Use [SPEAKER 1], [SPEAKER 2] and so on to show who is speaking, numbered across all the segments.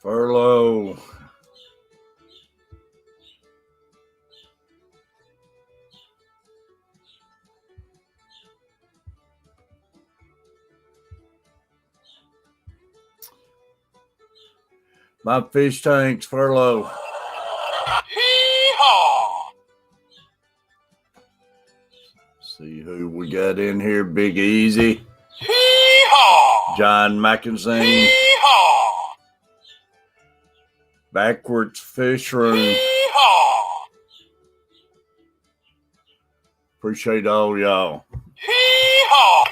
[SPEAKER 1] Furlough. My fish tanks, furlough.
[SPEAKER 2] Hee-haw!
[SPEAKER 1] See who we got in here. Big Easy.
[SPEAKER 2] Hee-haw!
[SPEAKER 1] John McIntyre.
[SPEAKER 2] Hee-haw!
[SPEAKER 1] Backwards Fish Room.
[SPEAKER 2] Hee-haw!
[SPEAKER 1] Appreciate all y'all.
[SPEAKER 2] Hee-haw!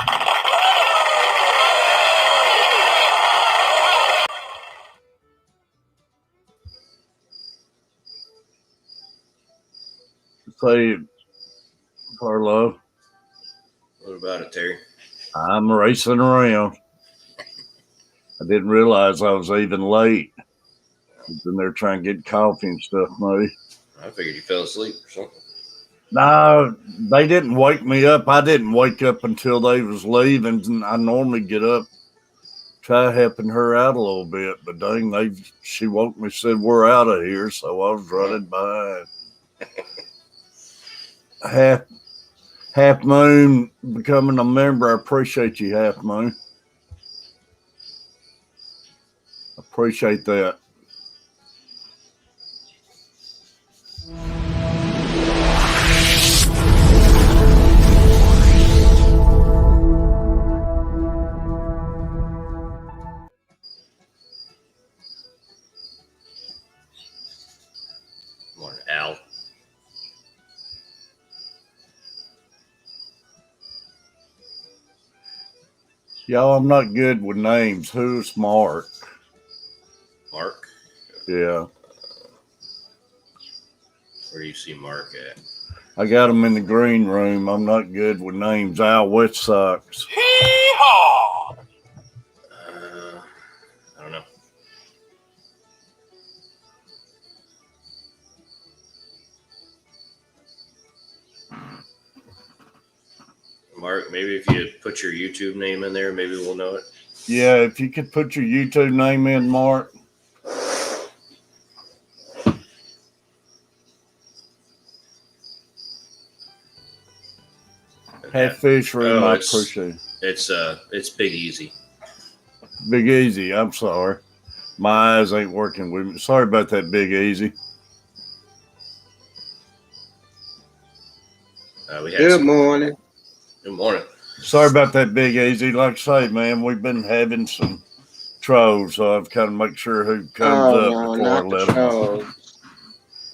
[SPEAKER 1] Say, Carlo,
[SPEAKER 3] What about it, Terry?
[SPEAKER 1] I'm racing around. I didn't realize I was even late. I was in there trying to get coffee and stuff, maybe.
[SPEAKER 3] I figured you fell asleep or something.
[SPEAKER 1] No, they didn't wake me up. I didn't wake up until they was leaving. And I normally get up, try helping her out a little bit. But dang, she woke me, said, we're out of here. So I was running behind. Half Moon becoming a member. I appreciate you, Half Moon. Appreciate that.
[SPEAKER 3] Morning, Al.
[SPEAKER 1] Y'all, I'm not good with names. Who's Mark?
[SPEAKER 3] Mark?
[SPEAKER 1] Yeah.
[SPEAKER 3] Where do you see Mark at?
[SPEAKER 1] I got him in the green room. I'm not good with names. Al Wet Sox.
[SPEAKER 2] Hee-haw!
[SPEAKER 3] I don't know. Mark, maybe if you put your YouTube name in there, maybe we'll know it.
[SPEAKER 1] Yeah, if you could put your YouTube name in, Mark. Catfish Room, I appreciate it.
[SPEAKER 3] It's Big Easy.
[SPEAKER 1] Big Easy, I'm sorry. My eyes ain't working with me. Sorry about that, Big Easy.
[SPEAKER 4] Good morning.
[SPEAKER 3] Good morning.
[SPEAKER 1] Sorry about that, Big Easy. Like I say, man, we've been having some trolls, so I've kind of make sure who comes up
[SPEAKER 4] no,
[SPEAKER 1] before I
[SPEAKER 4] not
[SPEAKER 1] let
[SPEAKER 4] the
[SPEAKER 1] them.
[SPEAKER 4] trolls.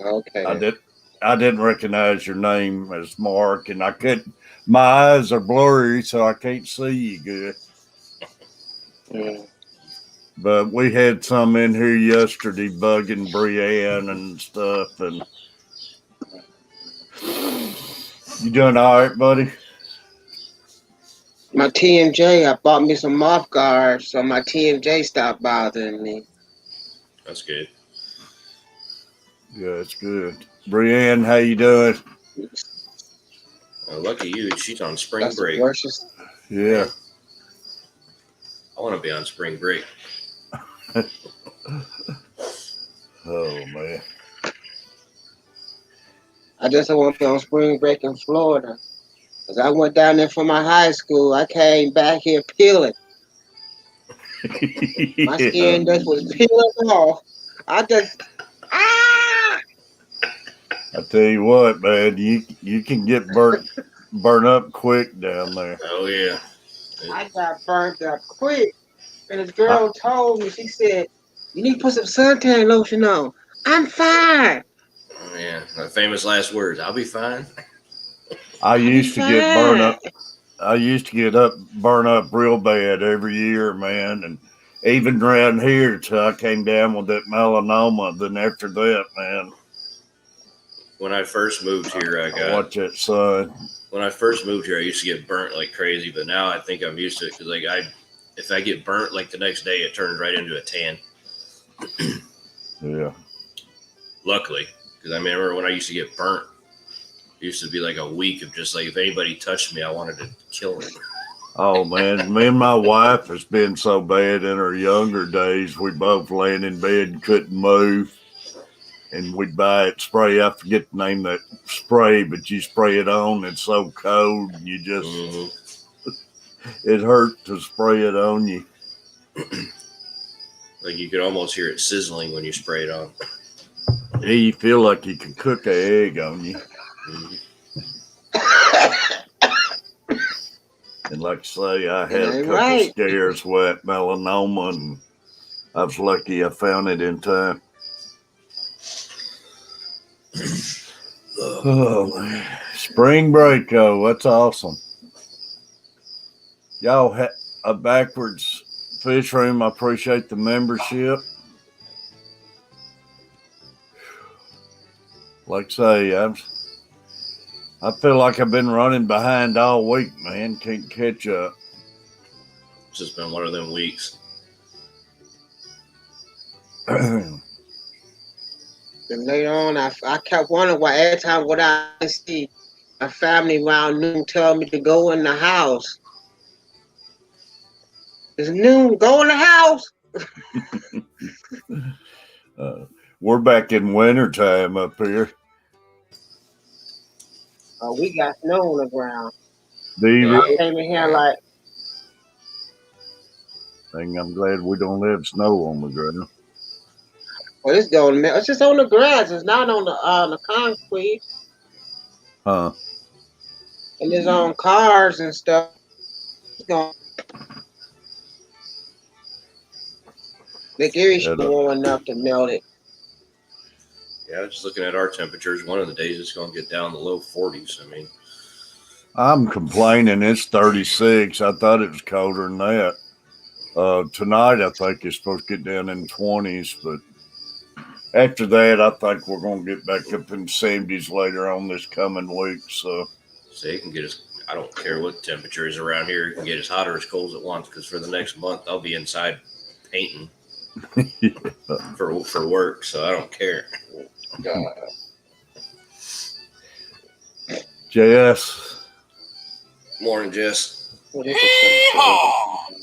[SPEAKER 4] Okay.
[SPEAKER 1] I didn't recognize your name as Mark, and I couldn't. My eyes are blurry, so I can't see you good.
[SPEAKER 4] Mm.
[SPEAKER 1] But we had some in here yesterday bugging Brienne and stuff. And you doing all right, buddy?
[SPEAKER 4] My TMJ, I bought me some moth guards, so my TMJ stopped bothering me.
[SPEAKER 3] That's good.
[SPEAKER 1] Yeah, it's good. Brienne, how you doing?
[SPEAKER 3] Lucky you, she's on spring
[SPEAKER 4] That's
[SPEAKER 3] break.
[SPEAKER 4] the worst.
[SPEAKER 1] Yeah.
[SPEAKER 3] I want to be on spring break.
[SPEAKER 1] Oh, man.
[SPEAKER 4] I just want to be on spring break in Florida. Because I went down there for my high school. I came back here peeling. My skin just was peeling off. I
[SPEAKER 1] tell you what, man, you can get burnt up quick down there.
[SPEAKER 3] Oh, yeah.
[SPEAKER 4] I got burnt up quick. And this girl told me, she said, you need to put some suntan lotion on. I'm fine.
[SPEAKER 3] Oh, yeah. My famous last words, I'll be fine.
[SPEAKER 1] I used to get burnt up. I used to get burnt up real bad every year, man. And even around here till I came down with that melanoma. Then after that, man.
[SPEAKER 3] When I first moved here, I
[SPEAKER 1] watch that sun.
[SPEAKER 3] When I first moved here, I used to get burnt like crazy, but now I think I'm used to it because if I get burnt like the next day, it turns right into a tan.
[SPEAKER 1] Yeah.
[SPEAKER 3] Luckily, because I remember when I used to get burnt, it used to be like a week of just like if anybody touched me, I wanted to kill them.
[SPEAKER 1] Oh man, me and my wife has been so bad in her younger days. We both laying in bed and couldn't move, and we'd buy it spray. I forget the name of that spray, but you spray it on. It's so cold, you just it hurt to spray it on you.
[SPEAKER 3] Like you could almost hear it sizzling when you spray it on.
[SPEAKER 1] Yeah, you feel like you could cook an egg on you.
[SPEAKER 3] Mhm.
[SPEAKER 1] And like I say, I had a
[SPEAKER 4] ain't
[SPEAKER 1] couple
[SPEAKER 4] right.
[SPEAKER 1] scares with melanoma, and I was lucky I found it in time. Oh man, spring break, oh, that's awesome. Y'all had a backwards fish room. I appreciate the membership. Like I say, I feel like I've been running behind all week, man. Can't catch up.
[SPEAKER 3] It's just been one of them weeks.
[SPEAKER 4] Then later on, I kept wondering why every time what I see, my family around noon tell me to go in the house. It's noon, go in the house.
[SPEAKER 1] We're back in winter time up here.
[SPEAKER 4] We got snow on the ground.
[SPEAKER 1] Diva,
[SPEAKER 4] I came in here like,
[SPEAKER 1] I'm glad we don't have snow on the ground.
[SPEAKER 4] well, it's going. It's just on the grass. It's not on the concrete,
[SPEAKER 1] Huh?
[SPEAKER 4] and it's on cars and stuff. It's going. The Gary should
[SPEAKER 1] Yeah,
[SPEAKER 4] warm enough to melt it.
[SPEAKER 3] Yeah, just looking at our temperatures, one of the days it's going to get down to low 40s. I mean,
[SPEAKER 1] I'm complaining. It's 36. I thought it was colder than that. Tonight, I think it's supposed to get down in 20s, but after that, I think we're going to get back up in 70s later on this coming week. So,
[SPEAKER 3] it can get as, I don't care what the temperature is around here. It can get as hot or as cold as it wants because for the next month, I'll be inside painting
[SPEAKER 1] yeah.
[SPEAKER 3] for work, so I don't care.
[SPEAKER 1] JS,
[SPEAKER 3] Morning, Jess.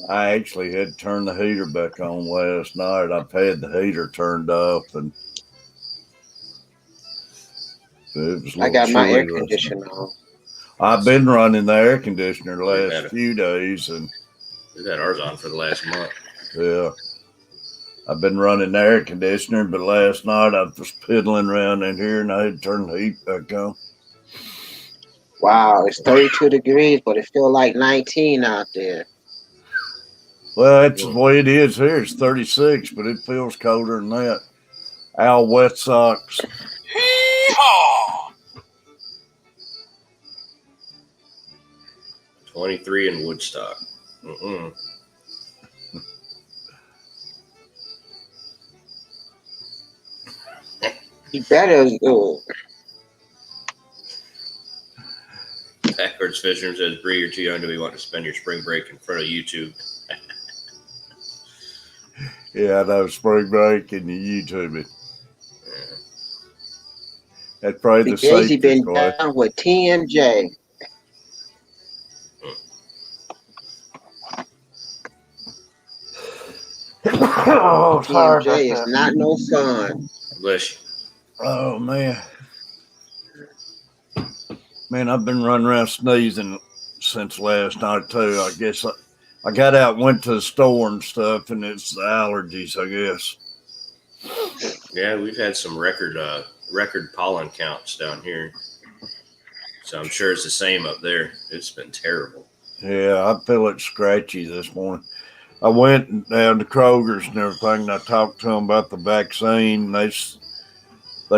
[SPEAKER 1] I actually had to turn the heater back on last night. I've had the heater turned off, and it was a
[SPEAKER 4] I
[SPEAKER 1] little
[SPEAKER 4] got my air
[SPEAKER 1] chilly last night.
[SPEAKER 4] conditioner on.
[SPEAKER 1] I've been running the air conditioner the
[SPEAKER 3] We've
[SPEAKER 1] last
[SPEAKER 3] had
[SPEAKER 1] few days, and
[SPEAKER 3] We've had ours on for the last month.
[SPEAKER 1] yeah, I've been running the air conditioner, but last night I was piddling around in here and I had to turn the heat back on.
[SPEAKER 4] Wow, it's 32 degrees, but it feels like 19 out there.
[SPEAKER 1] Well, that's the way it is here. It's 36, but it feels colder than that. Al wet socks.
[SPEAKER 2] Hee-haw!
[SPEAKER 3] 23 in Woodstock.
[SPEAKER 4] You better.
[SPEAKER 3] Backwards Fisherman says, Bree, you're too young to be wanting to spend your spring break in front of YouTube.
[SPEAKER 1] Yeah, I know, spring break and you YouTube it.
[SPEAKER 3] Yeah.
[SPEAKER 1] That's probably the
[SPEAKER 4] Big Daisy
[SPEAKER 1] safest
[SPEAKER 4] been
[SPEAKER 1] way.
[SPEAKER 4] down with TMJ.
[SPEAKER 1] Oh, sorry about
[SPEAKER 4] TMJ is
[SPEAKER 1] that.
[SPEAKER 4] not no fun.
[SPEAKER 3] Bless you.
[SPEAKER 1] Oh, man. Man, I've been running around sneezing since last night, too. I guess I got out and went to the store and stuff, and it's the allergies, I guess.
[SPEAKER 3] Yeah, we've had some record pollen counts down here. So I'm sure it's the same up there. It's been terrible.
[SPEAKER 1] Yeah, I feel it scratchy this morning. I went down to Kroger's and everything, and I talked to them about the vaccine. They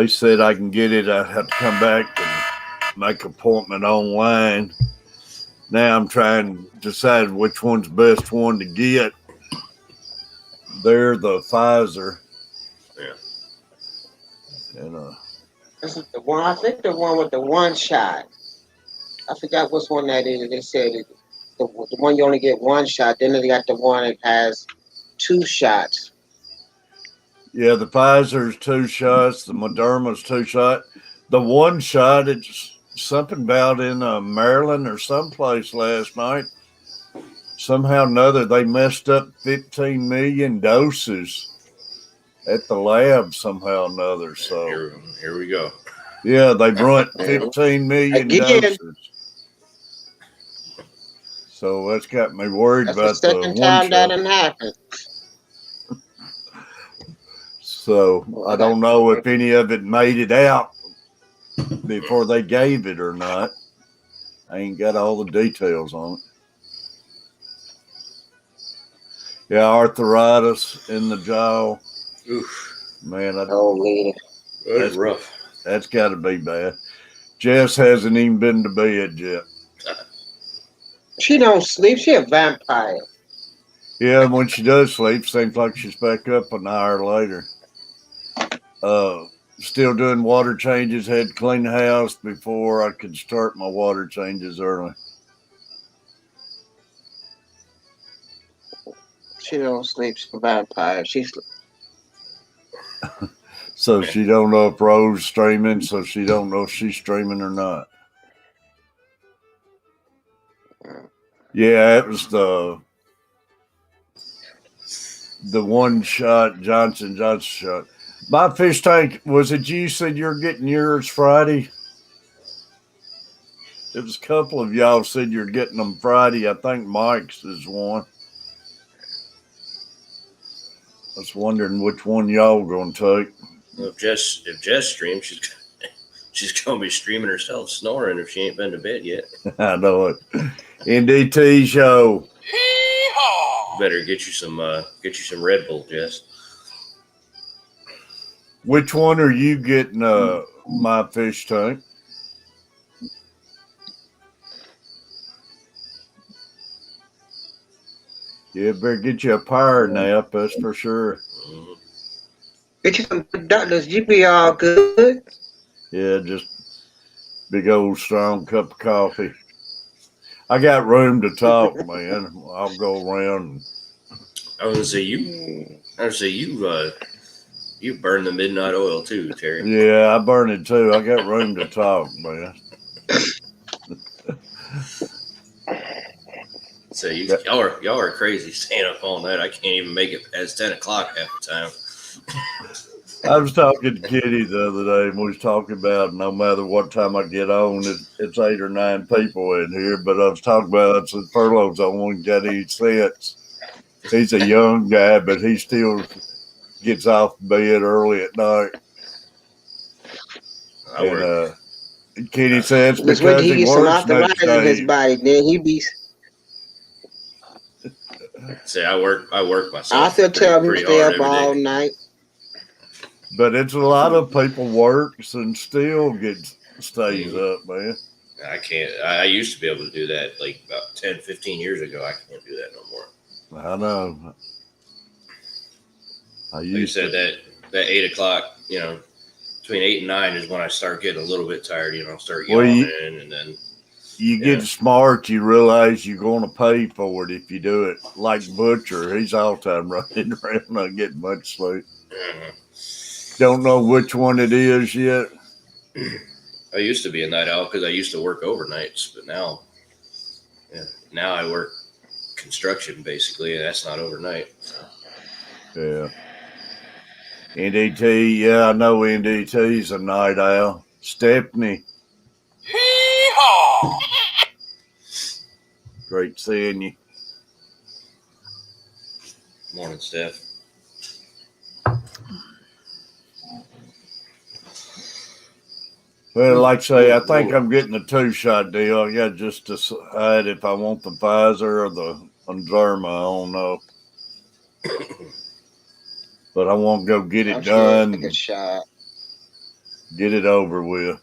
[SPEAKER 1] said I can get it. I have to come back and make an appointment online. Now I'm trying to decide which one's the best one to get. They're the Pfizer.
[SPEAKER 3] Yeah.
[SPEAKER 1] And
[SPEAKER 4] This is the one. I think the one with the one shot. I forgot which one that is. They said the one you only get one shot. Then they got the one that has 2 shots.
[SPEAKER 1] yeah, the Pfizer's 2 shots. The Moderna's 2 shot. The 1 shot, it's something about in Maryland or someplace last night. somehow or another they messed up 15 million doses at the lab somehow or another. So
[SPEAKER 3] Here we go.
[SPEAKER 1] yeah, they ruined 15 million
[SPEAKER 4] Again,
[SPEAKER 1] doses. So that's got me worried
[SPEAKER 4] that's the
[SPEAKER 1] about the
[SPEAKER 4] second
[SPEAKER 1] one
[SPEAKER 4] time that
[SPEAKER 1] shot.
[SPEAKER 4] done happened.
[SPEAKER 1] So
[SPEAKER 4] Well,
[SPEAKER 1] I don't know if any of it made it out before they gave it or not. I ain't got all the details on it. Yeah, arthritis in the jaw.
[SPEAKER 3] Oof.
[SPEAKER 1] Man,
[SPEAKER 4] Oh, man.
[SPEAKER 3] That's rough.
[SPEAKER 1] That's got to be bad. Jess hasn't even been to bed yet.
[SPEAKER 4] She don't sleep. She a vampire.
[SPEAKER 1] Yeah, when she does sleep, seems like she's back up an hour later. Still doing water changes. Had to clean the house before I could start my water changes early.
[SPEAKER 4] She don't sleep. She's a vampire.
[SPEAKER 1] So she don't know if Rose streaming, so she don't know if she's streaming or not. Yeah, it was the one shot, Johnson shot. My fish tank, was it you said you're getting yours Friday? It was a couple of y'all said you're getting them Friday. I think Mike's is one. I was wondering which one y'all going to take.
[SPEAKER 3] Well, if Jess streams, she's gonna be streaming herself snoring if she ain't been to bed yet.
[SPEAKER 1] I know it. NDT show.
[SPEAKER 2] Hee-haw!
[SPEAKER 3] Better get you some Red Bull, Jess.
[SPEAKER 1] Which one are you getting? My fish tank. Yeah, better get you a power nap. That's for sure.
[SPEAKER 3] Mm-hmm.
[SPEAKER 4] Get you some good doctors. You be all good.
[SPEAKER 1] Yeah, just big old strong cup of coffee. I got room to talk, man. I'll go around.
[SPEAKER 3] I was gonna say you burn the midnight oil too, Terry.
[SPEAKER 1] Yeah, I burn it too. I got room to talk, man.
[SPEAKER 3] So y'all are crazy staying up all night. I can't even make it past 10 o'clock half the time.
[SPEAKER 1] I was talking to Kitty the other day, and we was talking about no matter what time I get on, it's 8 or 9 people in here. But I was talking about I said Furlow's the one got any sense. He's a young guy, but he still gets off bed early at night. Kitty says
[SPEAKER 4] Just wait
[SPEAKER 1] because
[SPEAKER 4] till he
[SPEAKER 1] he
[SPEAKER 4] gets some
[SPEAKER 1] works next
[SPEAKER 4] arthritis in his
[SPEAKER 1] day.
[SPEAKER 4] body. Then he be.
[SPEAKER 3] Say I work myself.
[SPEAKER 4] I still tell him to
[SPEAKER 3] pretty
[SPEAKER 4] stay
[SPEAKER 3] hard
[SPEAKER 4] up
[SPEAKER 3] every
[SPEAKER 4] all
[SPEAKER 3] day.
[SPEAKER 4] night.
[SPEAKER 1] But it's a lot of people works and still stays up, man.
[SPEAKER 3] I can't. I used to be able to do that like about 10, 15 years ago. I can't do that no more.
[SPEAKER 1] I know.
[SPEAKER 3] Like you said, that 8 o'clock, between 8 and 9 is when I start getting a little bit tired. Start yawning, and then
[SPEAKER 1] you get smart. You realize you're going to pay for it if you do it. Like Butcher, he's all time running around not getting much sleep. Don't know which one it is yet.
[SPEAKER 3] I used to be a night owl because I used to work overnights, but now I work construction basically, and that's not overnight.
[SPEAKER 1] Yeah. NDT, yeah, I know NDT's a night owl. Stephanie.
[SPEAKER 2] Hee-haw!
[SPEAKER 1] Great seeing you.
[SPEAKER 3] Morning, Steph.
[SPEAKER 1] Well, like I say, I think I'm getting a 2-shot deal. I got to just decide if I want the Pfizer or the Anderma. I don't know. But I want to go get it done.
[SPEAKER 4] Take a shot.
[SPEAKER 1] Get it over with.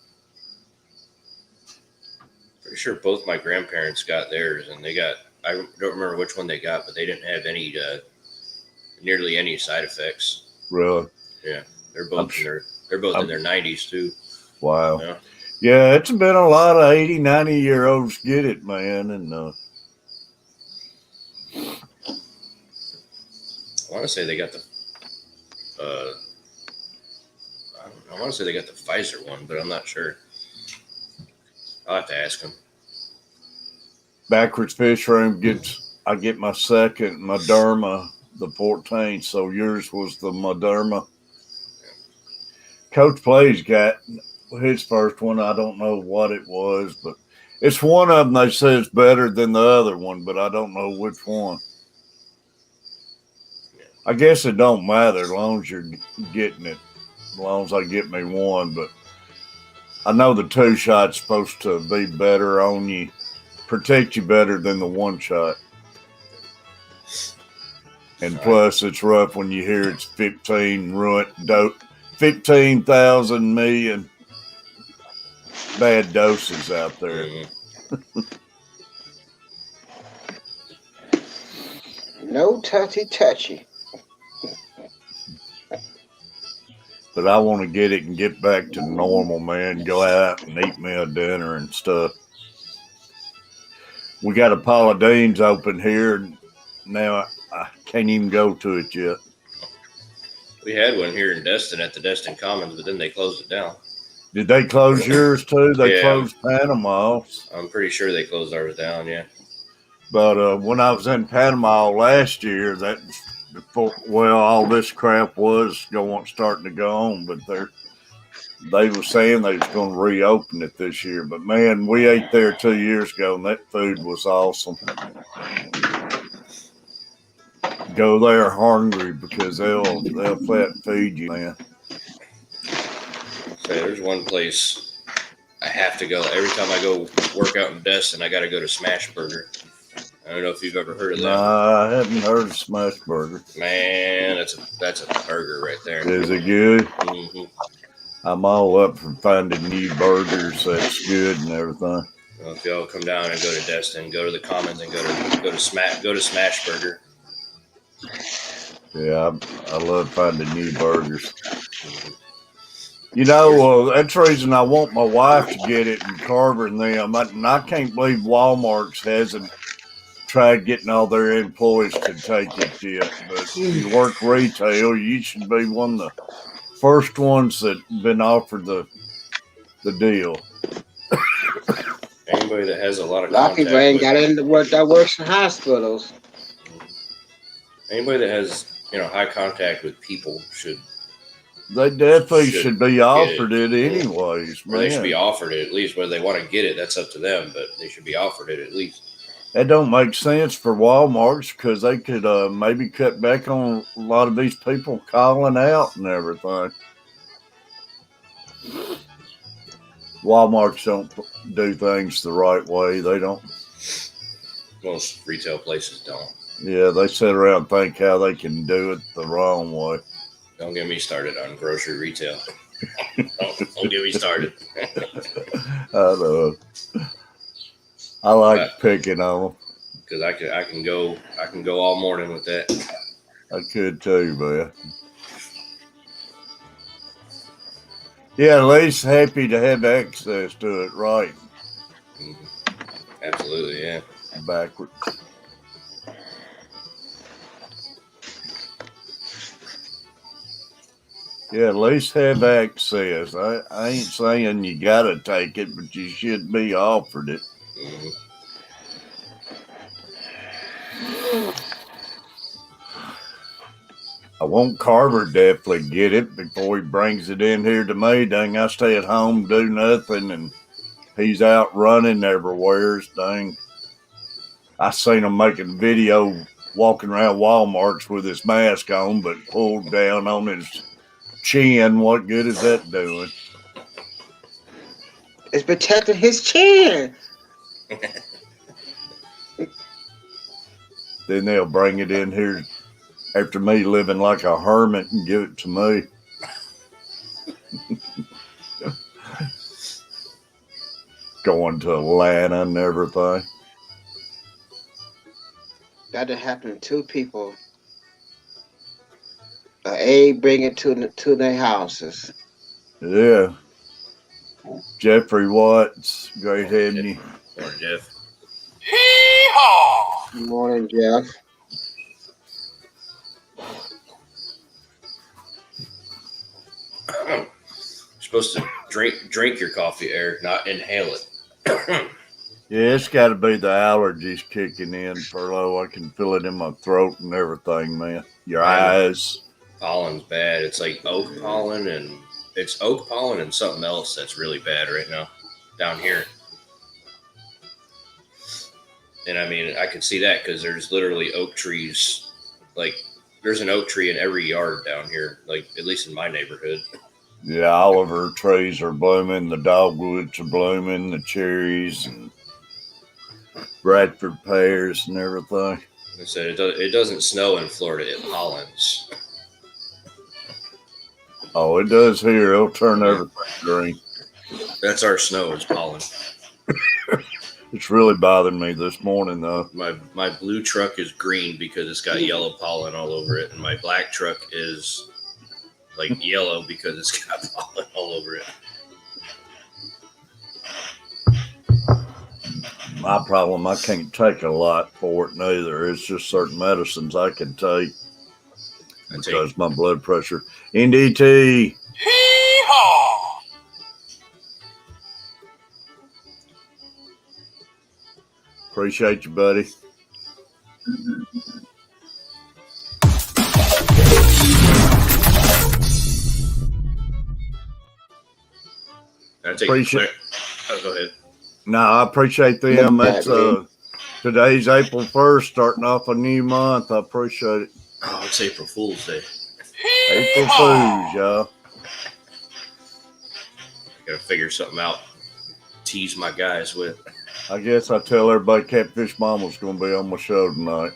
[SPEAKER 3] Pretty sure both my grandparents got theirs, and I don't remember which one they got, but they didn't have nearly any side effects.
[SPEAKER 1] Really?
[SPEAKER 3] Yeah, they're both in their 90s too.
[SPEAKER 1] Wow. Yeah, it's been a lot of 80, 90-year-olds get it, man. And
[SPEAKER 3] I want to say they got the I want to say they got the Pfizer one, but I'm not sure. I'll have to ask them.
[SPEAKER 1] Backwards Fish Room gets I get my second Moderna the 14th, so yours was the Moderna. Coach Play's got his first one. I don't know what it was, but it's one of them they say it's better than the other one, but I don't know which one. I guess it don't matter as long as you're getting it, as long as I get me one, but I know the 2 shot's supposed to be better on you, protect you better than the 1 shot. And plus, it's rough when you hear it's 15,000 million bad doses out there.
[SPEAKER 4] No touchy.
[SPEAKER 1] But I want to get it and get back to normal, man. Go out and eat me a dinner and stuff. We got a Paula Dean's open here. Now I can't even go to it yet.
[SPEAKER 3] We had one here in Destin at the Destin Commons, but then they closed it down.
[SPEAKER 1] Did they close yours too? They
[SPEAKER 3] Yeah.
[SPEAKER 1] closed Panama.
[SPEAKER 3] I'm pretty sure they closed ours down, yeah.
[SPEAKER 1] But when I was in Panama last year, that before, well, all this crap was starting to go on, but they were saying they was going to reopen it this year. But man, we ate there 2 years ago, and that food was awesome. Go there hungry because they'll flat feed you, man.
[SPEAKER 3] So there's one place I have to go every time I go work out in Destin. I got to go to Smash Burger. I don't know if you've ever heard of that.
[SPEAKER 1] Nah, I haven't heard of Smash Burger.
[SPEAKER 3] Man, that's a burger right there.
[SPEAKER 1] Is it good?
[SPEAKER 3] Mm-hmm.
[SPEAKER 1] I'm all up for finding new burgers that's good and everything.
[SPEAKER 3] Well, if y'all come down and go to Destin, go to the Commons and go to Smash Burger.
[SPEAKER 1] Yeah, I love finding new burgers. You know, that's the reason I want my wife to get it and Carver and them. And I can't believe Walmart's hasn't tried getting all their employees to take it yet. But you work retail, you should be one of the first ones that been offered the deal.
[SPEAKER 3] Anybody that has a lot of
[SPEAKER 4] A lot of people ain't got
[SPEAKER 3] with,
[SPEAKER 4] into work that works in hospitals.
[SPEAKER 3] anybody that has high contact with people should.
[SPEAKER 1] They definitely should be offered it anyways,
[SPEAKER 3] or
[SPEAKER 1] man.
[SPEAKER 3] they should be offered it at least. Whether they want to get it, that's up to them. But they should be offered it at least.
[SPEAKER 1] That don't make sense for Walmart's because they could maybe cut back on a lot of these people calling out and everything. Walmart's don't do things the right way. They don't.
[SPEAKER 3] Most retail places don't.
[SPEAKER 1] Yeah, they sit around and think how they can do it the wrong way.
[SPEAKER 3] Don't get me started on grocery retail. don't get me started.
[SPEAKER 1] I know. I like picking on them
[SPEAKER 3] because I can go all morning with that.
[SPEAKER 1] I could too, man. Yeah, at least happy to have access to it, right?
[SPEAKER 3] Mm-hmm. Absolutely, yeah.
[SPEAKER 1] Backwards. Yeah, at least have access. I ain't saying you gotta take it, but you should be offered it.
[SPEAKER 3] Mm-hmm.
[SPEAKER 1] I want Carver definitely get it before he brings it in here to me. Dang, I stay at home, do nothing, and he's out running everywhere. Dang. I seen him making a video walking around Walmart's with his mask on, but pulled down on his chin. What good is that doing?
[SPEAKER 4] It's protecting his chin.
[SPEAKER 1] Then they'll bring it in here after me living like a hermit and give it to me. Going to Atlanta and everything.
[SPEAKER 4] That done happened to 2 people. A bring it to their houses.
[SPEAKER 1] Yeah. Jeffrey Watts, great having you.
[SPEAKER 3] Morning, Jeff.
[SPEAKER 2] Hee-haw!
[SPEAKER 4] Good morning, Jeff.
[SPEAKER 3] You're supposed to drink your coffee, Eric, not inhale it.
[SPEAKER 1] Yeah, it's got to be the allergies kicking in, Perlo. I can feel it in my throat and everything, man. Your
[SPEAKER 3] Man.
[SPEAKER 1] eyes.
[SPEAKER 3] Pollen's bad. It's like oak pollen and it's oak pollen and something else that's really bad right now down here. And I mean, I can see that because there's literally oak trees. Like, there's an oak tree in every yard down here, like, at least in my neighborhood.
[SPEAKER 1] Yeah, Oliver trees are blooming. The dogwoods are blooming. The cherries and Bradford pears and everything.
[SPEAKER 3] I said it doesn't snow in Florida, it pollens.
[SPEAKER 1] Oh, it does here. It'll turn everything green.
[SPEAKER 3] That's our snow is pollen.
[SPEAKER 1] It's really bothering me this morning, though.
[SPEAKER 3] My blue truck is green because it's got yellow pollen all over it, and my black truck is like yellow because it's got pollen all over it.
[SPEAKER 1] My problem, I can't take a lot for it neither. It's just certain medicines I can take because my blood pressure. NDT.
[SPEAKER 2] Hee-haw!
[SPEAKER 1] Appreciate you, buddy.
[SPEAKER 3] Appreciate. Oh, go ahead.
[SPEAKER 1] No, I appreciate them. That's today's April 1st, starting off a new month. I appreciate it.
[SPEAKER 3] Oh, it's April Fool's Day.
[SPEAKER 1] April Fools, y'all.
[SPEAKER 3] Gotta figure something out. Tease my guys with.
[SPEAKER 1] I guess I tell everybody Catfish Mama's going to be on my show tonight.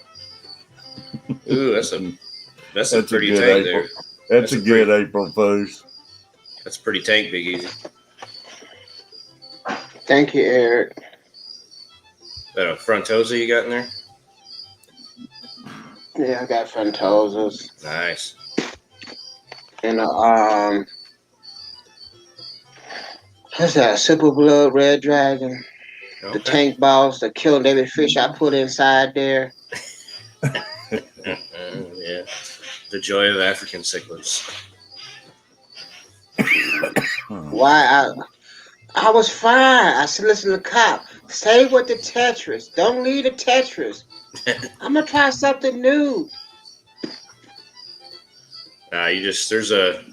[SPEAKER 3] Ooh, that's a pretty
[SPEAKER 1] good
[SPEAKER 3] tank
[SPEAKER 1] April.
[SPEAKER 3] there.
[SPEAKER 1] That's a good April Fools.
[SPEAKER 3] That's a pretty tank, Big Easy.
[SPEAKER 4] Thank you, Eric.
[SPEAKER 3] That a frontosa you got in there?
[SPEAKER 4] Yeah, I got Frontosas.
[SPEAKER 3] Nice.
[SPEAKER 4] And what's that? Super Blood Red Dragon.
[SPEAKER 3] Okay.
[SPEAKER 4] The tank boss, the killing David fish I put inside there.
[SPEAKER 3] Yeah. The joy of African cichlids.
[SPEAKER 4] Why I was fine. I said, listen to the cop. Stay with the Tetris. Don't leave the Tetris. I'm gonna try something new.
[SPEAKER 3] There's a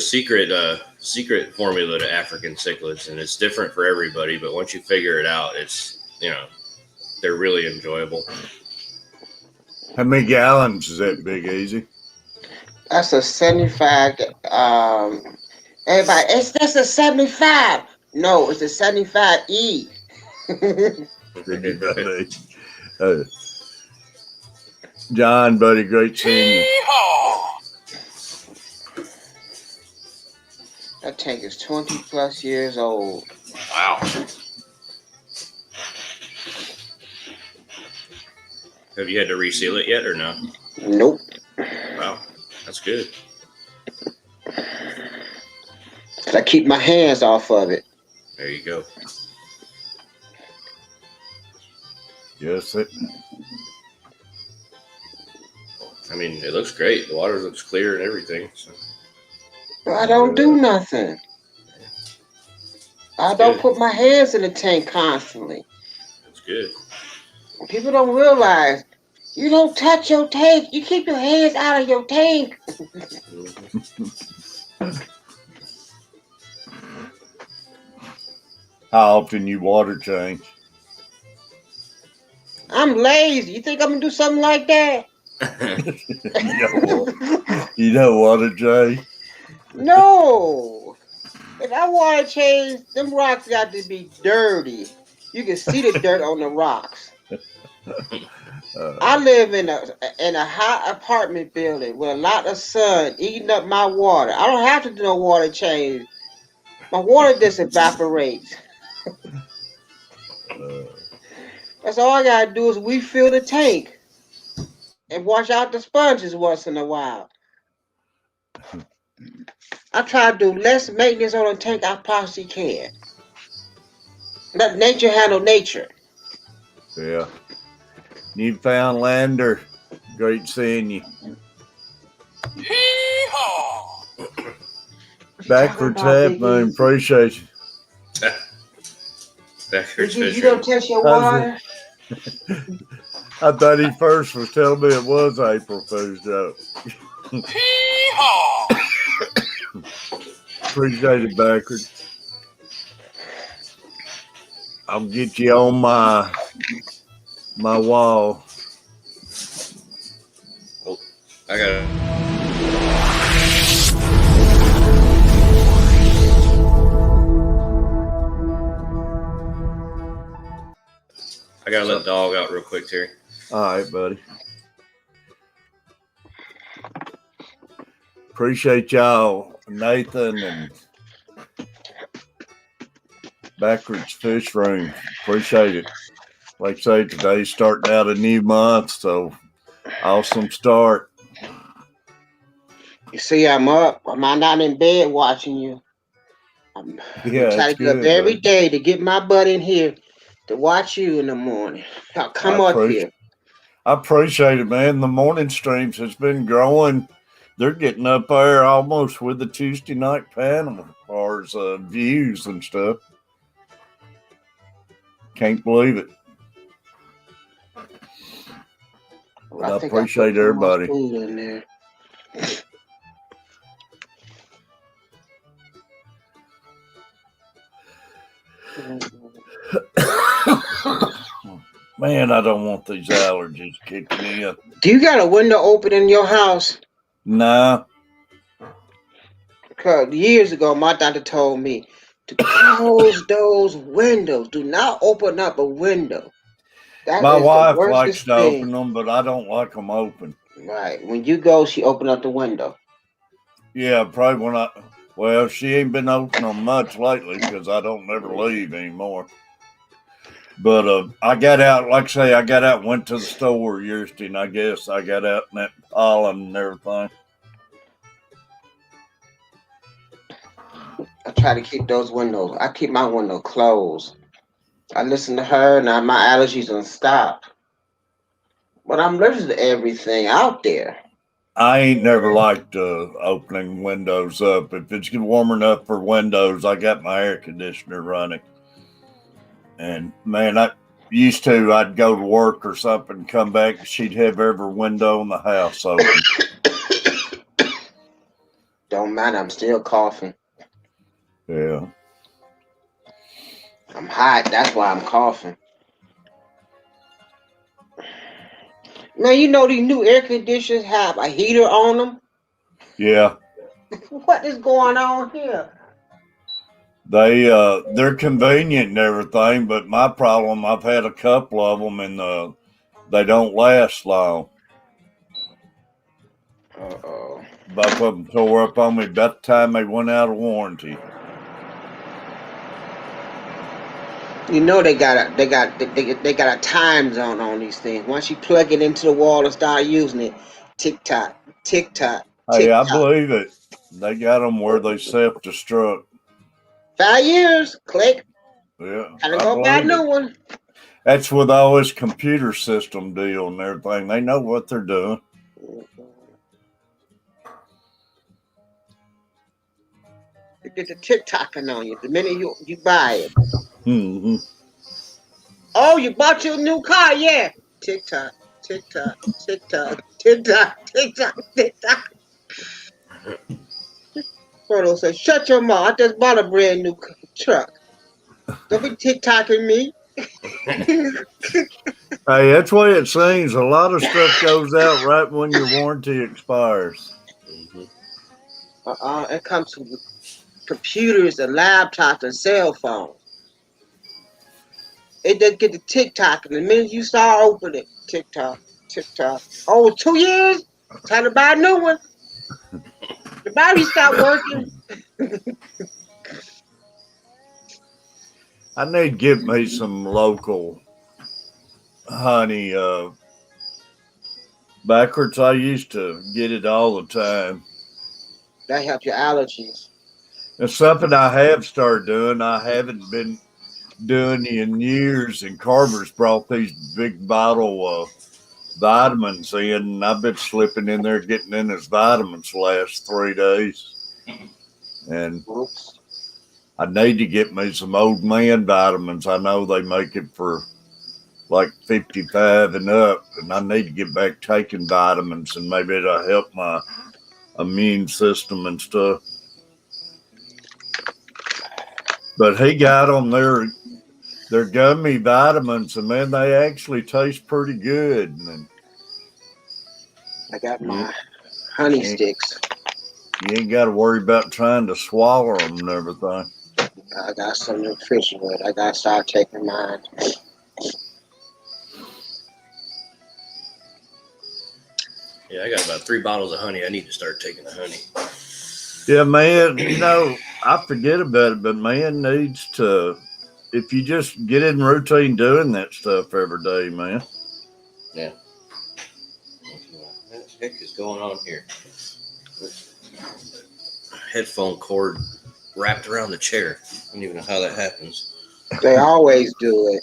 [SPEAKER 3] secret formula to African cichlids, and it's different for everybody. But once you figure it out, it's they're really enjoyable.
[SPEAKER 1] How many gallons is that, Big Easy?
[SPEAKER 4] That's a 75. Everybody, that's a 75. No, it's a 75E.
[SPEAKER 1] John, buddy, great seeing you.
[SPEAKER 2] Hee-haw!
[SPEAKER 4] That tank is 20 plus years old.
[SPEAKER 3] Wow. Have you had to reseal it yet or no?
[SPEAKER 4] Nope.
[SPEAKER 3] Wow, that's good.
[SPEAKER 4] I keep my hands off of it.
[SPEAKER 3] There you go.
[SPEAKER 1] Yes,
[SPEAKER 3] I mean, it looks great. The water looks clear and everything. So.
[SPEAKER 4] I don't do nothing. I don't put my hands in the tank constantly.
[SPEAKER 3] That's good.
[SPEAKER 4] People don't realize you don't touch your tank. You keep your hands out of your tank.
[SPEAKER 1] How often you water change?
[SPEAKER 4] I'm lazy. You think I'm gonna do something like that?
[SPEAKER 1] You know water change?
[SPEAKER 4] No. If I water change, them rocks got to be dirty. You can see the dirt on the rocks. I live in a hot apartment building with a lot of sun eating up my water. I don't have to do no water change. My water just evaporates. That's all I gotta do is refill the tank and wash out the sponges once in a while. I try to do less maintenance on a tank I possibly can. Let nature handle nature.
[SPEAKER 1] Yeah. Newfoundlander, great seeing you.
[SPEAKER 2] Hee-haw!
[SPEAKER 1] Backwards half moon, appreciate you.
[SPEAKER 3] Backwards
[SPEAKER 4] You
[SPEAKER 3] fish
[SPEAKER 4] don't
[SPEAKER 3] room.
[SPEAKER 4] test your
[SPEAKER 1] I
[SPEAKER 4] water?
[SPEAKER 1] thought he first was telling me it was April Fool's joke.
[SPEAKER 2] Hee-haw!
[SPEAKER 1] Appreciate it, Backwards. I'll get you on my wall.
[SPEAKER 3] I gotta. I gotta let the dog out real quick, Terry.
[SPEAKER 1] All right, buddy. Appreciate y'all, Nathan and Backwards Fish Room. Appreciate it. Like I say, today's starting out a new month, so awesome start.
[SPEAKER 4] You see, I'm up. I'm not in bed watching you. I'm
[SPEAKER 1] Yeah,
[SPEAKER 4] trying
[SPEAKER 1] it's
[SPEAKER 4] to get up
[SPEAKER 1] good,
[SPEAKER 4] every
[SPEAKER 1] buddy.
[SPEAKER 4] day to get my butt in here to watch you in the morning. Now
[SPEAKER 1] I
[SPEAKER 4] come up
[SPEAKER 1] appreciate
[SPEAKER 4] here.
[SPEAKER 1] I appreciate it, man. The morning streams has been growing. They're getting up there almost with the Tuesday night panel as far as views and stuff. Can't believe it. But I
[SPEAKER 4] I think I put
[SPEAKER 1] appreciate
[SPEAKER 4] too much
[SPEAKER 1] everybody.
[SPEAKER 4] food in there.
[SPEAKER 1] Man, I don't want these allergies kicking in.
[SPEAKER 4] Do you got a window open in your house?
[SPEAKER 1] Nah,
[SPEAKER 4] Because years ago, my doctor told me to close those windows. Do not open up a window. That
[SPEAKER 1] my
[SPEAKER 4] is the
[SPEAKER 1] wife likes
[SPEAKER 4] worstest
[SPEAKER 1] to open
[SPEAKER 4] thing.
[SPEAKER 1] them, but I don't like them open.
[SPEAKER 4] Right. When you go, she opened up the window.
[SPEAKER 1] Yeah, probably when well, she ain't been opening them much lately because I don't never leave anymore. But I got out, like I say, I got out and went to the store yesterday, and I guess I got out in that pollen and everything.
[SPEAKER 4] I try to keep those windows. I keep my window closed. I listen to her, and my allergies don't stop. But I'm allergic to everything out there.
[SPEAKER 1] I ain't never liked opening windows up. If it's getting warm enough for windows, I got my air conditioner running. And man, I used to, I'd go to work or something, come back, she'd have every window in the house open.
[SPEAKER 4] Don't matter. I'm still coughing.
[SPEAKER 1] Yeah.
[SPEAKER 4] I'm hot. That's why I'm coughing. Man, you know these new air conditioners have a heater on them?
[SPEAKER 1] Yeah.
[SPEAKER 4] What is going on here?
[SPEAKER 1] They're convenient and everything, but my problem, I've had a couple of them and they don't last long.
[SPEAKER 4] Uh-oh.
[SPEAKER 1] Both of them tore up on me about the time they went out of warranty.
[SPEAKER 4] You know they got a time zone on these things. Once you plug it into the wall and start using it, tick tock, tick tock,
[SPEAKER 1] Hey,
[SPEAKER 4] tick
[SPEAKER 1] I
[SPEAKER 4] tock.
[SPEAKER 1] believe it. They got them where they self-destruct.
[SPEAKER 4] 5 years, click,
[SPEAKER 1] Yeah,
[SPEAKER 4] gotta
[SPEAKER 1] I
[SPEAKER 4] go buy a
[SPEAKER 1] believe
[SPEAKER 4] new
[SPEAKER 1] it.
[SPEAKER 4] one.
[SPEAKER 1] That's with all this computer system deal and everything. They know what they're doing.
[SPEAKER 4] You get the tick tocking on you the minute you buy it.
[SPEAKER 1] Mm-hmm.
[SPEAKER 4] Oh, you bought your new car, yeah. Tick tock, tick tock, tick tock, tick tock, tick tock, tick tock. Frodo said, "Shut your mouth! I just bought a brand new truck. Don't be tick tocking me."
[SPEAKER 1] Hey, that's the way it seems. A lot of stuff goes out right when your warranty expires.
[SPEAKER 4] It comes to computers and laptops and cell phones. It does get the tick tock, and the minute you start opening it, tick tock, tick tock. Oh, 2 years? Time to buy a new one. The battery stopped working.
[SPEAKER 1] I need to get me some local honey. Backwards, I used to get it all the time.
[SPEAKER 4] That helps your allergies.
[SPEAKER 1] It's something I have started doing. I haven't been doing in years, and Carver's brought these big bottle vitamins in, and I've been slipping in there getting in his vitamins the last 3 days. And
[SPEAKER 4] Oops.
[SPEAKER 1] I need to get me some old man vitamins. I know they make it for like 55 and up, and I need to get back taking vitamins, and maybe it'll help my immune system and stuff. But he got them. They're gummy vitamins, and man, they actually taste pretty good. And
[SPEAKER 4] I got
[SPEAKER 1] you,
[SPEAKER 4] my honey
[SPEAKER 1] you,
[SPEAKER 4] sticks.
[SPEAKER 1] you ain't got to worry about trying to swallow them and everything.
[SPEAKER 4] I got some nutrition with it. I got to start taking mine.
[SPEAKER 3] Yeah, I got about 3 bottles of honey. I need to start taking the honey.
[SPEAKER 1] Yeah, man, I forget about it, but man needs to, if you just get in routine doing that stuff every day, man.
[SPEAKER 3] Yeah. What the heck is going on here? Headphone cord wrapped around the chair. I don't even know how that happens.
[SPEAKER 4] They always do it.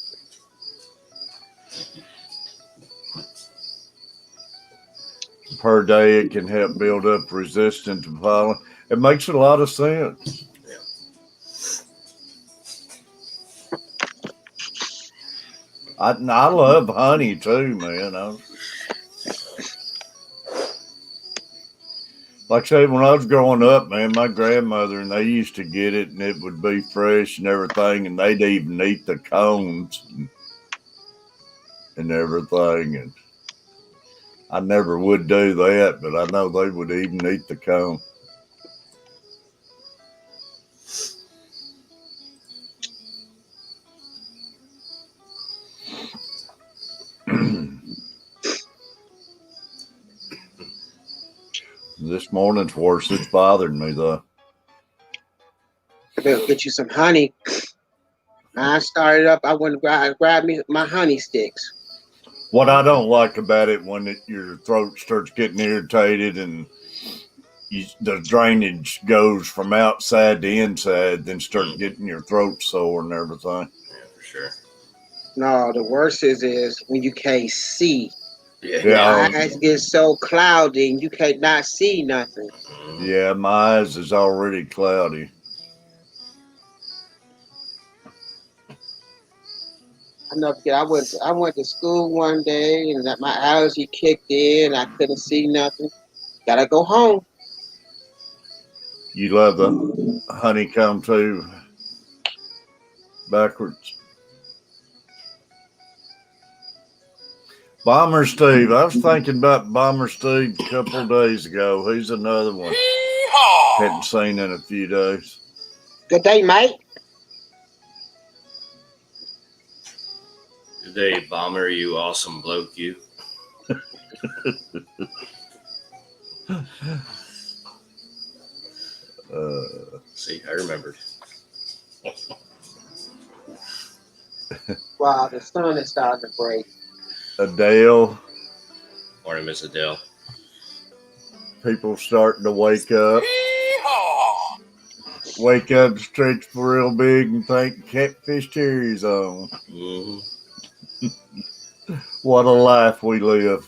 [SPEAKER 1] Per day, it can help build up resistance to pollen. It makes a lot of sense.
[SPEAKER 3] Yeah.
[SPEAKER 1] I love honey too, man. Like I said, when I was growing up, man, my grandmother and they used to get it, and it would be fresh and everything, and they'd even eat the cones and everything. And I never would do that, but I know they would even eat the cone. This morning's worse. It's bothering me though.
[SPEAKER 4] I better get you some honey. I started up. I went and grab me my honey sticks.
[SPEAKER 1] What I don't like about it when your throat starts getting irritated and the drainage goes from outside to inside, then start getting your throat sore and everything.
[SPEAKER 3] Yeah, for sure.
[SPEAKER 4] No, the worst is when you can't see.
[SPEAKER 3] Yeah.
[SPEAKER 4] Your eyes get so cloudy and you can't not see nothing.
[SPEAKER 1] Yeah, my eyes is already cloudy.
[SPEAKER 4] I never forget. I went to school one day and my allergy kicked in. I couldn't see nothing. Gotta go home.
[SPEAKER 1] You love the honeycomb too, backwards. Bomber Steve. I was thinking about Bomber Steve a couple of days ago. He's another one. Hadn't seen in a few days.
[SPEAKER 4] Good day, mate.
[SPEAKER 3] Good day, Bomber. You awesome bloke, you. See, I remembered.
[SPEAKER 4] Wow, the sun is starting to break.
[SPEAKER 1] Adele.
[SPEAKER 3] Morning, Miss Adele.
[SPEAKER 1] People starting to wake up. Wake up, stretch for real big, and think Catfish Terry's on.
[SPEAKER 3] Mm-hmm.
[SPEAKER 1] What a life we live.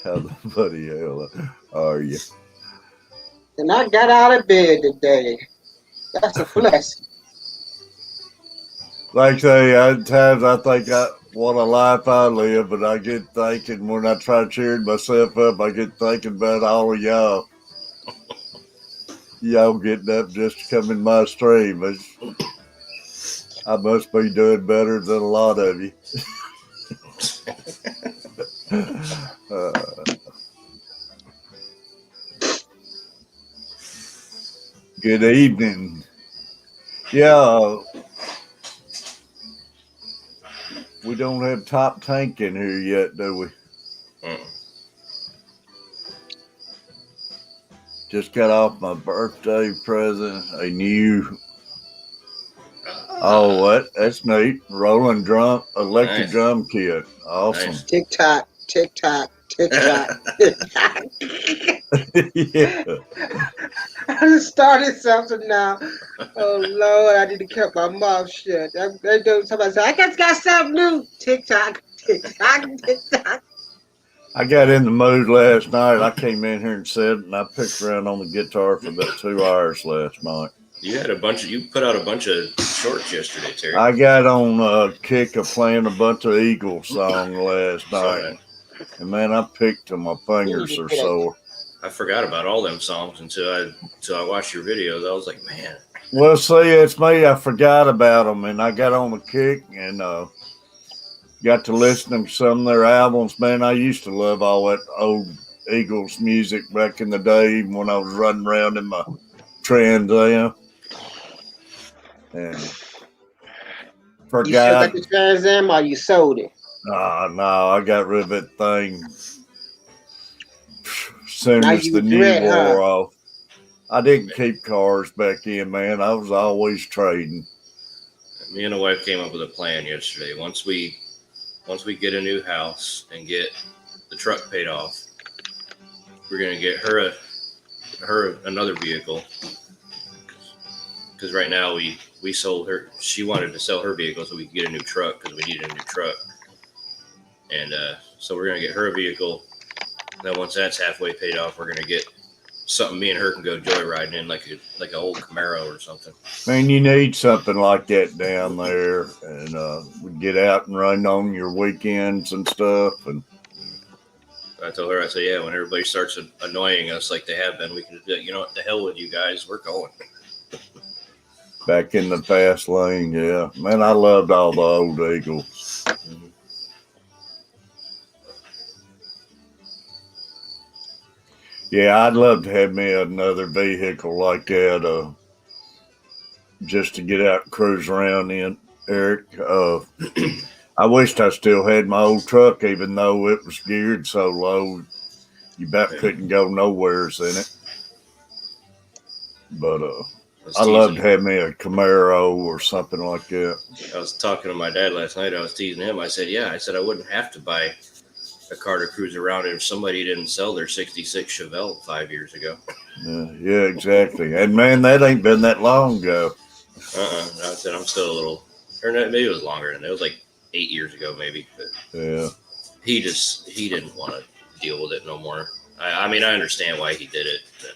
[SPEAKER 1] How the bloody hell are you?
[SPEAKER 4] And I got out of bed today. That's a blessing.
[SPEAKER 1] Like I say, at times I think what a life I live, but I get thinking when I try cheering myself up, I get thinking about all of y'all. Y'all getting up just to come in my stream. I must be doing better than a lot of you. Good evening. Yeah. We don't have Top Tank in here yet, do we? Just got off my birthday present. A new. Oh, what? That's neat. Rolling drum, electric drum kit. Awesome.
[SPEAKER 3] Nice.
[SPEAKER 4] Tick tock, tick tock, tick tock, tick tock.
[SPEAKER 1] Yeah.
[SPEAKER 4] I just started something now. Oh Lord, I need to keep my mouth shut. Somebody say, I just got something new. Tick tock, tick tock, tick tock.
[SPEAKER 1] I got in the mood last night. I came in here and said, and I picked around on the guitar for about 2 hours last night.
[SPEAKER 3] You put out a bunch of shorts yesterday, Terry.
[SPEAKER 1] I got on a kick of playing a bunch of Eagles song last
[SPEAKER 3] Saw
[SPEAKER 1] night.
[SPEAKER 3] that.
[SPEAKER 1] And man, I picked till my fingers are sore.
[SPEAKER 3] I forgot about all them songs until I watched your videos. I was like, man.
[SPEAKER 1] Well, see, it's me. I forgot about them, and I got on the kick and got to listening to some of their albums. Man, I used to love all that old Eagles music back in the day, even when I was running around in my Trans Am. And forgot.
[SPEAKER 4] You still got the Trans Am, or you sold it?
[SPEAKER 1] No, I got rid of that thing as soon
[SPEAKER 4] Now
[SPEAKER 1] as
[SPEAKER 4] you
[SPEAKER 1] the new
[SPEAKER 4] regret,
[SPEAKER 1] wore
[SPEAKER 4] huh?
[SPEAKER 1] off. I didn't keep cars back then, man. I was always trading.
[SPEAKER 3] Me and the wife came up with a plan yesterday. Once we get a new house and get the truck paid off, we're gonna get her another vehicle. Because right now we sold her. She wanted to sell her vehicle so we could get a new truck because we needed a new truck. And so we're gonna get her a vehicle. Then once that's halfway paid off, we're gonna get something me and her can go joyriding in, like an old Camaro or something.
[SPEAKER 1] Man, you need something like that down there, and we get out and run on your weekends and stuff. And
[SPEAKER 3] I told her, I said, yeah, when everybody starts annoying us like they have been, we can, you know what, the hell with you guys, we're going.
[SPEAKER 1] back in the fast lane, yeah. Man, I loved all the old Eagles.
[SPEAKER 3] Mm-hmm.
[SPEAKER 1] Yeah, I'd love to have me another vehicle like that, just to get out and cruise around in, Eric. I wished I still had my old truck, even though it was geared so low, you about couldn't go nowheres in it. But I love to have me a Camaro or something like that.
[SPEAKER 3] I was talking to my dad last night. I was teasing him. I said, yeah, I wouldn't have to buy a car to cruise around if somebody didn't sell their 66 Chevelle 5 years ago.
[SPEAKER 1] Yeah, exactly. And man, that ain't been that long ago.
[SPEAKER 3] I said, I'm still a little, or maybe it was longer than that. It was like 8 years ago, maybe. But
[SPEAKER 1] yeah.
[SPEAKER 3] He didn't want to deal with it no more. I mean, I understand why he did it. But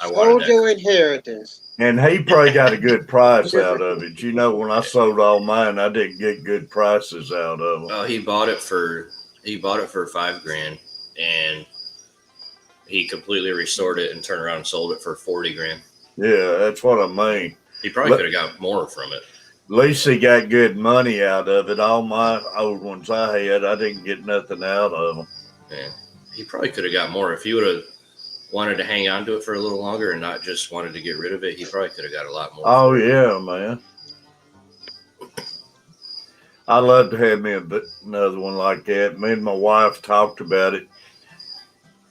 [SPEAKER 3] I wanted
[SPEAKER 4] your inheritance.
[SPEAKER 1] And he probably got a good price out of it. You know, when I sold all mine, I didn't get good prices out of them.
[SPEAKER 3] Oh, he bought it for $5,000, and he completely restored it and turned around and sold it for $40,000.
[SPEAKER 1] Yeah, that's what I mean.
[SPEAKER 3] He probably could have got more from it.
[SPEAKER 1] At least he got good money out of it. All my old ones I had, I didn't get nothing out of them.
[SPEAKER 3] Yeah, he probably could have got more if he would have wanted to hang on to it for a little longer and not just wanted to get rid of it. He probably could have got a lot more.
[SPEAKER 1] Oh yeah, man. I'd love to have me another one like that. Me and my wife talked about it,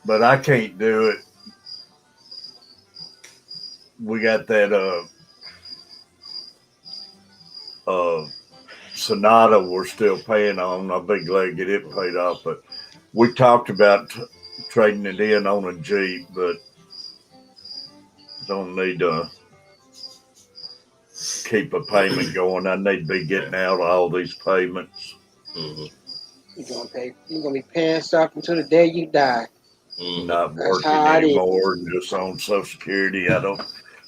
[SPEAKER 1] but I can't do it. We got that Sonata we're still paying on. I'll be glad to get it paid off. But we talked about trading it in on a Jeep, but don't need to keep a payment going. I need to be getting out of all these payments.
[SPEAKER 3] Mm-hmm.
[SPEAKER 4] You're gonna be paying stuff until the day you die.
[SPEAKER 3] Mm-hmm.
[SPEAKER 1] Not working anymore, just on Social Security.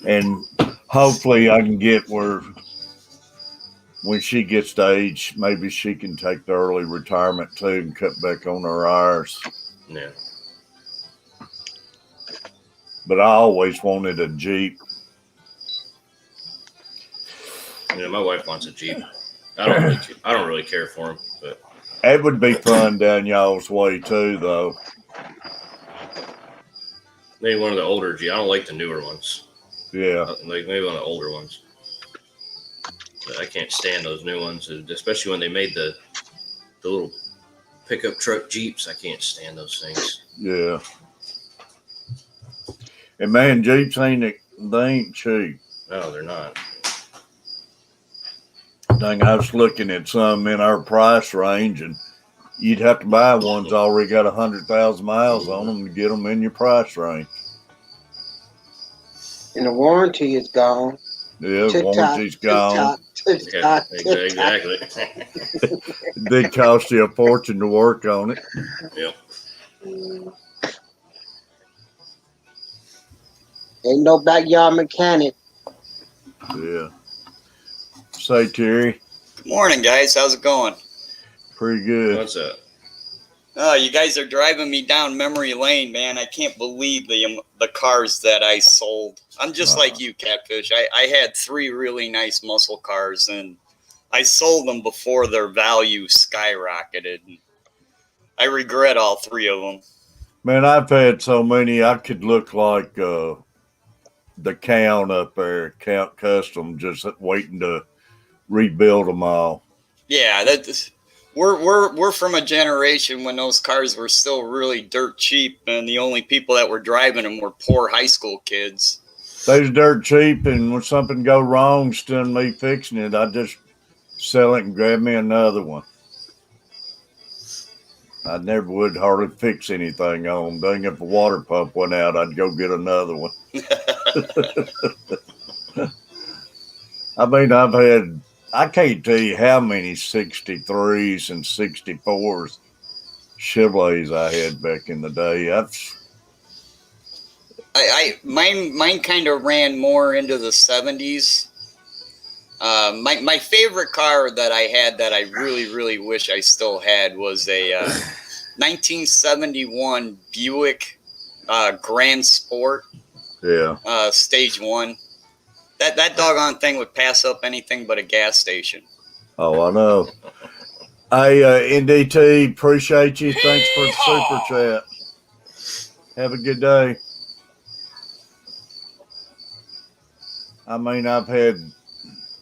[SPEAKER 1] And hopefully I can get where when she gets to age, maybe she can take the early retirement too and cut back on her hours.
[SPEAKER 3] Yeah.
[SPEAKER 1] But I always wanted a Jeep.
[SPEAKER 3] Yeah, my wife wants a Jeep. I don't really care for them, but
[SPEAKER 1] it would be fun down y'all's way too, though.
[SPEAKER 3] Maybe one of the older Jeeps. I don't like the newer ones.
[SPEAKER 1] Yeah.
[SPEAKER 3] Like maybe one of the older ones. But I can't stand those new ones, especially when they made the little pickup truck Jeeps. I can't stand those things.
[SPEAKER 1] Yeah. And man, Jeeps ain't cheap.
[SPEAKER 3] No, they're not.
[SPEAKER 1] Dang, I was looking at some in our price range, and you'd have to buy ones already got 100,000 miles on them to get them in your price range.
[SPEAKER 4] And the warranty is gone.
[SPEAKER 1] Yeah, warranty's gone.
[SPEAKER 3] Yeah, exactly.
[SPEAKER 1] It did cost you a fortune to work on it.
[SPEAKER 3] Yep.
[SPEAKER 4] Ain't no backyard mechanic.
[SPEAKER 1] Yeah. Say, Terry,
[SPEAKER 5] Good morning, guys. How's it going?
[SPEAKER 1] pretty good.
[SPEAKER 3] What's up?
[SPEAKER 5] Oh, you guys are driving me down memory lane, man. I can't believe the cars that I sold. I'm just like you, Catfish. I had 3 really nice muscle cars, and I sold them before their value skyrocketed. I regret all 3 of them.
[SPEAKER 1] Man, I've had so many, I could look like the Count up there, Count Custom, just waiting to rebuild them all.
[SPEAKER 5] Yeah, we're from a generation when those cars were still really dirt cheap, and the only people that were driving them were poor high school kids.
[SPEAKER 1] They was dirt cheap, and when something go wrong, instead of me fixing it, I just sell it and grab me another one. I never would hardly fix anything on them. Dang, if a water pump went out, I'd go get another one. I mean, I can't tell you how many 63s and 64s Chevrolets I had back in the day.
[SPEAKER 5] Mine kind of ran more into the 70s. My favorite car that I had that I really wish I still had was a 1971 Buick Grand Sport.
[SPEAKER 1] Yeah.
[SPEAKER 5] Stage 1. That doggone thing would pass up anything but a gas station.
[SPEAKER 1] Oh, I know. Hey, NDT, appreciate you. Thanks for the super chat. Have a good day. I mean, I've had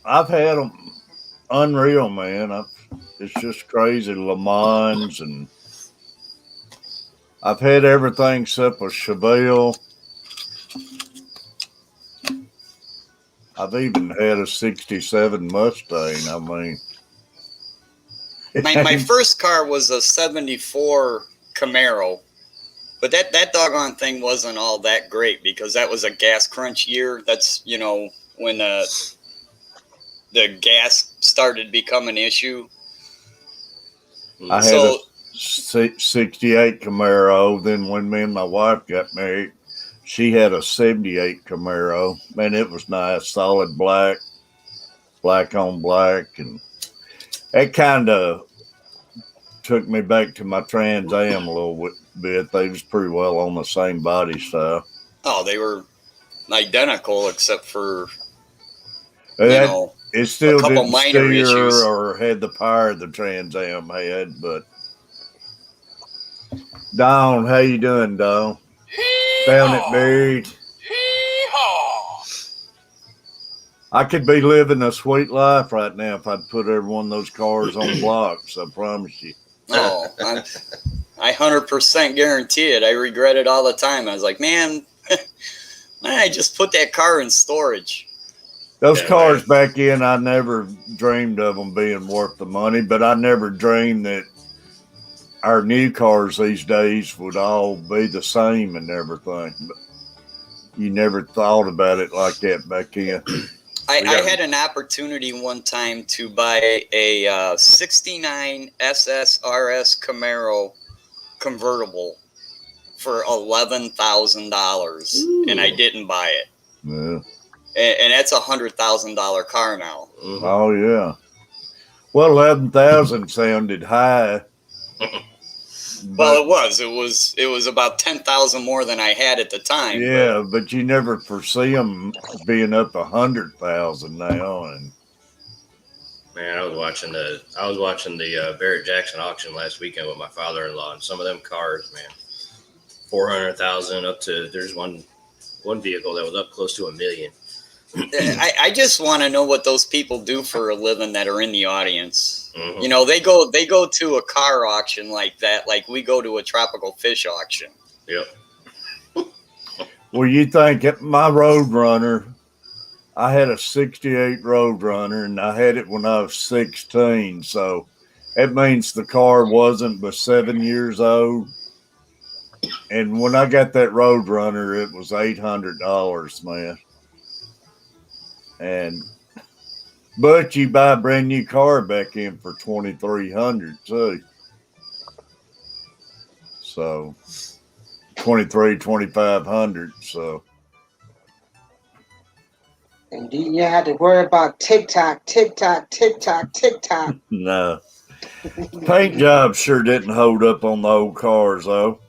[SPEAKER 1] them unreal, man. It's just crazy. Le Mans, and I've had everything except a Chevelle. I've even had a 67 Mustang. I mean,
[SPEAKER 5] my first car was a 74 Camaro, but that doggone thing wasn't all that great because that was a gas crunch year. That's, when the gas started becoming an issue.
[SPEAKER 1] I had a 68 Camaro. Then when me and my wife got married, she had a 78 Camaro. Man, it was nice, solid black on black, and that kind of took me back to my Trans Am a little bit. They was pretty well on the same body style.
[SPEAKER 5] Oh, they were identical except for
[SPEAKER 1] it still
[SPEAKER 5] a couple
[SPEAKER 1] didn't
[SPEAKER 5] minor
[SPEAKER 1] steer
[SPEAKER 5] issues.
[SPEAKER 1] or had the power the Trans Am had. But Dawn, how you doing, Dawn? Down at Buried. I could be living a sweet life right now if I'd put every one of those cars on blocks. I promise you.
[SPEAKER 5] Oh, I 100% guarantee it. I regret it all the time. I was like, man, I just put that car in storage.
[SPEAKER 1] Those cars back in, I never dreamed of them being worth the money, but I never dreamed that our new cars these days would all be the same and everything. But you never thought about it like that back then.
[SPEAKER 5] I had an opportunity one time to buy a 69 SSRS Camaro convertible for $11,000, and I didn't buy it.
[SPEAKER 1] Yeah.
[SPEAKER 5] And that's $100,000 car now.
[SPEAKER 3] Mm-hmm.
[SPEAKER 1] Oh yeah. Well, 11,000 sounded high.
[SPEAKER 5] Well, it was about 10,000 more than I had at the time.
[SPEAKER 1] Yeah, but you never foresee them being up 100,000 now. And
[SPEAKER 3] man, I was watching the Barrett Jackson auction last weekend with my father-in-law, and some of them cars, man, 400,000 up to there's one vehicle that was up close to $1 million.
[SPEAKER 5] I just want to know what those people do for a living that are in the audience.
[SPEAKER 3] Mm-hmm.
[SPEAKER 5] They go to a car auction like that, like we go to a tropical fish auction.
[SPEAKER 3] Yep.
[SPEAKER 1] Well, you think my Roadrunner, I had a 68 Roadrunner, and I had it when I was 16. So that means the car wasn't but 7 years old. And when I got that Roadrunner, it was $800, man. And But you buy a brand new car back in for $2,300 too. So 2,500. So
[SPEAKER 4] And you had to worry about TikTok, TikTok, TikTok, TikTok.
[SPEAKER 1] no. Paint jobs sure didn't hold up on the old cars though.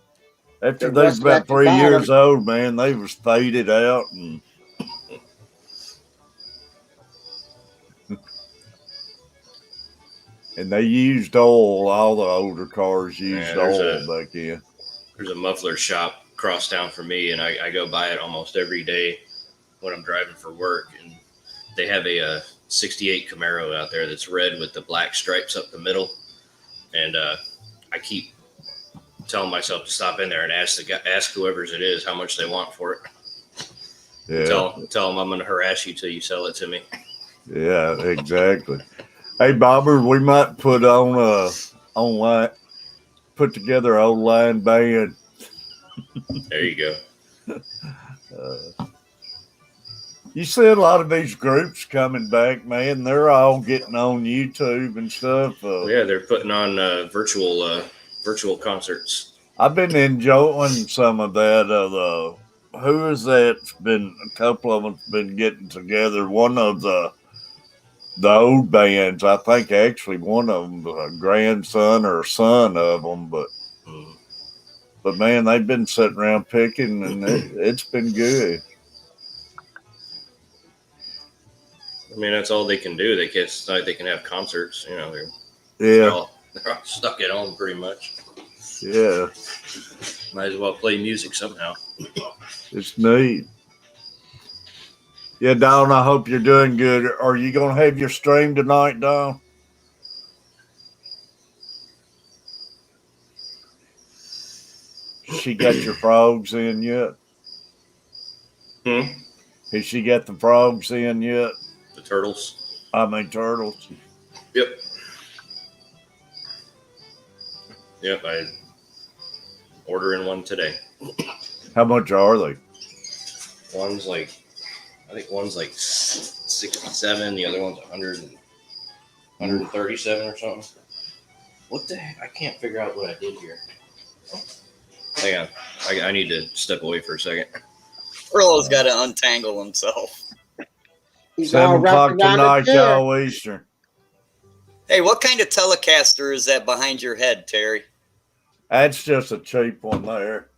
[SPEAKER 1] After
[SPEAKER 4] The
[SPEAKER 1] they was
[SPEAKER 4] rust
[SPEAKER 1] about
[SPEAKER 4] at the
[SPEAKER 1] 3 years
[SPEAKER 4] bottom.
[SPEAKER 1] old, man, they was faded out and they used oil. All the older cars used
[SPEAKER 3] Yeah, there's
[SPEAKER 1] oil
[SPEAKER 3] a
[SPEAKER 1] back then.
[SPEAKER 3] there's a muffler shop across town from me, and I go by it almost every day when I'm driving for work. And they have a 68 Camaro out there that's red with the black stripes up the middle. And I keep telling myself to stop in there and ask whoever's it is how much they want for it.
[SPEAKER 1] Yeah,
[SPEAKER 3] Tell them I'm going to harass you till you sell it to me.
[SPEAKER 1] yeah, exactly. Hey, Bobber, we might put on online, put together an old line band.
[SPEAKER 3] There you go.
[SPEAKER 1] You see a lot of these groups coming back, man. They're all getting on YouTube and stuff.
[SPEAKER 3] Yeah, they're putting on virtual concerts.
[SPEAKER 1] I've been enjoying some of that. Who is that? Been a couple of them been getting together. One of the old bands, I think. Actually, one of them, a grandson or son of them, but man, they've been sitting around picking, and it's been good.
[SPEAKER 3] I mean, that's all they can do. They can't. It's not like they can have concerts. You know,
[SPEAKER 1] Yeah,
[SPEAKER 3] they're all stuck at home pretty much.
[SPEAKER 1] yeah,
[SPEAKER 3] Might as well play music somehow.
[SPEAKER 1] it's neat. Yeah, Don, I hope you're doing good. Are you gonna have your stream tonight, Don? She got your frogs in yet? Has she got the frogs in yet?
[SPEAKER 3] The turtles.
[SPEAKER 1] I mean turtles.
[SPEAKER 3] Yep. I ordering one today.
[SPEAKER 1] How much are they?
[SPEAKER 3] One's like, I think one's like 67. The other one's 100 and 137 or something. What the heck? I can't figure out what I did here. Hang on. I need to step away for a second.
[SPEAKER 5] Furlow's got to untangle himself.
[SPEAKER 4] He's all
[SPEAKER 1] 7 o'clock
[SPEAKER 4] wrapped around
[SPEAKER 1] tonight,
[SPEAKER 4] the chair.
[SPEAKER 1] y'all Eastern.
[SPEAKER 5] Hey, what kind of Telecaster is that behind your head, Terry?
[SPEAKER 1] That's just a cheap one there.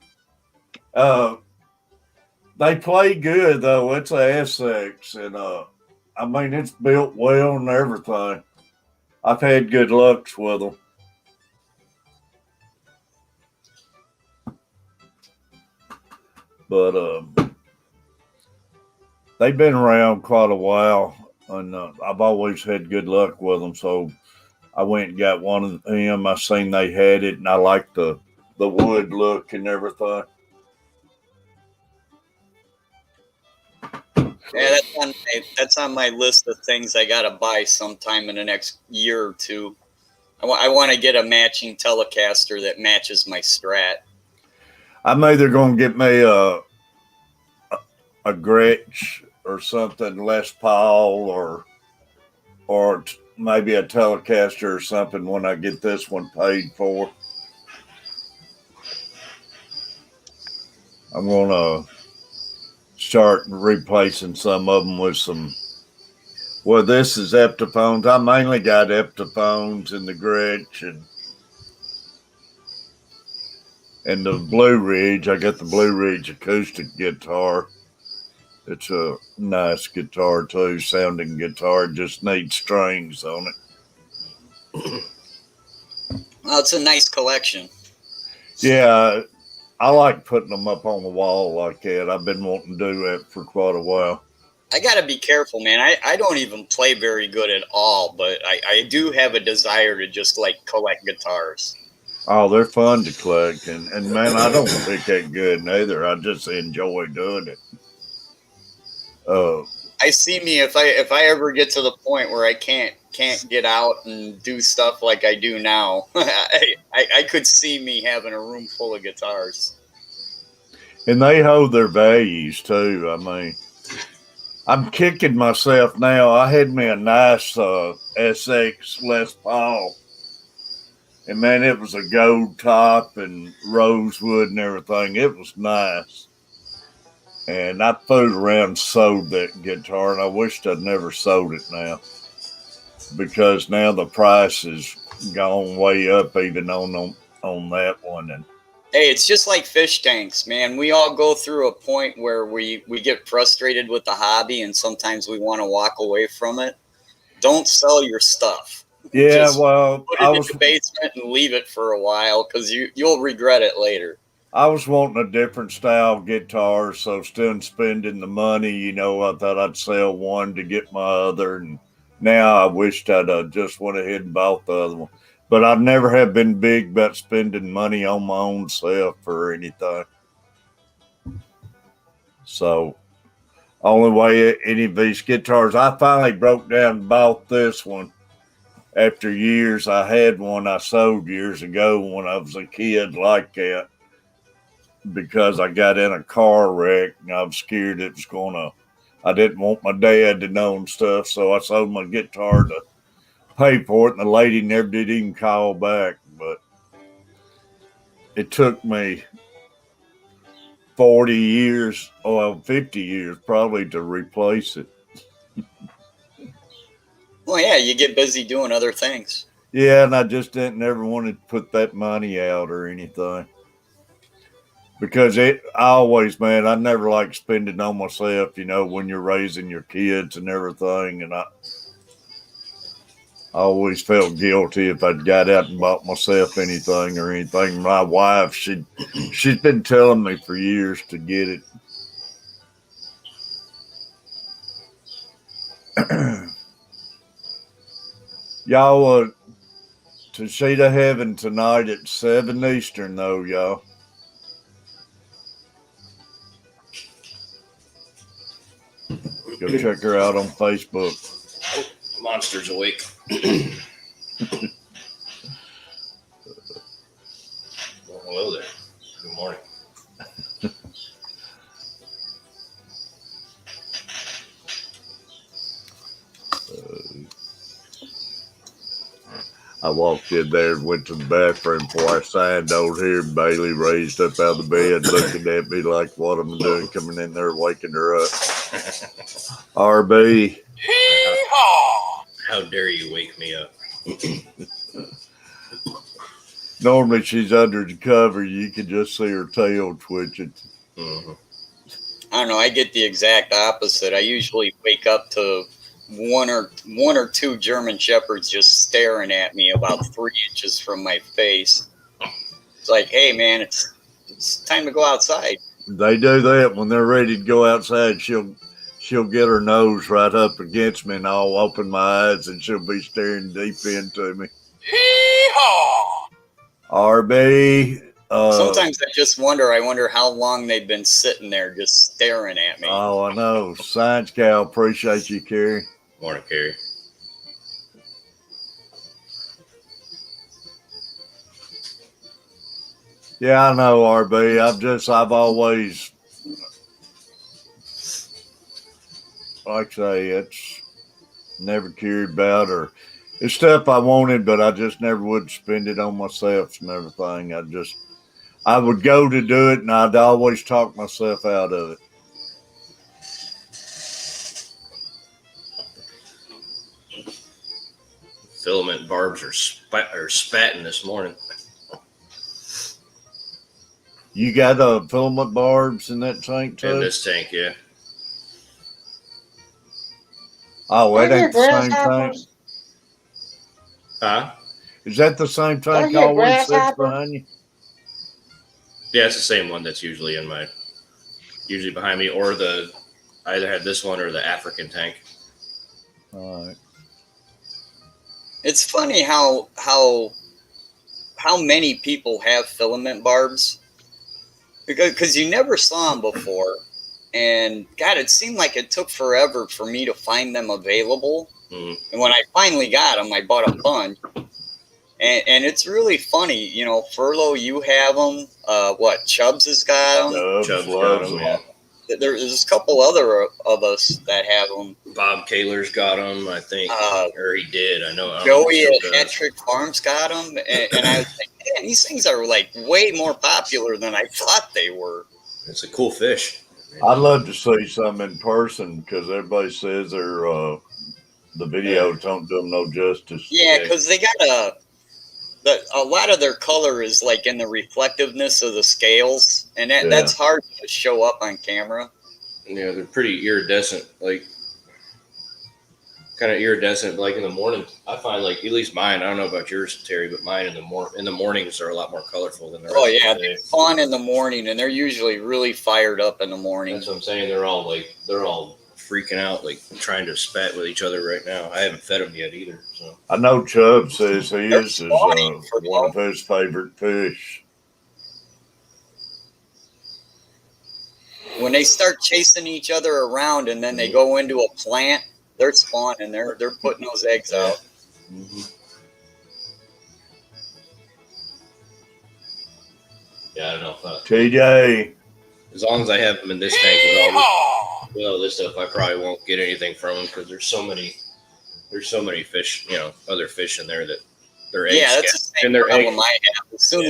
[SPEAKER 1] They play good though. It's a Essex, and I mean it's built well and everything. I've had good lucks with them. But they've been around quite a while, and I've always had good luck with them. So I went and got one of them. I seen they had it, and I liked the wood look and everything.
[SPEAKER 5] Yeah, that's on my list of things I gotta buy sometime in the next year or two. I want to get a matching Telecaster that matches my Strat.
[SPEAKER 1] I'm either gonna get me a Gretsch or something, Les Paul, or maybe a Telecaster or something when I get this one paid for. I'm gonna start replacing some of them with some. Well, this is Epiphones. I mainly got Epiphones and the Gretsch and the Blue Ridge. I got the Blue Ridge acoustic guitar. It's a nice guitar too, sounding guitar. Just needs strings on it.
[SPEAKER 5] Well, it's a nice collection.
[SPEAKER 1] Yeah, I like putting them up on the wall like that. I've been wanting to do that for quite a while.
[SPEAKER 5] I gotta be careful, man. I don't even play very good at all, but I do have a desire to just like collect guitars.
[SPEAKER 1] Oh, they're fun to collect, and man, I don't pick that good neither. I just enjoy doing it.
[SPEAKER 5] I see me if I ever get to the point where I can't get out and do stuff like I do now. I could see me having a room full of guitars.
[SPEAKER 1] And they hold their values too. I mean, I'm kicking myself now. I had me a nice SX Les Paul. And man, it was a gold top and rosewood and everything. It was nice. And I fooled around and sold that guitar, and I wished I'd never sold it now. Because now the price has gone way up even on that one. And
[SPEAKER 5] Hey, it's just like fish tanks, man. We all go through a point where we get frustrated with the hobby and sometimes we want to walk away from it. Don't sell your stuff.
[SPEAKER 1] yeah,
[SPEAKER 5] Just
[SPEAKER 1] well,
[SPEAKER 5] put it in the basement and leave it for a while because you'll regret it later.
[SPEAKER 1] I was wanting a different style guitar, so instead of spending the money, I thought I'd sell one to get my other. And now I wished I'd just went ahead and bought the other one. But I've never have been big about spending money on my own self or anything. So, only way any of these guitars, I finally broke down and bought this one. After years, I had one I sold years ago when I was a kid like that. Because I got in a car wreck and I was scared it was I didn't want my dad to know and stuff. So I sold my guitar to pay for it. And the lady never did even call back. But it took me 40 years, 50 years probably to replace it.
[SPEAKER 5] Well, yeah, you get busy doing other things.
[SPEAKER 1] Yeah, and I just didn't ever want to put that money out or anything. Because I never like spending on myself, when you're raising your kids and everything. And I always felt guilty if I'd got out and bought myself anything or anything. My wife, she's been telling me for years to get it. Y'all, to see the heaven tonight at 7 Eastern, though, y'all. Go check her out on Facebook.
[SPEAKER 3] Oh, Monster's awake. Well, hello there. Good morning.
[SPEAKER 1] I walked in there and went to the bathroom before I signed over here. Bailey raised up out of the bed looking at me like, what am I doing coming in there waking her up? RB.
[SPEAKER 2] Hee-haw!
[SPEAKER 3] How dare you wake me up?
[SPEAKER 1] Normally she's under the cover. You can just see her tail twitching.
[SPEAKER 3] Mm-hmm.
[SPEAKER 5] I don't know. I get the exact opposite. I usually wake up to one or two German shepherds just staring at me about 3 inches from my face. It's like, hey man, it's time to go outside.
[SPEAKER 1] They do that when they're ready to go outside. She'll get her nose right up against me, and I'll open my eyes, and she'll be staring deep into me.
[SPEAKER 2] Hee-haw!
[SPEAKER 1] RB.
[SPEAKER 5] Sometimes I just wonder. I wonder how long they've been sitting there just staring at me.
[SPEAKER 1] Oh, I know. Science gal, appreciate you, Carrie.
[SPEAKER 3] Morning, Carrie.
[SPEAKER 1] Yeah, I know, RB. I've always, like I say, it's never cared about, or it's stuff I wanted, but I just never would spend it on myself and everything. I would go to do it, and I'd always talk myself out of it.
[SPEAKER 3] Filament barbs are spatting this morning.
[SPEAKER 1] You got filament barbs in that tank too?
[SPEAKER 3] In this tank, yeah.
[SPEAKER 1] Oh, that ain't the same tank.
[SPEAKER 4] Grasshoppers?
[SPEAKER 3] Huh?
[SPEAKER 1] Is that the same tank
[SPEAKER 4] you hear
[SPEAKER 1] always sits
[SPEAKER 4] grasshopper?
[SPEAKER 1] behind you?
[SPEAKER 3] Yeah, it's the same one that's usually behind me, or I either had this one or the African tank.
[SPEAKER 1] All right.
[SPEAKER 5] It's funny how many people have filament barbs, because you never saw them before, and God, it seemed like it took forever for me to find them available.
[SPEAKER 3] Mm-hmm.
[SPEAKER 5] And when I finally got them, I bought a bunch. And it's really funny, Furlough, you have them. Chubbs has got them.
[SPEAKER 3] Chubb's got them, yeah.
[SPEAKER 5] There's a couple other of us that have them.
[SPEAKER 3] Bob Kaler's got them, I think, or he did. I know.
[SPEAKER 5] Joey at Hat Trick Farms got them, and I was like, man, these things are like way more popular than I thought they were.
[SPEAKER 3] It's a cool fish.
[SPEAKER 1] I'd love to see some in person because everybody says the videos don't do them no justice.
[SPEAKER 5] Yeah, because they got a lot of their color is like in the reflectiveness of the scales, and that's hard to show up on camera.
[SPEAKER 3] Yeah, they're pretty iridescent, like kind of iridescent. Like in the morning, I find like at least mine. I don't know about yours, Terry, but mine in the mornings are a lot more colorful than the rest.
[SPEAKER 5] Oh yeah,
[SPEAKER 3] of the day.
[SPEAKER 5] they're fun in the morning, and they're usually really fired up in the morning.
[SPEAKER 3] That's what I'm saying. They're all freaking out, like trying to spat with each other right now. I haven't fed them yet either. So
[SPEAKER 1] I know Chubb says he is
[SPEAKER 5] spawning for
[SPEAKER 1] one of his favorite fish.
[SPEAKER 5] When they start chasing each other around, and then they go into a plant, they're spawning. They're putting those eggs out.
[SPEAKER 3] Mm-hmm. Yeah, I don't know.
[SPEAKER 1] TJ.
[SPEAKER 3] As long as I have them in this tank with all this stuff, I probably won't get anything from them because there's so many fish, other fish in there that their eggs.
[SPEAKER 5] Yeah, that's the same problem I have. As soon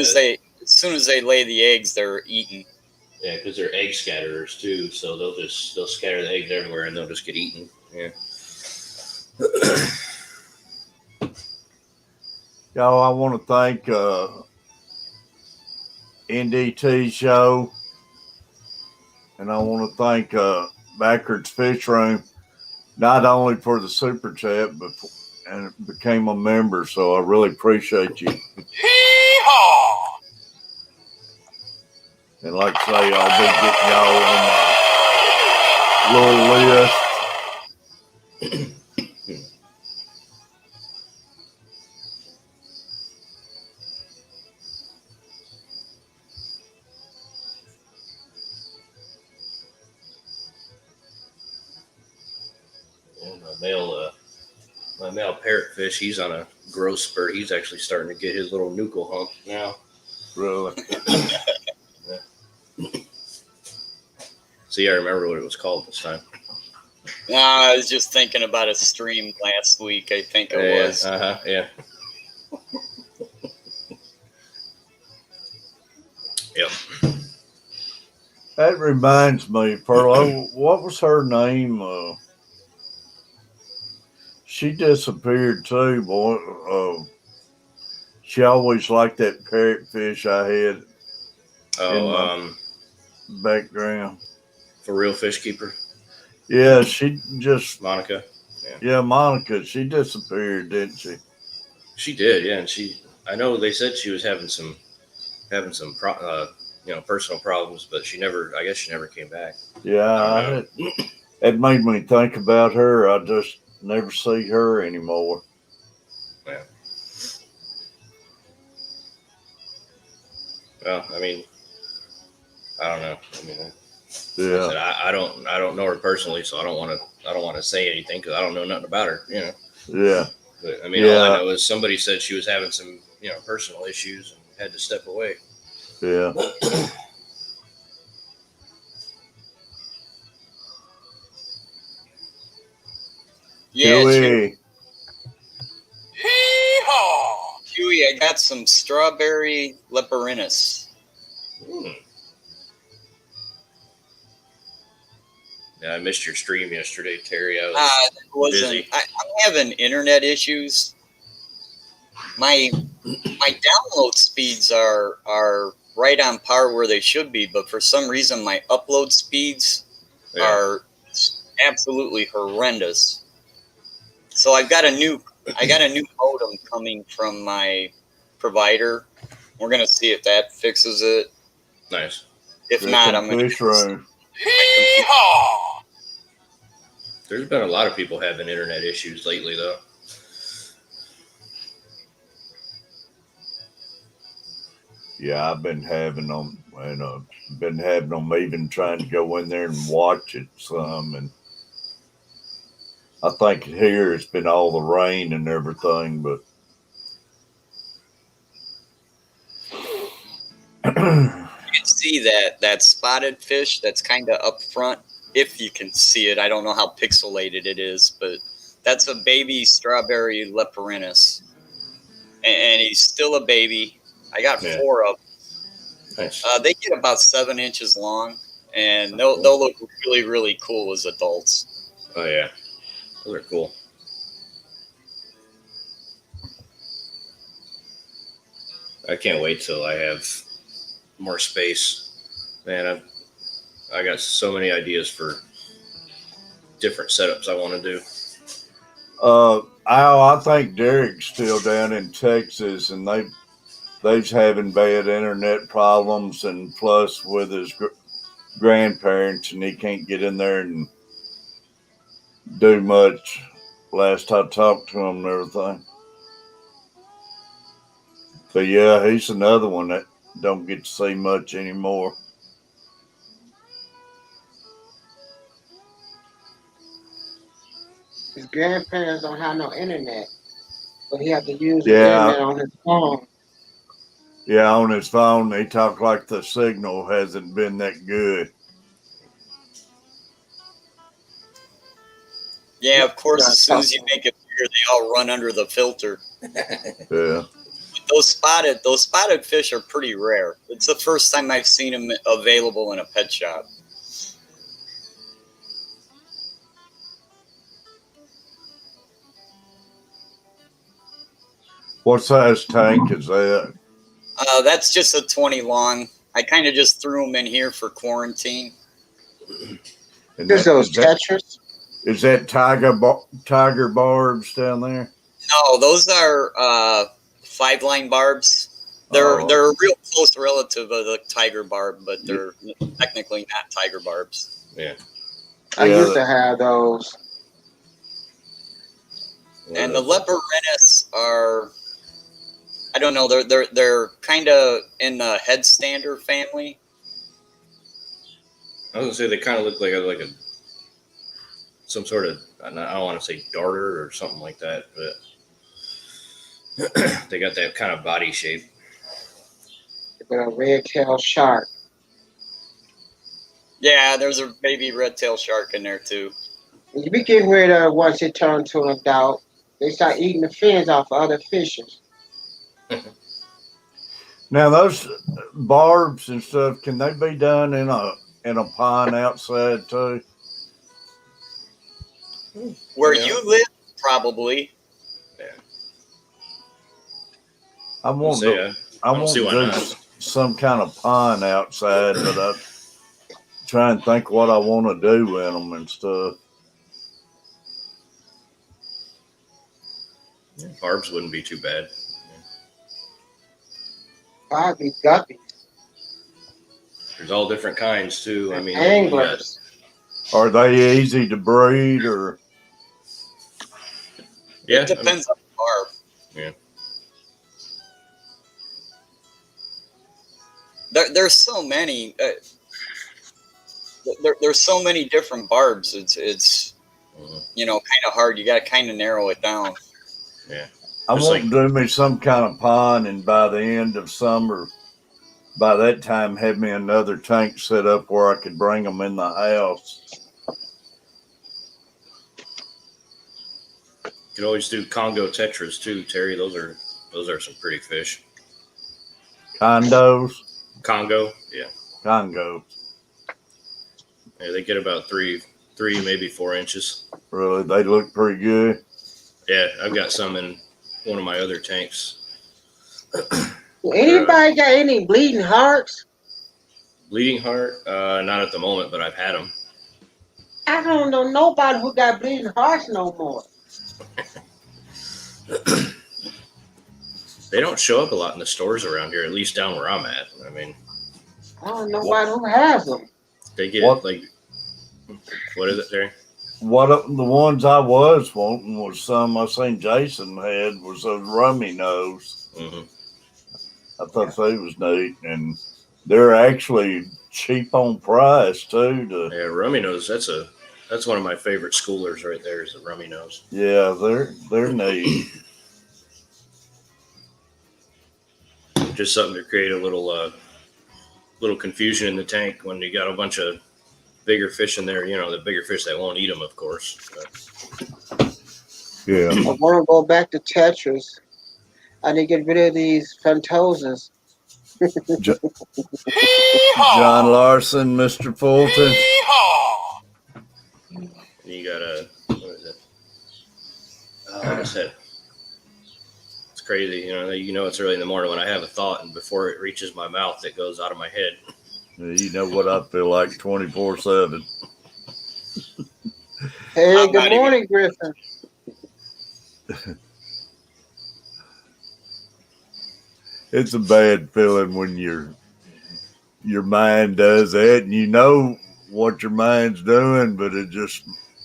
[SPEAKER 5] as they lay the eggs, they're eaten.
[SPEAKER 3] Yeah, because they're egg scatterers too, so they'll scatter the eggs everywhere and they'll just get eaten. Yeah.
[SPEAKER 1] Y'all, I want to thank NDT Show, and I want to thank Backwards Fish Room, not only for the super chat, and became a member. So I really appreciate you.
[SPEAKER 2] Hee-haw!
[SPEAKER 1] And like I say, I'll be getting y'all on my little list.
[SPEAKER 3] My male parrotfish, he's on a growth spurt. He's actually starting to get his little nuchal hump now.
[SPEAKER 1] Really?
[SPEAKER 3] See, I remember what it was called this time.
[SPEAKER 5] I was just thinking about a stream last week. I think it was.
[SPEAKER 3] Yeah. Yep.
[SPEAKER 1] That reminds me, Perlo, what was her name? She disappeared too, boy. She always liked that parrotfish I had in my background.
[SPEAKER 3] For real fish keeper?
[SPEAKER 1] Yeah, she just
[SPEAKER 3] Monica.
[SPEAKER 1] Yeah, Monica. She disappeared, didn't she?
[SPEAKER 3] She did, yeah. And I know they said she was having some personal problems, but I guess she never came back.
[SPEAKER 1] Yeah, it made me think about her. I just never see her anymore.
[SPEAKER 3] Yeah. Well, I mean, I don't know. I mean,
[SPEAKER 1] yeah,
[SPEAKER 3] I don't know her personally, so I don't want to say anything because I don't know nothing about her.
[SPEAKER 1] Yeah.
[SPEAKER 3] But I mean, all I know is somebody said she was having some personal issues and had to step away.
[SPEAKER 1] Yeah.
[SPEAKER 5] Yeah,
[SPEAKER 2] Hee-haw!
[SPEAKER 5] Chewy, I got some strawberry leperinus.
[SPEAKER 3] Yeah, I missed your stream yesterday, Terry. I was busy.
[SPEAKER 5] I'm having internet issues. My download speeds are right on par where they should be, but for some reason my upload speeds are absolutely horrendous. So I got a new modem coming from my provider. We're gonna see if that fixes it.
[SPEAKER 3] Nice.
[SPEAKER 5] If not, I'm gonna.
[SPEAKER 2] Hee-haw!
[SPEAKER 3] There's been a lot of people having internet issues lately, though.
[SPEAKER 1] Yeah, I've been having them, and been having them even trying to go in there and watch it some, and I think here it's been all the rain and everything, but
[SPEAKER 5] You can see see that spotted fish that's kind of up front, if you can see it. I don't know how pixelated it is, but that's a baby strawberry leperinus, and he's still a baby. I got
[SPEAKER 3] Yeah.
[SPEAKER 5] 4 of them.
[SPEAKER 3] Nice.
[SPEAKER 5] They get about 7 inches long, and they'll look really, really cool as adults.
[SPEAKER 3] Oh yeah, those are cool. I can't wait till I have more space. Man, I got so many ideas for different setups I want to do.
[SPEAKER 1] Al, I think Derek's still down in Texas, and they's having bad internet problems, and plus with his grandparents, and he can't get in there and do much. Last I talked to him and everything. But yeah, he's another one that don't get to see much anymore.
[SPEAKER 4] His grandparents don't have no internet, but he have to use the
[SPEAKER 1] Yeah.
[SPEAKER 4] internet on his phone.
[SPEAKER 1] Yeah, on his phone, they talk like the signal hasn't been that good.
[SPEAKER 5] Yeah, of course.
[SPEAKER 4] Yeah,
[SPEAKER 5] As soon as you make it bigger, they all run under the filter.
[SPEAKER 1] Yeah.
[SPEAKER 5] Those spotted fish are pretty rare. It's the first time I've seen them available in a pet shop.
[SPEAKER 1] What size tank is that?
[SPEAKER 5] That's just a 20 long. I kind of just threw them in here for quarantine.
[SPEAKER 1] And
[SPEAKER 4] There's those
[SPEAKER 1] that-
[SPEAKER 4] Tetris.
[SPEAKER 1] Is that tiger barbs down there?
[SPEAKER 5] No, those are 5-line barbs. They're a real close relative of the tiger barb, but they're technically not tiger barbs.
[SPEAKER 3] Yeah.
[SPEAKER 4] I
[SPEAKER 1] Yeah.
[SPEAKER 4] used to have those.
[SPEAKER 5] And the leperinus are, I don't know, they're kind of in the headstander family.
[SPEAKER 3] I was gonna say they kind of look like some sort of, I don't want to say darter or something like that, but they got that kind of body shape.
[SPEAKER 4] But a red-tailed shark.
[SPEAKER 5] Yeah, there's a baby red-tailed shark in there too.
[SPEAKER 4] You be getting rid of once it turns to an adult. They start eating the fins off of other fishes.
[SPEAKER 1] Now those barbs and stuff, can they be done in a pond outside too?
[SPEAKER 5] Where
[SPEAKER 3] Yeah.
[SPEAKER 5] you live, probably.
[SPEAKER 1] I want
[SPEAKER 3] Say,
[SPEAKER 1] to.
[SPEAKER 3] I
[SPEAKER 1] I
[SPEAKER 3] don't
[SPEAKER 1] want
[SPEAKER 3] see
[SPEAKER 1] to
[SPEAKER 3] why
[SPEAKER 1] do
[SPEAKER 3] not.
[SPEAKER 1] some kind of pond outside, but I try and think what I want to do with them and stuff.
[SPEAKER 3] Barbs wouldn't be too bad.
[SPEAKER 4] Probably guppies.
[SPEAKER 3] There's all different kinds too. I mean, you got-
[SPEAKER 4] Anglers.
[SPEAKER 1] Are they easy to breed or?
[SPEAKER 3] yeah,
[SPEAKER 5] It depends on the barb.
[SPEAKER 3] Yeah.
[SPEAKER 5] There's so many. There's so many different barbs. It's
[SPEAKER 3] Mhm.
[SPEAKER 5] kind of hard. You got to kind of narrow it down.
[SPEAKER 1] I
[SPEAKER 3] Just
[SPEAKER 1] want
[SPEAKER 3] like-
[SPEAKER 1] to do me some kind of pond, and by the end of summer, by that time, have me another tank set up where I could bring them in the house.
[SPEAKER 3] You could always do Congo tetras too, Terry. Those are some pretty fish.
[SPEAKER 1] Condos,
[SPEAKER 3] Congo, yeah.
[SPEAKER 1] Congo.
[SPEAKER 3] Yeah, they get about three, maybe 4 inches.
[SPEAKER 1] Really, they look pretty good.
[SPEAKER 3] Yeah, I've got some in one of my other tanks.
[SPEAKER 4] Anybody got any bleeding hearts?
[SPEAKER 3] Bleeding heart, not at the moment, but I've had them.
[SPEAKER 4] I don't know nobody who got bleeding hearts no more.
[SPEAKER 3] They don't show up a lot in the stores around here, at least down where I'm at. I mean,
[SPEAKER 4] I don't know nobody who has them.
[SPEAKER 3] they get
[SPEAKER 1] What?
[SPEAKER 3] like, what is it, Terry?
[SPEAKER 1] The ones I was wanting was some I seen Jason had was those rummy nose.
[SPEAKER 3] Mm-hmm.
[SPEAKER 1] I thought they was neat, and they're actually cheap on price too.
[SPEAKER 3] Yeah, rummy nose. That's one of my favorite schoolers right there. Is the rummy nose.
[SPEAKER 1] Yeah, they're neat.
[SPEAKER 3] Just something to create a little little confusion in the tank when you got a bunch of bigger fish in there. You know, the bigger fish that won't eat them, of course. But,
[SPEAKER 1] Yeah.
[SPEAKER 4] I want to go back to Tetris. I need to get rid of these Fantozas.
[SPEAKER 1] John Larson, Mr. Fulton.
[SPEAKER 3] and you got a, what is it? Like I said, it's crazy. You know, it's early in the morning when I have a thought, and before it reaches my mouth, it goes out of my head.
[SPEAKER 1] You know what I feel like 24/7.
[SPEAKER 4] Hey,
[SPEAKER 5] I'm
[SPEAKER 4] good
[SPEAKER 5] not even-
[SPEAKER 4] morning, Griffin.
[SPEAKER 1] It's a bad feeling when your mind does that, and you know what your mind's doing, but it just,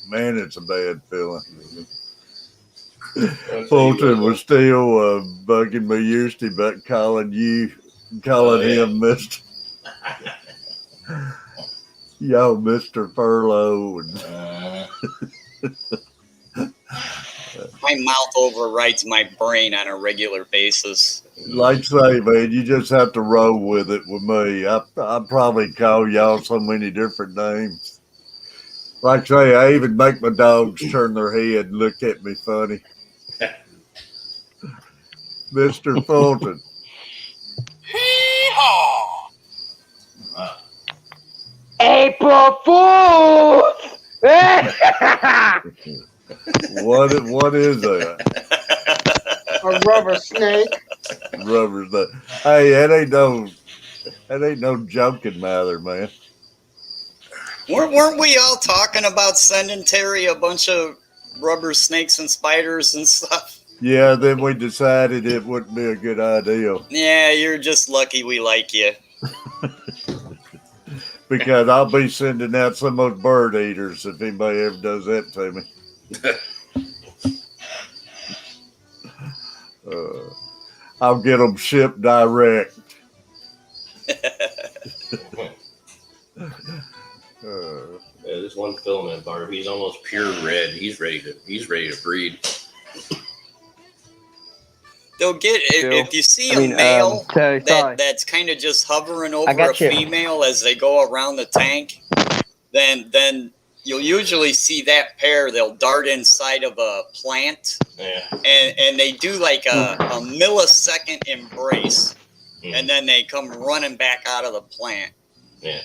[SPEAKER 1] man, it's a bad feeling. Fulton was still bugging me yesterday about calling him Mr. Y'all Mr. Furlough.
[SPEAKER 5] My mouth overrides my brain on a regular basis.
[SPEAKER 1] Like I say, man, you just have to roll with it with me. I probably call y'all so many different names. Like I say, I even make my dogs turn their head and look at me funny. Mr. Fulton.
[SPEAKER 4] April Fools!
[SPEAKER 1] What is that?
[SPEAKER 4] A rubber snake.
[SPEAKER 1] Rubber snake. Hey, that ain't no joking matter, man.
[SPEAKER 5] Weren't we all talking about sending Terry a bunch of rubber snakes and spiders and stuff?
[SPEAKER 1] Yeah, then we decided it wouldn't be a good idea
[SPEAKER 5] Yeah, you're just lucky we like you.
[SPEAKER 1] because I'll be sending out some of those bird eaters if anybody ever does that to me. I'll get them shipped direct.
[SPEAKER 3] Yeah, this one filament barb, he's almost pure red. He's ready to breed.
[SPEAKER 5] They'll get if you see a male that's kind of just hovering over a female as they go around the tank, then you'll usually see that pair. They'll dart inside of a plant, and they do like a millisecond embrace, and then they come running back out of the plant.
[SPEAKER 3] Yeah.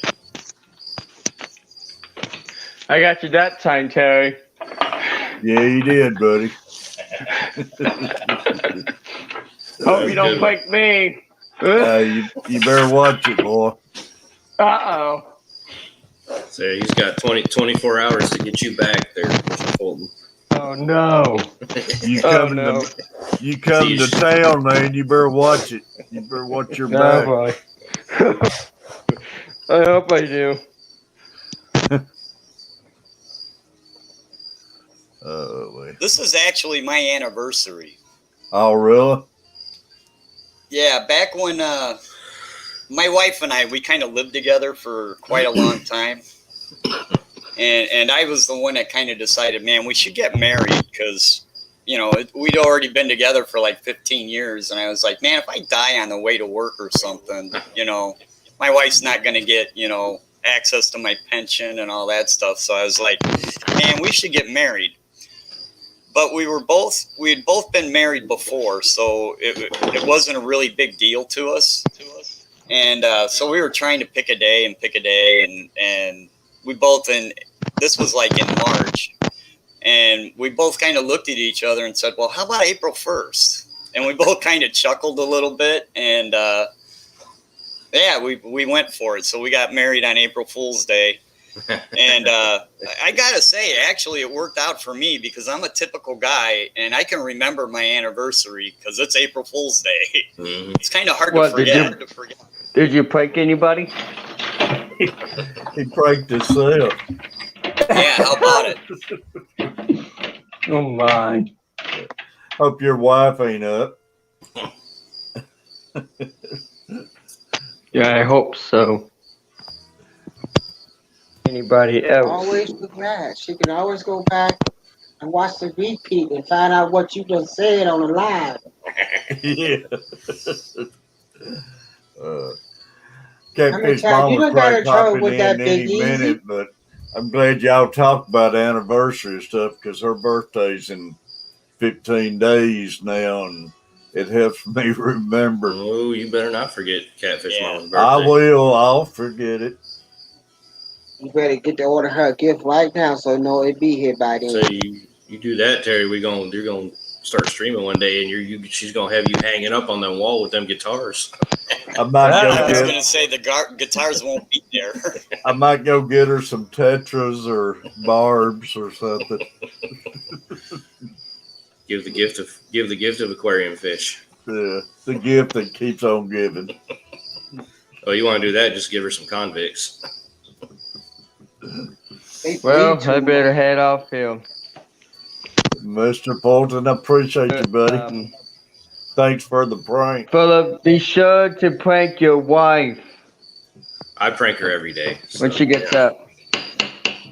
[SPEAKER 6] I got you that time, Terry.
[SPEAKER 1] Yeah, you did, buddy.
[SPEAKER 6] Hope you don't pick me.
[SPEAKER 1] You better watch it, boy.
[SPEAKER 6] Uh-oh.
[SPEAKER 3] So he's got 24 hours to get you back there, Mr. Fulton.
[SPEAKER 6] Oh, no.
[SPEAKER 1] You
[SPEAKER 6] Oh,
[SPEAKER 1] come
[SPEAKER 6] no.
[SPEAKER 1] you come to town, man. You better watch it. You better watch your
[SPEAKER 6] Oh,
[SPEAKER 1] back.
[SPEAKER 6] boy. I hope I do.
[SPEAKER 5] This is actually my anniversary.
[SPEAKER 1] Oh, really?
[SPEAKER 5] Yeah, back when my wife and we kind of lived together for quite a long time. And I was the one that kind of decided, man, we should get married because, we'd already been together for like 15 years. And I was like, man, if I die on the way to work or something, my wife's not going to get, access to my pension and all that stuff. So I was like, man, we should get married. But we had both been married before, so it wasn't a really big deal to us. And so we were trying to pick a day, and we both, and this was like in March, and we both kind of looked at each other and said, well, how about April 1st? And we both kind of chuckled a little bit, and we went for it. So we got married on April Fool's Day. And I gotta say, actually, it worked out for me because I'm a typical guy, and I can remember my anniversary because it's April Fool's Day.
[SPEAKER 3] Mm-hmm.
[SPEAKER 5] It's kind of hard to forget.
[SPEAKER 6] Did you prank anybody?
[SPEAKER 1] He pranked himself.
[SPEAKER 5] Yeah, how about it?
[SPEAKER 6] Oh, my.
[SPEAKER 1] Hope your wife ain't up.
[SPEAKER 6] Yeah, I hope so. Anybody else?
[SPEAKER 4] Always regret. She can always go back and watch the repeat and find out what you just said on the live.
[SPEAKER 1] Yeah. Catfish
[SPEAKER 4] times you
[SPEAKER 1] Mama's
[SPEAKER 4] done got
[SPEAKER 1] probably
[SPEAKER 4] in trouble
[SPEAKER 1] popping
[SPEAKER 4] with
[SPEAKER 1] in
[SPEAKER 4] that Big
[SPEAKER 1] any
[SPEAKER 4] Easy?
[SPEAKER 1] minute, but I'm glad y'all talked about anniversary stuff because her birthday's in 15 days now, and it helps me remember.
[SPEAKER 3] Oh, you better not forget Catfish
[SPEAKER 5] Yeah.
[SPEAKER 3] Mama's birthday.
[SPEAKER 1] I will. I'll forget it.
[SPEAKER 4] You better get to order her a gift right now so no it be here by then.
[SPEAKER 3] So you do that, Terry. You're gonna start streaming one day, and she's gonna have you hanging up on the wall with them guitars.
[SPEAKER 1] I might
[SPEAKER 5] I
[SPEAKER 1] go
[SPEAKER 5] was
[SPEAKER 1] get.
[SPEAKER 5] gonna say the guitars won't be there.
[SPEAKER 1] I might go get her some tetras or barbs or something.
[SPEAKER 3] Give the gift of aquarium fish.
[SPEAKER 1] Yeah, the gift that keeps on giving.
[SPEAKER 3] Oh, you want to do that? Just give her some convicts.
[SPEAKER 4] They
[SPEAKER 6] Well,
[SPEAKER 4] bleed too
[SPEAKER 6] I better
[SPEAKER 4] much.
[SPEAKER 6] head off here.
[SPEAKER 1] Mr. Fulton, I appreciate you, buddy. Thanks for the prank.
[SPEAKER 6] Philip, be sure to prank your wife
[SPEAKER 3] I prank her every day.
[SPEAKER 6] when
[SPEAKER 3] so,
[SPEAKER 6] she gets
[SPEAKER 3] yeah.
[SPEAKER 6] up.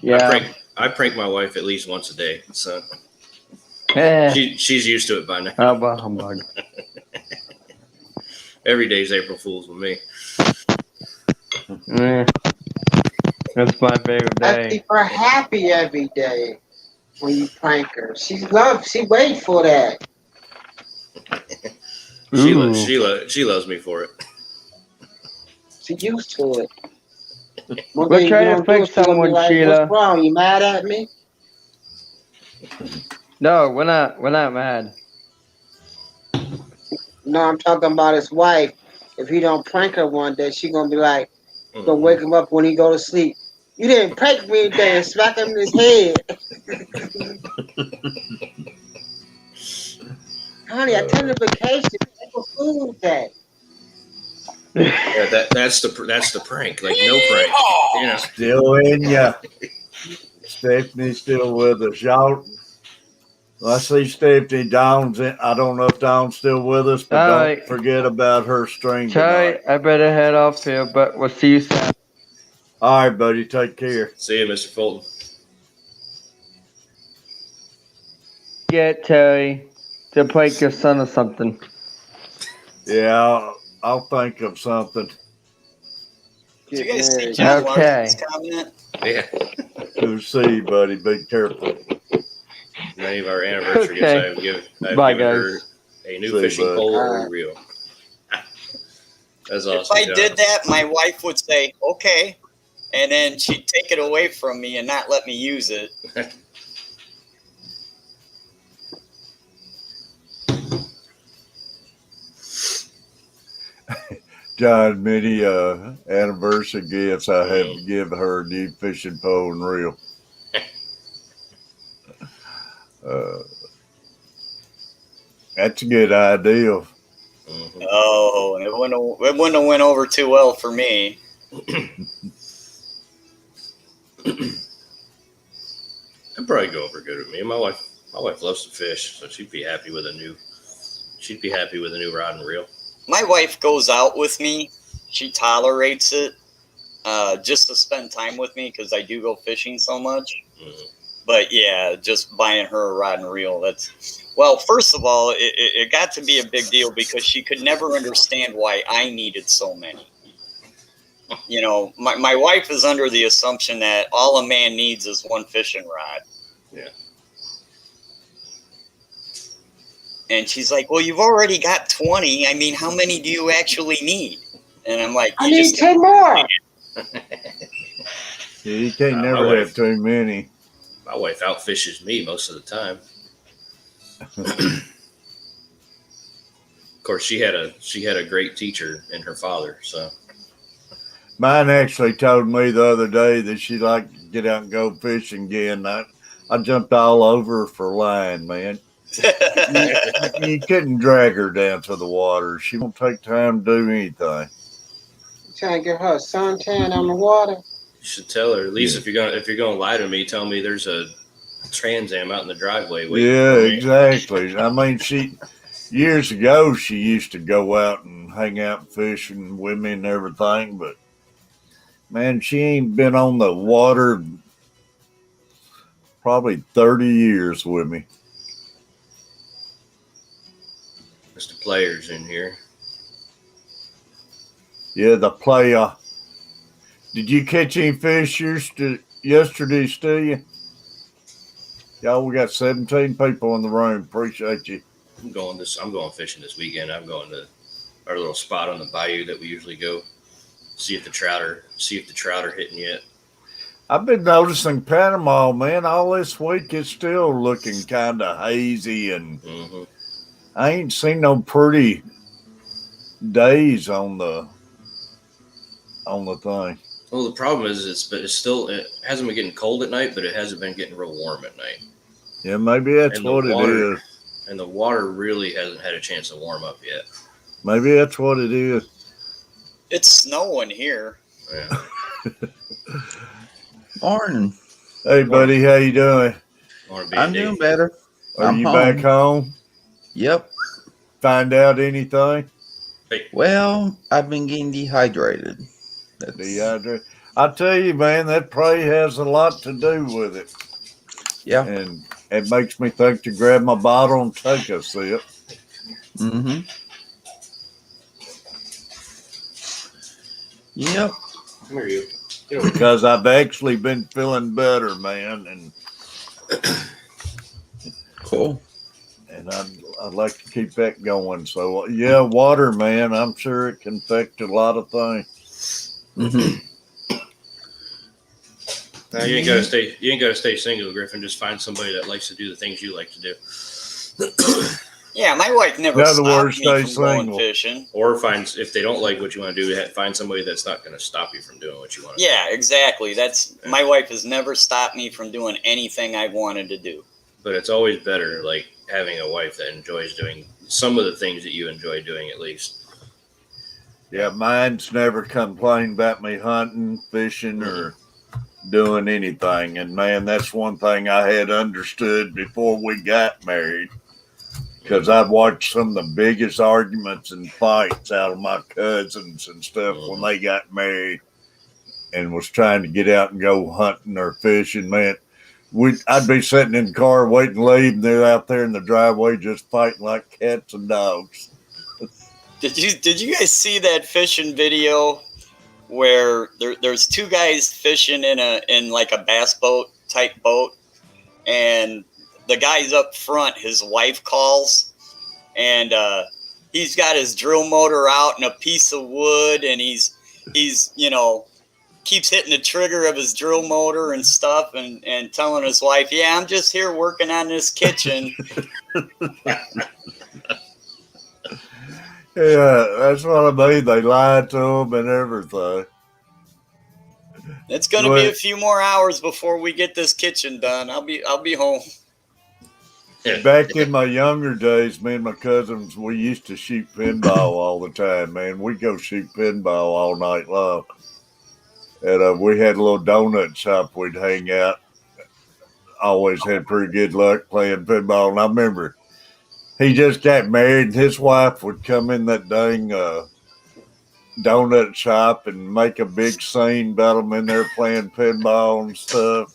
[SPEAKER 6] Yeah.
[SPEAKER 3] I prank my wife at least once a day. So
[SPEAKER 6] Eh.
[SPEAKER 3] she's used to it by now.
[SPEAKER 6] Oh, well, humbug.
[SPEAKER 3] Every day's April Fool's with me.
[SPEAKER 6] Eh. That's my favorite
[SPEAKER 4] I
[SPEAKER 6] day.
[SPEAKER 4] keep her happy every day when you prank her. She waits for that.
[SPEAKER 6] Ooh.
[SPEAKER 3] She loves me for it.
[SPEAKER 4] She used to it. One
[SPEAKER 6] We're
[SPEAKER 4] day you
[SPEAKER 6] trying to
[SPEAKER 4] don't do
[SPEAKER 6] fix
[SPEAKER 4] it, she gonna be
[SPEAKER 6] someone,
[SPEAKER 4] like,
[SPEAKER 6] Sheila.
[SPEAKER 4] what's wrong? You mad at me?
[SPEAKER 6] No, we're not mad.
[SPEAKER 4] No, I'm talking about his wife. If he don't prank her one day, she gonna be like, gonna
[SPEAKER 3] Mm.
[SPEAKER 4] wake him up when he go to sleep. You didn't prank me today and smack him in his head. Honey, I took a vacation. April Fool's Day.
[SPEAKER 3] Yeah, that's the prank. Like no prank. You know.
[SPEAKER 1] Still in ya. Stephanie's still with us. Y'all, I see Stephanie Dawn's in. I don't know if Dawn's still with us, but
[SPEAKER 6] All
[SPEAKER 1] don't
[SPEAKER 6] right.
[SPEAKER 1] forget about her string tonight.
[SPEAKER 6] Sorry, I better head off here, but we'll see you soon.
[SPEAKER 1] All right, buddy. Take care.
[SPEAKER 3] See you, Mr. Fulton.
[SPEAKER 6] Get Terry to prank your son or something.
[SPEAKER 1] Yeah, I'll think of something.
[SPEAKER 5] Did you
[SPEAKER 4] Get
[SPEAKER 5] guys see
[SPEAKER 4] married.
[SPEAKER 5] John
[SPEAKER 6] Okay.
[SPEAKER 5] Larson's comment?
[SPEAKER 3] Yeah.
[SPEAKER 1] To see, buddy. Be careful.
[SPEAKER 3] Many of our anniversary
[SPEAKER 6] Okay.
[SPEAKER 3] gifts, I've
[SPEAKER 6] Bye,
[SPEAKER 3] given her
[SPEAKER 6] guys.
[SPEAKER 3] a new
[SPEAKER 1] See you,
[SPEAKER 3] fishing
[SPEAKER 1] bud.
[SPEAKER 3] pole
[SPEAKER 4] All
[SPEAKER 3] or
[SPEAKER 4] right.
[SPEAKER 3] reel. That's
[SPEAKER 5] If
[SPEAKER 3] awesome.
[SPEAKER 5] I
[SPEAKER 3] John.
[SPEAKER 5] did that, my wife would say, okay. And then she'd take it away from me and not let me use it.
[SPEAKER 1] John, many anniversary gifts I have to give her a new fishing pole and reel. That's a good idea.
[SPEAKER 3] Mhm.
[SPEAKER 5] Oh, it wouldn't have went over too well for me.
[SPEAKER 3] It'd probably go over good with me. My wife loves to fish, so she'd be happy with a new rod and reel.
[SPEAKER 5] My wife goes out with me. She tolerates it just to spend time with me because I do go fishing so much.
[SPEAKER 3] Mhm.
[SPEAKER 5] But yeah, just buying her a rod and reel, well, first of all, it got to be a big deal because she could never understand why I needed so many. You know, my wife is under the assumption that all a man needs is one fishing rod.
[SPEAKER 3] Yeah.
[SPEAKER 5] And she's like, well, you've already got 20. I mean, how many do you actually need? And I'm like,
[SPEAKER 4] I need 10 more.
[SPEAKER 1] Yeah, you can't
[SPEAKER 3] My
[SPEAKER 1] never
[SPEAKER 3] wife-
[SPEAKER 1] have too many.
[SPEAKER 3] My wife outfishes me most of the time. Of course, she had a great teacher in her father. So
[SPEAKER 1] Mine actually told me the other day that she'd like to get out and go fishing again. I jumped all over her for line, man. You couldn't drag her down to the water. She won't take time to do anything.
[SPEAKER 4] Trying to get her a suntan on the water.
[SPEAKER 3] you should tell her at least if you're gonna lie to me, tell me there's a Trans Am out in the driveway waiting
[SPEAKER 1] Yeah,
[SPEAKER 3] for me.
[SPEAKER 1] exactly. I mean, years ago she used to go out and hang out and fishing with me and everything, but man, she ain't been on the water probably 30 years with me.
[SPEAKER 3] Mr. Players in here.
[SPEAKER 1] Yeah, the player. Did you catch any fish yesterday, Stu? Y'all, we got 17 people in the room. Appreciate you.
[SPEAKER 3] I'm going fishing this weekend. I'm going to our little spot on the bayou that we usually go. See if the trout are hitting yet.
[SPEAKER 1] I've been noticing Panama, man, all this week it's still looking kind of hazy, and I ain't seen no pretty days on the thing.
[SPEAKER 3] Well, the problem is it hasn't been getting cold at night, but it hasn't been getting real warm at night.
[SPEAKER 1] Yeah, maybe that's what it is.
[SPEAKER 3] And the water really hasn't had a chance to warm up yet.
[SPEAKER 1] Maybe that's what it is.
[SPEAKER 5] It's snowing here.
[SPEAKER 3] Yeah.
[SPEAKER 7] Morning.
[SPEAKER 1] Hey, buddy, how you doing?
[SPEAKER 7] I'm doing better.
[SPEAKER 1] Are you back home?
[SPEAKER 7] Yep.
[SPEAKER 1] Find out anything?
[SPEAKER 7] Well, I've been getting dehydrated.
[SPEAKER 1] Dehydrated. I tell you, man, that probably has a lot to do with it.
[SPEAKER 7] Yeah.
[SPEAKER 1] And it makes me think to grab my bottle and take a sip.
[SPEAKER 7] Mm-hmm. Yep.
[SPEAKER 3] Come here, you.
[SPEAKER 1] Because I've actually been feeling better, man, and
[SPEAKER 7] cool.
[SPEAKER 1] And I'd like to keep that going. So yeah, water, man. I'm sure it can affect a lot of things.
[SPEAKER 7] Mm-hmm.
[SPEAKER 3] Now you ain't gotta stay single, Griffin. Just find somebody that likes to do the things you like to do.
[SPEAKER 5] Yeah, my wife never
[SPEAKER 1] In other
[SPEAKER 5] stopped
[SPEAKER 1] words,
[SPEAKER 5] me from
[SPEAKER 1] stay
[SPEAKER 5] going
[SPEAKER 1] single.
[SPEAKER 5] fishing.
[SPEAKER 3] Or if they don't like what you want to do, find somebody that's not going to stop you from doing what you want to do.
[SPEAKER 5] Yeah, exactly. My wife has never stopped me from doing anything I wanted to do.
[SPEAKER 3] But it's always better, like, having a wife that enjoys doing some of the things that you enjoy doing, at least.
[SPEAKER 1] Yeah, mine's never complained about me hunting, fishing, or doing anything. And man, that's one thing I had understood before we got married. Because I'd watched some of the biggest arguments and fights out of my cousins and stuff when they got married and was trying to get out and go hunting or fishing. Man, I'd be sitting in the car waiting to leave, and they're out there in the driveway just fighting like cats and dogs.
[SPEAKER 5] Did you guys see that fishing video where there's two guys fishing in like a bass boat type boat, and the guy's up front, his wife calls, and he's got his drill motor out and a piece of wood, and he's keeps hitting the trigger of his drill motor and stuff, and telling his wife, "Yeah, I'm just here working on this kitchen."
[SPEAKER 1] Yeah, that's what I mean. They lied to him and everything.
[SPEAKER 5] It's going to be a few more hours before we get this kitchen done. I'll be home.
[SPEAKER 1] Back in my younger days, me and my cousins, we used to shoot pinball all the time, man. We'd go shoot pinball all night long. And we had a little donut shop we'd hang out. Always had pretty good luck playing pinball. And I remember he just got married, and his wife would come in that dang donut shop and make a big scene about them in there playing pinball and stuff.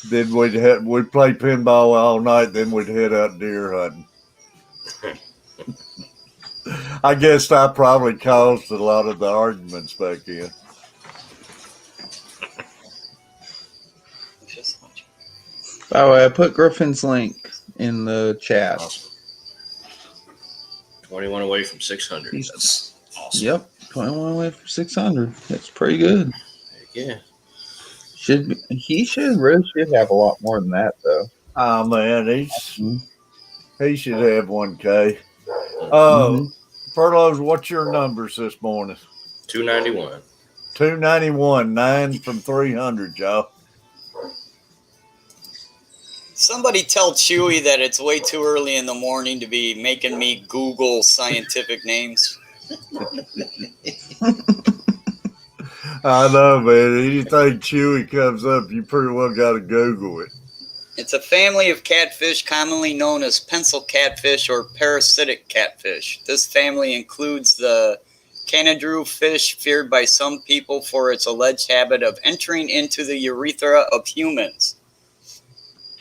[SPEAKER 1] Then we'd play pinball all night. Then we'd head out deer hunting. I guess I probably caused a lot of the arguments back then.
[SPEAKER 7] By the way, I put Griffin's link in the chat.
[SPEAKER 3] Awesome. 21 away from 600. That's awesome.
[SPEAKER 7] Yep, 21 away from 600. That's pretty good.
[SPEAKER 3] Heck yeah.
[SPEAKER 7] He should have a lot more than that, though.
[SPEAKER 1] Oh man, he should have 1K. Furloughs, what's your numbers this morning?
[SPEAKER 3] 291.
[SPEAKER 1] 291, 9 from 300, y'all.
[SPEAKER 5] Somebody tell Chewy that it's way too early in the morning to be making me Google scientific names.
[SPEAKER 1] I know, man. Anything Chewy comes up, you pretty well got to Google it.
[SPEAKER 5] It's a family of catfish commonly known as pencil catfish or parasitic catfish. This family includes the canadroo fish, feared by some people for its alleged habit of entering into the urethra of humans.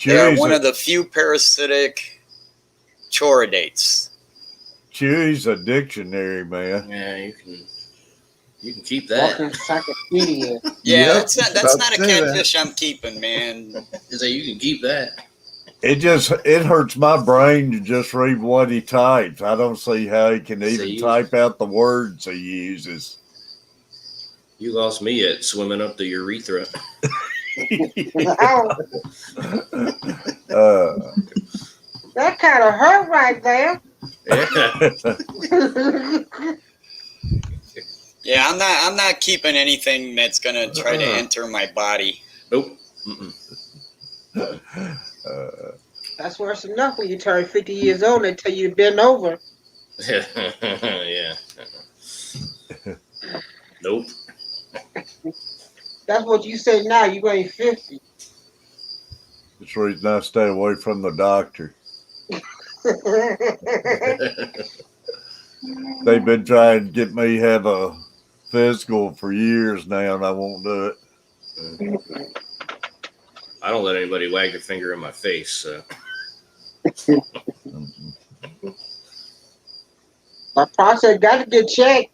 [SPEAKER 5] They are one of the few parasitic choroidates.
[SPEAKER 1] Chewy's a dictionary, man.
[SPEAKER 3] Yeah, you can keep that.
[SPEAKER 4] Walking encyclopedia.
[SPEAKER 5] Yeah,
[SPEAKER 7] Yep,
[SPEAKER 5] that's not
[SPEAKER 7] about
[SPEAKER 5] a
[SPEAKER 7] to say that.
[SPEAKER 5] catfish I'm keeping, man.
[SPEAKER 3] Is that you can keep that?
[SPEAKER 1] It hurts my brain to just read what he types. I don't see how he can even
[SPEAKER 3] See?
[SPEAKER 1] type out the words he uses.
[SPEAKER 3] You lost me at swimming up the urethra.
[SPEAKER 4] That kind of hurt right there.
[SPEAKER 3] Yeah.
[SPEAKER 5] Yeah, I'm not keeping anything that's gonna try to enter my body.
[SPEAKER 3] Nope. Mm-mm.
[SPEAKER 4] That's worse enough when you turn 50 years old. They tell you to bend over.
[SPEAKER 3] Yeah. Nope.
[SPEAKER 4] That's what you say now. You ain't 50.
[SPEAKER 1] That's the reason I stay away from the doctor. They've been trying to get me to have a physical for years now, and I won't do it.
[SPEAKER 3] I don't let anybody wag their finger in my face. So.
[SPEAKER 4] My prostate got to get checked.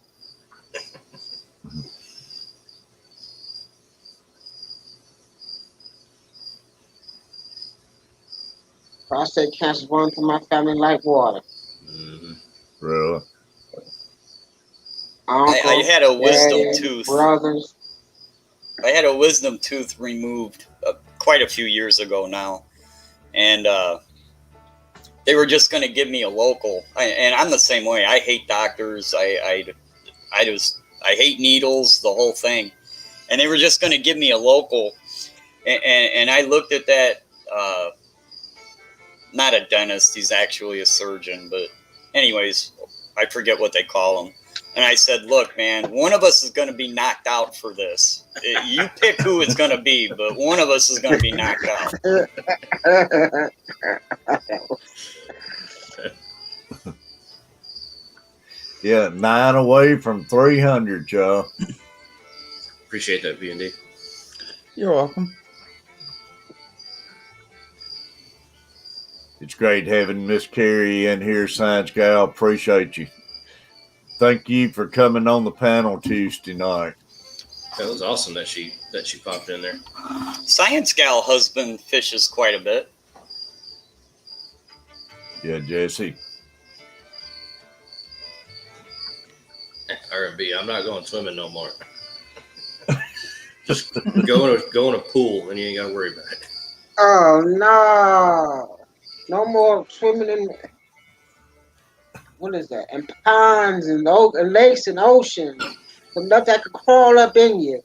[SPEAKER 4] Prostate cancer running through my family like water.
[SPEAKER 3] Mm-hmm.
[SPEAKER 1] Really?
[SPEAKER 5] I had a wisdom
[SPEAKER 4] daddy,
[SPEAKER 5] tooth.
[SPEAKER 4] brothers.
[SPEAKER 5] I had a wisdom tooth removed quite a few years ago now, and they were just going to give me a local. And I'm the same way. I hate doctors. I hate needles, the whole thing. And they were just going to give me a local, and I looked at that. Not a dentist. He's actually a surgeon, but anyways, I forget what they call him. And I said, look, man, one of us is going to be knocked out for this. You pick who it's going to be, but one of us is going to be knocked out.
[SPEAKER 1] Yeah, 9 away from 300, y'all.
[SPEAKER 3] Appreciate that, B&D.
[SPEAKER 7] You're welcome.
[SPEAKER 1] It's great having Miss Carrie in here, Science Gal. Appreciate you. Thank you for coming on the panel Tuesday night.
[SPEAKER 3] That was awesome that she popped in there.
[SPEAKER 5] Science Gal husband fishes quite a bit.
[SPEAKER 1] Yeah, Jesse.
[SPEAKER 3] R&B, I'm not going swimming no more. Just go in a pool and you ain't got to worry about it.
[SPEAKER 4] Oh, no. No more swimming in, what is that? In ponds and lakes and oceans. Some nothing that could crawl up in you.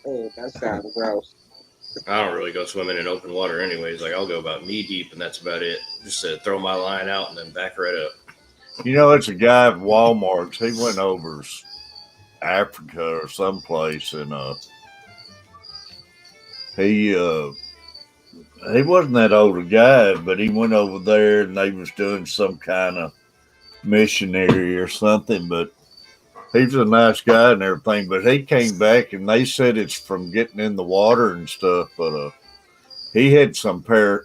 [SPEAKER 4] Oh, that sounds gross.
[SPEAKER 3] I don't really go swimming in open water anyways. Like, I'll go about knee deep and that's about it. Just to throw my line out and then back right up.
[SPEAKER 1] You know, it's a guy at Walmart. He went over Africa or someplace, and he wasn't that old a guy, but he went over there and they was doing some kind of missionary or something. But he was a nice guy and everything. But he came back and they said it's from getting in the water and stuff. But he had some kind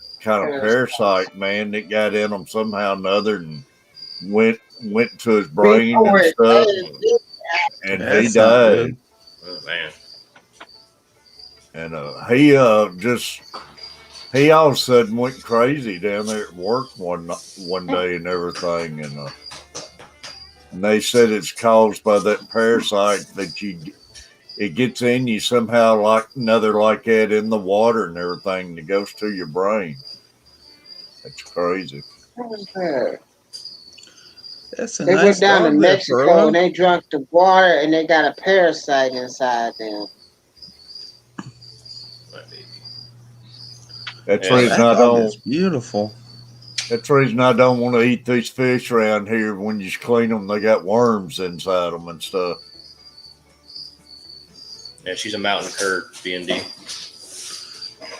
[SPEAKER 1] of parasite, man, that got in him somehow or another and went to his brain and stuff, and he died.
[SPEAKER 3] Oh, man.
[SPEAKER 1] And he all of a sudden went crazy down there at work one day and everything, and they said it's caused by that parasite that it gets in you somehow like that in the water and everything that goes to your brain. That's crazy.
[SPEAKER 4] What was that?
[SPEAKER 7] That's a
[SPEAKER 4] They
[SPEAKER 7] nice
[SPEAKER 4] went down to
[SPEAKER 7] dog there,
[SPEAKER 4] Mexico
[SPEAKER 7] Furlough.
[SPEAKER 4] and they drank the water and they got a parasite inside them.
[SPEAKER 3] My baby.
[SPEAKER 1] That's
[SPEAKER 3] Yeah,
[SPEAKER 1] the reason
[SPEAKER 7] That
[SPEAKER 1] I
[SPEAKER 7] dog
[SPEAKER 1] don't.
[SPEAKER 7] is beautiful.
[SPEAKER 1] That's the reason I don't want to eat these fish around here. When you clean them, they got worms inside them and stuff.
[SPEAKER 3] Yeah, she's a mountain cur, B&D.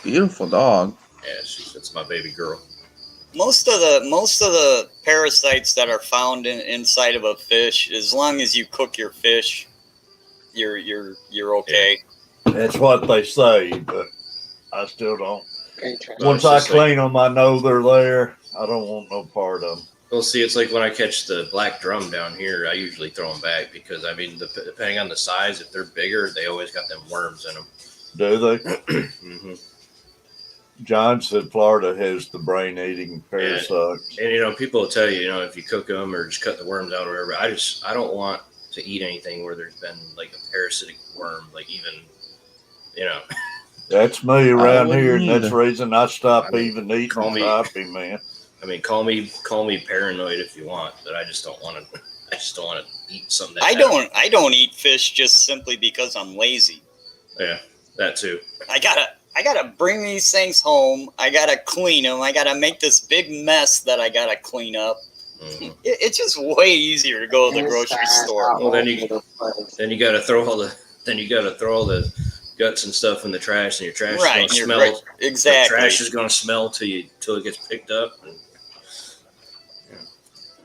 [SPEAKER 7] Beautiful dog.
[SPEAKER 3] Yeah, that's my baby girl.
[SPEAKER 5] Most of the parasites that are found inside of a fish, as long as you cook your fish, you're okay.
[SPEAKER 1] That's what they say, but I still don't.
[SPEAKER 4] Can't trust
[SPEAKER 3] Well,
[SPEAKER 1] Once
[SPEAKER 3] it's
[SPEAKER 1] I
[SPEAKER 3] just like-
[SPEAKER 1] clean them, I know they're there. I don't want no part of them.
[SPEAKER 3] Well, see, it's like when I catch the black drum down here, I usually throw them back because, I mean, depending on the size, if they're bigger, they always got them worms in them.
[SPEAKER 1] Do they?
[SPEAKER 3] Mm-hmm.
[SPEAKER 1] John said Florida has the brain-eating parasites.
[SPEAKER 3] And, you know, people will tell you, you know, if you cook them or just cut the worms out or whatever, I don't want to eat anything where there's been, like, a parasitic worm, like, even, you know.
[SPEAKER 1] That's me around
[SPEAKER 7] wouldn't
[SPEAKER 1] here, and that's the
[SPEAKER 7] either.
[SPEAKER 1] reason I stopped
[SPEAKER 3] I mean,
[SPEAKER 1] even eating
[SPEAKER 3] call me-
[SPEAKER 1] crappie, man.
[SPEAKER 3] I mean, call me paranoid if you want, but I just don't want to. I just don't want to eat something. That
[SPEAKER 5] I don't eat fish just simply because I'm lazy.
[SPEAKER 3] Yeah, that too.
[SPEAKER 5] I gotta bring these things home. I gotta clean them. I gotta make this big mess that I gotta clean up.
[SPEAKER 3] Mm-hmm.
[SPEAKER 5] It's just way easier to go to the grocery store.
[SPEAKER 3] Well, then you got to throw all the guts and stuff in the trash, and your trash
[SPEAKER 5] Right,
[SPEAKER 3] is
[SPEAKER 5] you're
[SPEAKER 3] going to smell.
[SPEAKER 5] right. Exactly.
[SPEAKER 3] The trash is going to smell till it gets picked up. And,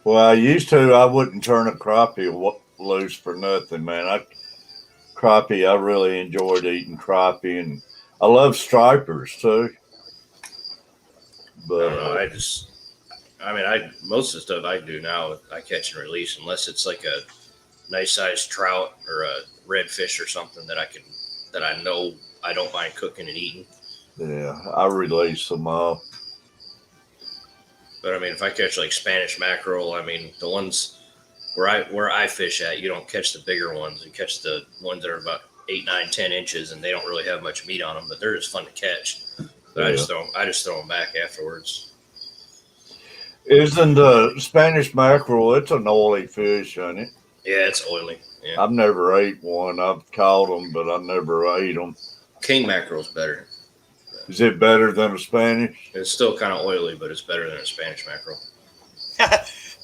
[SPEAKER 1] Well, I used to. I wouldn't turn a crappie loose for nothing, man. Crappie. I really enjoyed eating crappie, and I love stripers too.
[SPEAKER 3] I
[SPEAKER 1] But
[SPEAKER 3] don't know. Most of the stuff I do now, I catch and release, unless it's like a nice sized trout or a redfish or something that I know I don't mind cooking and eating.
[SPEAKER 1] yeah, I release them all.
[SPEAKER 3] But I mean, if I catch like Spanish mackerel, I mean the ones where I fish at, you don't catch the bigger ones. You catch the ones that are about 8, 9, 10 inches, and they don't really have much meat on them, but they're just fun to catch. But
[SPEAKER 1] Yeah.
[SPEAKER 3] I just throw them back afterwards.
[SPEAKER 1] Isn't Spanish mackerel? It's an oily fish, isn't it?
[SPEAKER 3] Yeah, it's oily. Yeah,
[SPEAKER 1] I've never ate one. I've caught them, but I never ate them.
[SPEAKER 3] king mackerel's better.
[SPEAKER 1] Is it better than a Spanish?
[SPEAKER 3] It's still kind of oily, but it's better than a Spanish mackerel.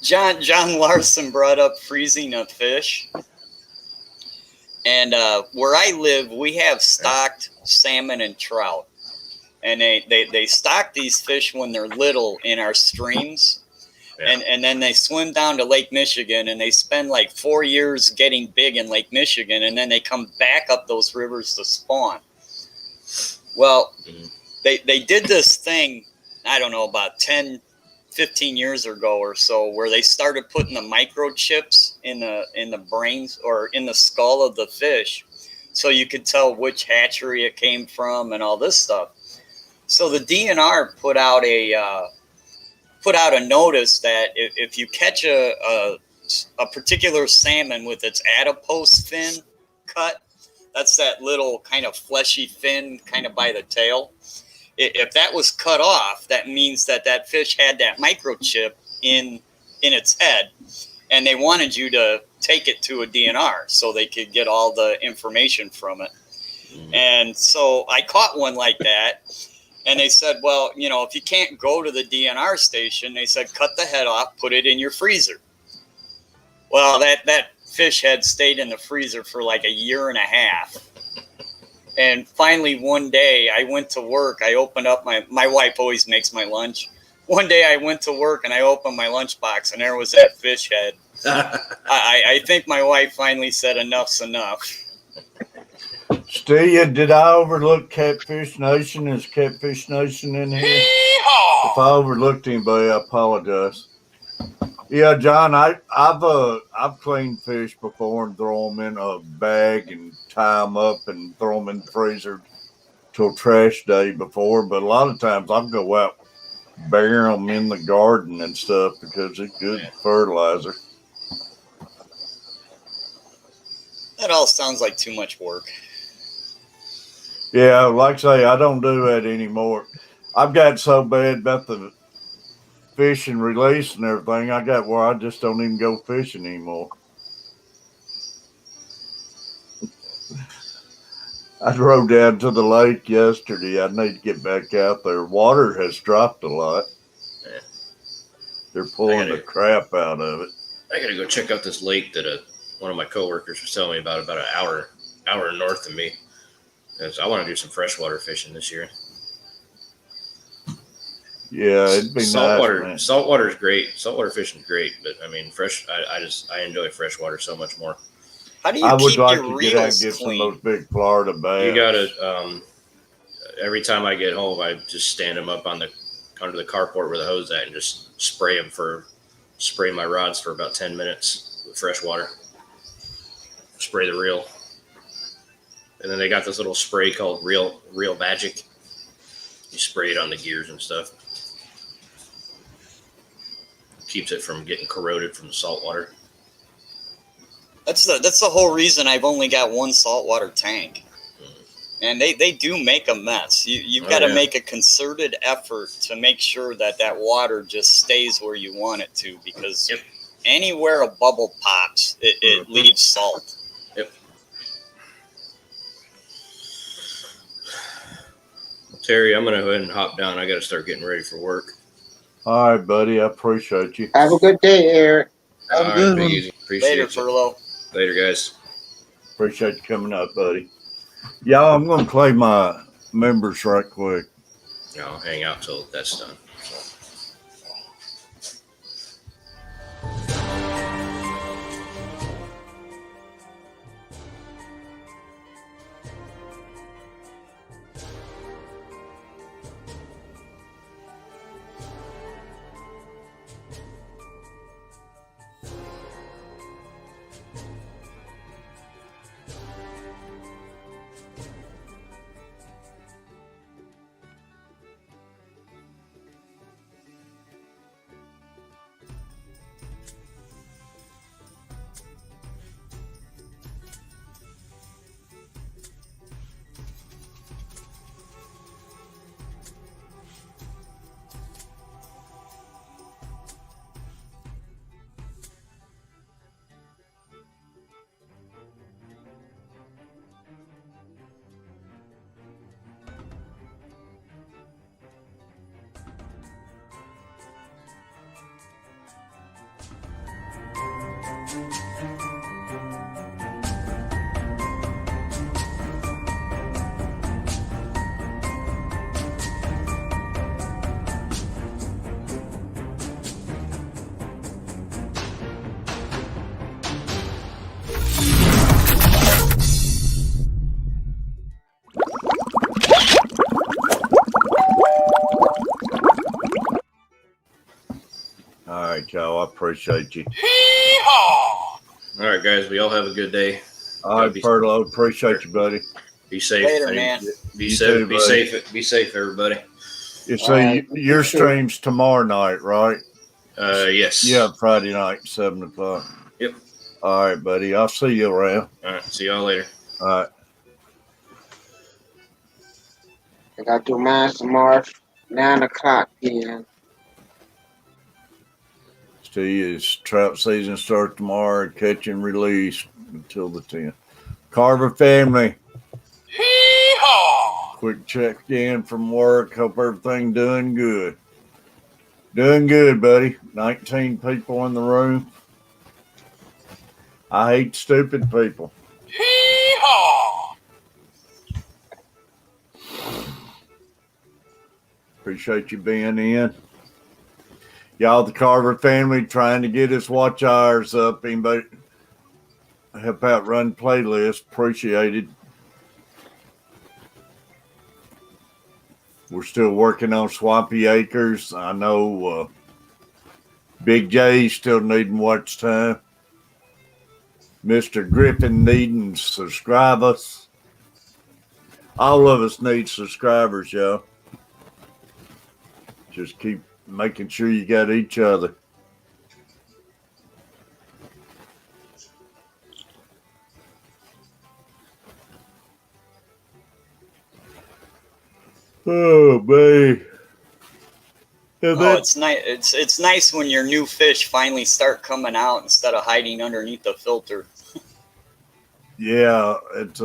[SPEAKER 5] John Larson brought up freezing of fish. And where I live, we have stocked salmon and trout. And they stock these fish when they're little in our streams.
[SPEAKER 3] Yeah.
[SPEAKER 5] And then they swim down to Lake Michigan, and they spend like 4 years getting big in Lake Michigan, and then they come back up those rivers to spawn. Well, they did this thing, I don't know, about 10, 15 years ago or so, where they started putting the microchips in the brains or in the skull of the fish, so you could tell which hatchery it came from and all this stuff. So the DNR put out a notice that if you catch a particular salmon with its adipose fin cut, that's that little kind of fleshy fin kind of by the tail. If that was cut off, that means that fish had that microchip in its head, and they wanted you to take it to a DNR so they could get all the information from it. And so I caught one like that, and they said, well, you know, if you can't go to the DNR station, they said, cut the head off, put it in your freezer. Well, that fish had stayed in the freezer for like a year and a half. And finally, one day I went to work. I opened up my wife always makes my lunch. One day I went to work and I opened my lunchbox, and there was that fish head. I think my wife finally said enough's enough.
[SPEAKER 1] Steve, did I overlook Catfish Nation? Is Catfish Nation in here?
[SPEAKER 2] Yeehaw!
[SPEAKER 1] If I overlooked anybody, I apologize. Yeah, John, I've cleaned fish before and throw them in a bag and tie them up and throw them in the freezer till trash day before. But a lot of times I'll go out, bury them in the garden and stuff because it's good fertilizer.
[SPEAKER 5] That all sounds like too much work.
[SPEAKER 1] Yeah, like I say, I don't do that anymore. I've got so bad about the fish and release and everything, I got where I just don't even go fishing anymore. I drove down to the lake yesterday. I need to get back out there. Water has dropped a lot.
[SPEAKER 3] Yeah.
[SPEAKER 1] They're pulling the crap out of it.
[SPEAKER 3] I gotta go check out this lake that one of my coworkers was telling me about an hour north of me. So I want to do some freshwater fishing this year.
[SPEAKER 1] Yeah, it'd be
[SPEAKER 3] saltwater.
[SPEAKER 1] nice.
[SPEAKER 3] Saltwater is great. Saltwater fishing is great, but I mean, I enjoy freshwater so much more.
[SPEAKER 5] How do you
[SPEAKER 1] I would
[SPEAKER 5] keep
[SPEAKER 1] like
[SPEAKER 5] your
[SPEAKER 1] to get out and
[SPEAKER 5] reels
[SPEAKER 1] get some
[SPEAKER 5] clean?
[SPEAKER 1] of those big Florida bass.
[SPEAKER 3] You gotta. Every time I get home, I just stand them up under the carport where the hose at and just spray them for spray my rods for about 10 minutes with fresh water. Spray the reel. And then they got this little spray called Real Magic. You spray it on the gears and stuff. Keeps it from getting corroded from the salt water.
[SPEAKER 5] That's the whole reason I've only got one saltwater tank. And they do make a mess. You've got to make a concerted effort to make sure that water just stays where you want it to, because anywhere a bubble pops, it leaves salt.
[SPEAKER 3] Yep. Terry, I'm going to go ahead and hop down. I got to start getting ready for work.
[SPEAKER 1] All right, buddy. I appreciate you.
[SPEAKER 4] Have a good day, Eric.
[SPEAKER 7] Have a good one.
[SPEAKER 3] Easy. Appreciate
[SPEAKER 5] Later,
[SPEAKER 3] you.
[SPEAKER 5] Furlough.
[SPEAKER 3] Later, guys.
[SPEAKER 1] Appreciate you coming up, buddy. Y'all, I'm going to claim my members right quick.
[SPEAKER 3] I'll hang out till that's done.
[SPEAKER 1] All right, y'all. I appreciate you.
[SPEAKER 2] Hee-haw!
[SPEAKER 3] All right, guys. We all have a good day.
[SPEAKER 1] All right, Furlough. Appreciate you, buddy.
[SPEAKER 3] Be safe.
[SPEAKER 5] Later, man.
[SPEAKER 3] Be
[SPEAKER 1] You
[SPEAKER 3] safe.
[SPEAKER 1] too,
[SPEAKER 3] Be
[SPEAKER 1] buddy.
[SPEAKER 3] safe. Be safe, everybody.
[SPEAKER 1] You see, your stream's tomorrow night, right?
[SPEAKER 3] Yes.
[SPEAKER 1] Yeah, Friday night, 7 o'clock.
[SPEAKER 3] Yep.
[SPEAKER 1] All right, buddy. I'll see you around.
[SPEAKER 3] All right. See y'all later.
[SPEAKER 1] All right.
[SPEAKER 4] I got to do mine tomorrow, 9 o'clock p.m.
[SPEAKER 1] See, is trout season starts tomorrow, catch and release until the 10th. Carver family,
[SPEAKER 2] Hee-haw!
[SPEAKER 1] quick check in from work. Hope everything doing good. Doing good, buddy. 19 people in the room. I hate stupid people.
[SPEAKER 2] Hee-haw!
[SPEAKER 1] Appreciate you being in. Y'all, the Carver family, trying to get us watch hours up. Anybody help out run playlist? Appreciated. We're still working on Swampy Acres. I know Big J still needing watch time. Mr. Griffin needing subscribe us. All of us need subscribers, y'all. Just keep making sure you got each other. Oh, man.
[SPEAKER 5] It's nice. It's nice when your new fish finally start coming out instead of hiding underneath the filter.
[SPEAKER 1] Yeah, it's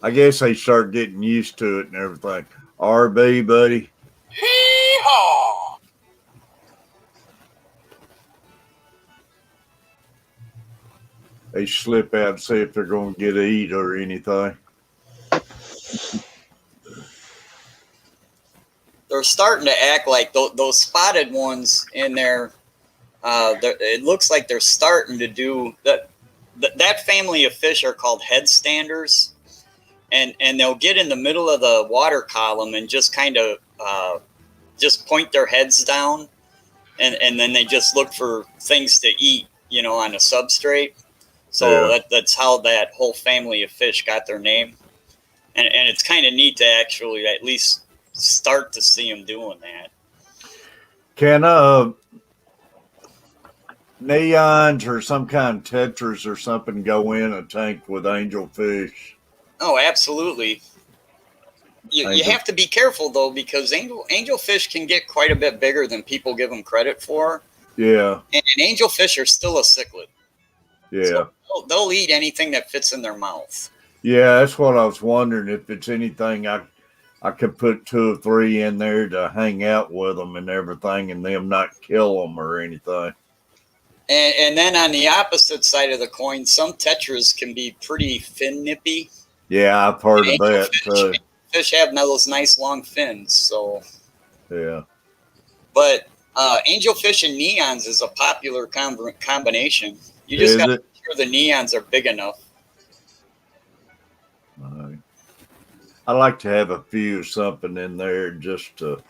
[SPEAKER 1] I guess they start getting used to it and everything. RB, buddy.
[SPEAKER 2] Hee-haw!
[SPEAKER 1] They slip out and see if they're going to get eat or anything.
[SPEAKER 5] They're starting to act like those spotted ones in there. It looks like they're starting to do that. That family of fish are called headstanders, and they'll get in the middle of the water column and just kind of just point their heads down. and then they just look for things to eat, on a substrate. So
[SPEAKER 1] Yeah.
[SPEAKER 5] that's how that whole family of fish got their name. And it's kind of neat to actually at least start to see them doing that.
[SPEAKER 1] Can neons or some kind of tetras or something go in a tank with angelfish?
[SPEAKER 5] Oh, absolutely. You have to be careful though, because angelfish can get quite a bit bigger than people give them credit for.
[SPEAKER 1] Yeah.
[SPEAKER 5] And angelfish are still a cichlid.
[SPEAKER 1] Yeah.
[SPEAKER 5] So they'll eat anything that fits in their mouth.
[SPEAKER 1] Yeah, that's what I was wondering, if it's anything I could put 2 or 3 in there to hang out with them and everything, and them not kill them or anything.
[SPEAKER 5] And then on the opposite side of the coin, some tetras can be pretty fin nippy.
[SPEAKER 1] Yeah, I've heard of that too.
[SPEAKER 5] Fish have those nice long fins, so
[SPEAKER 1] Yeah.
[SPEAKER 5] But angelfish and neons is a popular combination. You just got to make sure the neons are big enough.
[SPEAKER 1] I like to have a few something in there just to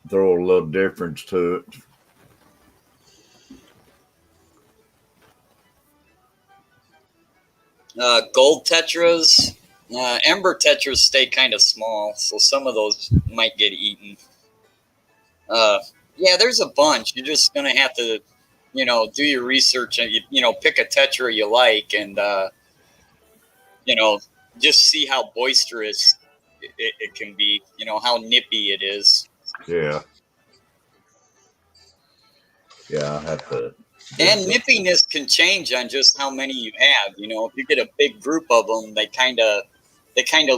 [SPEAKER 1] throw a little difference to it.
[SPEAKER 5] Gold tetras, ember tetras stay kind of small, so some of those might get eaten. Yeah, there's a bunch. You're just gonna have to, do your research and pick a tetra you like, and just see how boisterous it can be. How nippy it is.
[SPEAKER 1] Yeah. Yeah, I have to.
[SPEAKER 5] And nippiness can change on just how many you have. If you get a big group of them, they kind of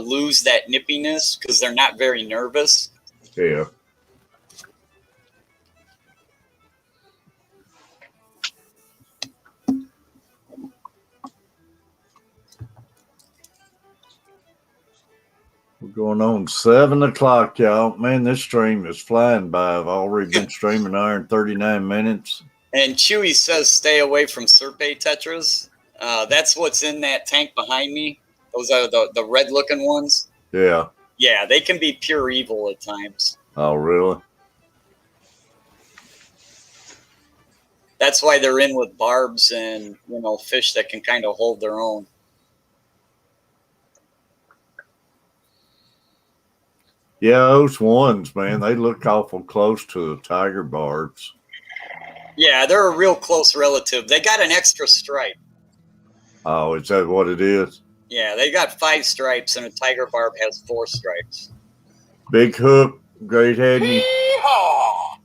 [SPEAKER 5] lose that nippiness because they're not very nervous.
[SPEAKER 1] Yeah. We're going on 7 o'clock, y'all. Man, this stream is flying by. I've already been streaming hour and 39 minutes.
[SPEAKER 5] And Chewy says stay away from Serpe tetras. That's what's in that tank behind me. Those are the red-looking ones.
[SPEAKER 1] Yeah.
[SPEAKER 5] Yeah, they can be pure evil at times.
[SPEAKER 1] Oh, really?
[SPEAKER 5] That's why they're in with barbs and, fish that can kind of hold their own.
[SPEAKER 1] Yeah, those ones, man, they look awful close to the tiger barbs.
[SPEAKER 5] Yeah, they're a real close relative. They got an extra stripe.
[SPEAKER 1] Oh, is that what it is?
[SPEAKER 5] Yeah, they got 5 stripes, and a tiger barb has 4 stripes.
[SPEAKER 1] Big Hook, great having you.
[SPEAKER 2] Hee-haw!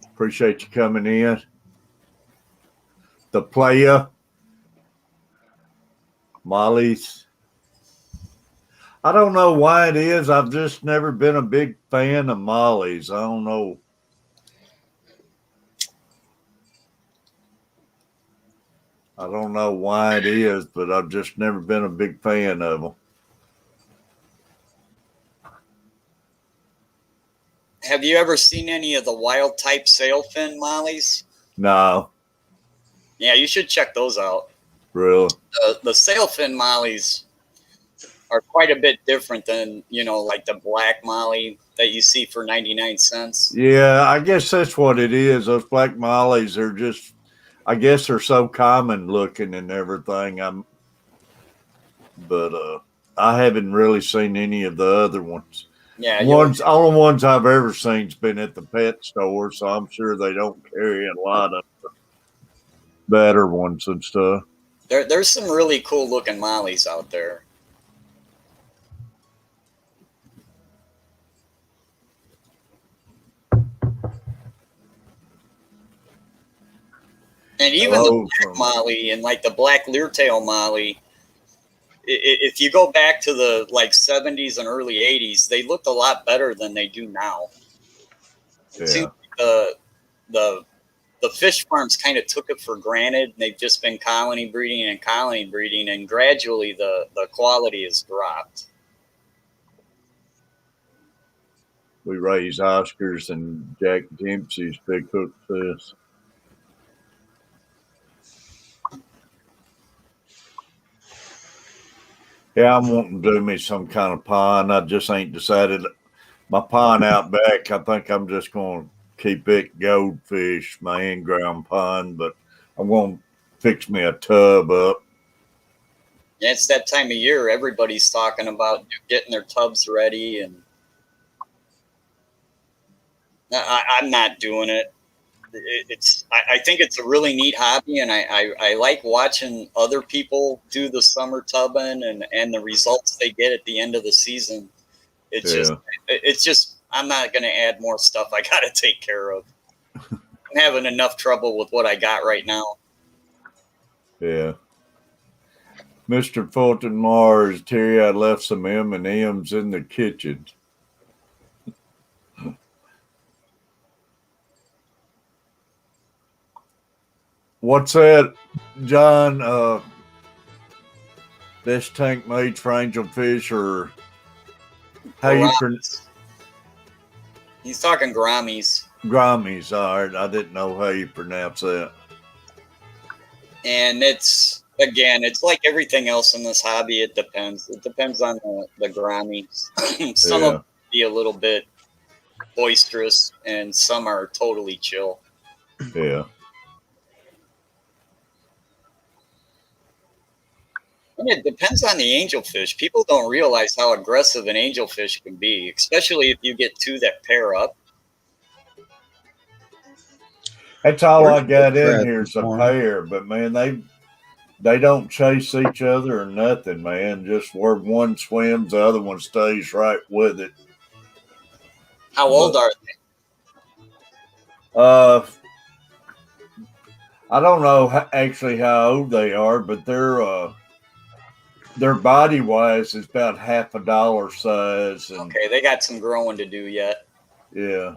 [SPEAKER 1] Appreciate you coming in. The player, Molly's. I don't know why it is. I've just never been a big fan of Molly's. I don't know. I don't know why it is, but I've just never been a big fan of them.
[SPEAKER 5] Have you ever seen any of the wild type sailfin mollies?
[SPEAKER 1] No.
[SPEAKER 5] Yeah, you should check those out.
[SPEAKER 1] Really?
[SPEAKER 5] The sailfin mollies are quite a bit different than, like the black molly that you see for 99 cents.
[SPEAKER 1] Yeah, I guess that's what it is. Those black mollies are just, I guess they're so common looking and everything. But I haven't really seen any of the other ones.
[SPEAKER 5] Yeah,
[SPEAKER 1] All the ones I've ever seen's been at the pet store, so I'm sure they don't carry a lot of the better ones and stuff.
[SPEAKER 5] There's some really cool looking mollies out there. And even the black molly and like the black leartail molly, if you go back to the 70s and early 80s, they looked a lot better than they do now.
[SPEAKER 1] Yeah.
[SPEAKER 5] It seems like the fish farms kind of took it for granted. They've just been colony breeding, and gradually the quality has dropped.
[SPEAKER 1] We raise Oscars and Jack Dempsey's Big Hook fish. Yeah, I'm wanting to do me some kind of pond. I just ain't decided. my pond out back, I think I'm just going to keep it goldfish, my in-ground pond, but I'm going to fix me a tub up.
[SPEAKER 5] It's that time of year. Everybody's talking about getting their tubs ready, and I'm not doing it. I think it's a really neat hobby, and I like watching other people do the summer tubbing and the results they get at the end of the season. It's just I'm not going to add more stuff I got to take care of. I'm having enough trouble with what I got right now.
[SPEAKER 1] Yeah. Mr. Fulton Mars, Terry, I left some M&Ms in the kitchen. What's that, John? Best tank made for angelfish, or how you
[SPEAKER 5] He's talking Grammies.
[SPEAKER 1] Grammies, all right. I didn't know how you pronounce that.
[SPEAKER 5] And it's like everything else in this hobby. It depends. It depends on the Grammies. Some of them be a little bit boisterous, and some are totally chill.
[SPEAKER 1] Yeah.
[SPEAKER 5] And it depends on the angelfish. People don't realize how aggressive an angelfish can be, especially if you get two that pair up.
[SPEAKER 1] That's all I got in here is a pair, but man, they don't chase each other or nothing, man. Just where one swims, the other one stays right with it.
[SPEAKER 5] How old are they?
[SPEAKER 1] I don't know actually how old they are, but their body wise is about $50 size. And,
[SPEAKER 5] okay, they got some growing to do yet.
[SPEAKER 1] Yeah.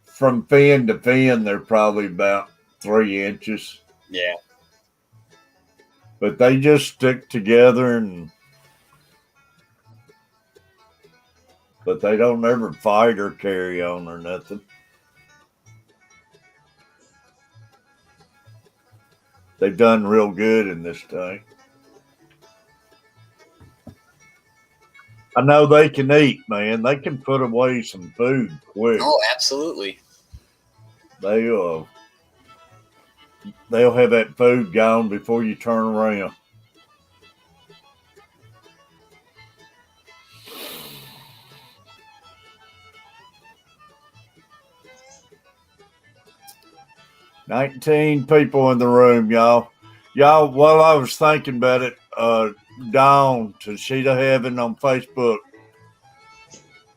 [SPEAKER 1] From fin to fin, they're probably about 3 inches.
[SPEAKER 5] Yeah.
[SPEAKER 1] But they just stick together, but they don't ever fight or carry on or nothing. They've done real good in this tank. I know they can eat, man. They can put away some food quick.
[SPEAKER 5] Oh, absolutely.
[SPEAKER 1] They'll have that food gone before you turn around. $19 people in the room, y'all. Y'all, while I was thinking about it, Dawn to Sheet of Heaven on Facebook.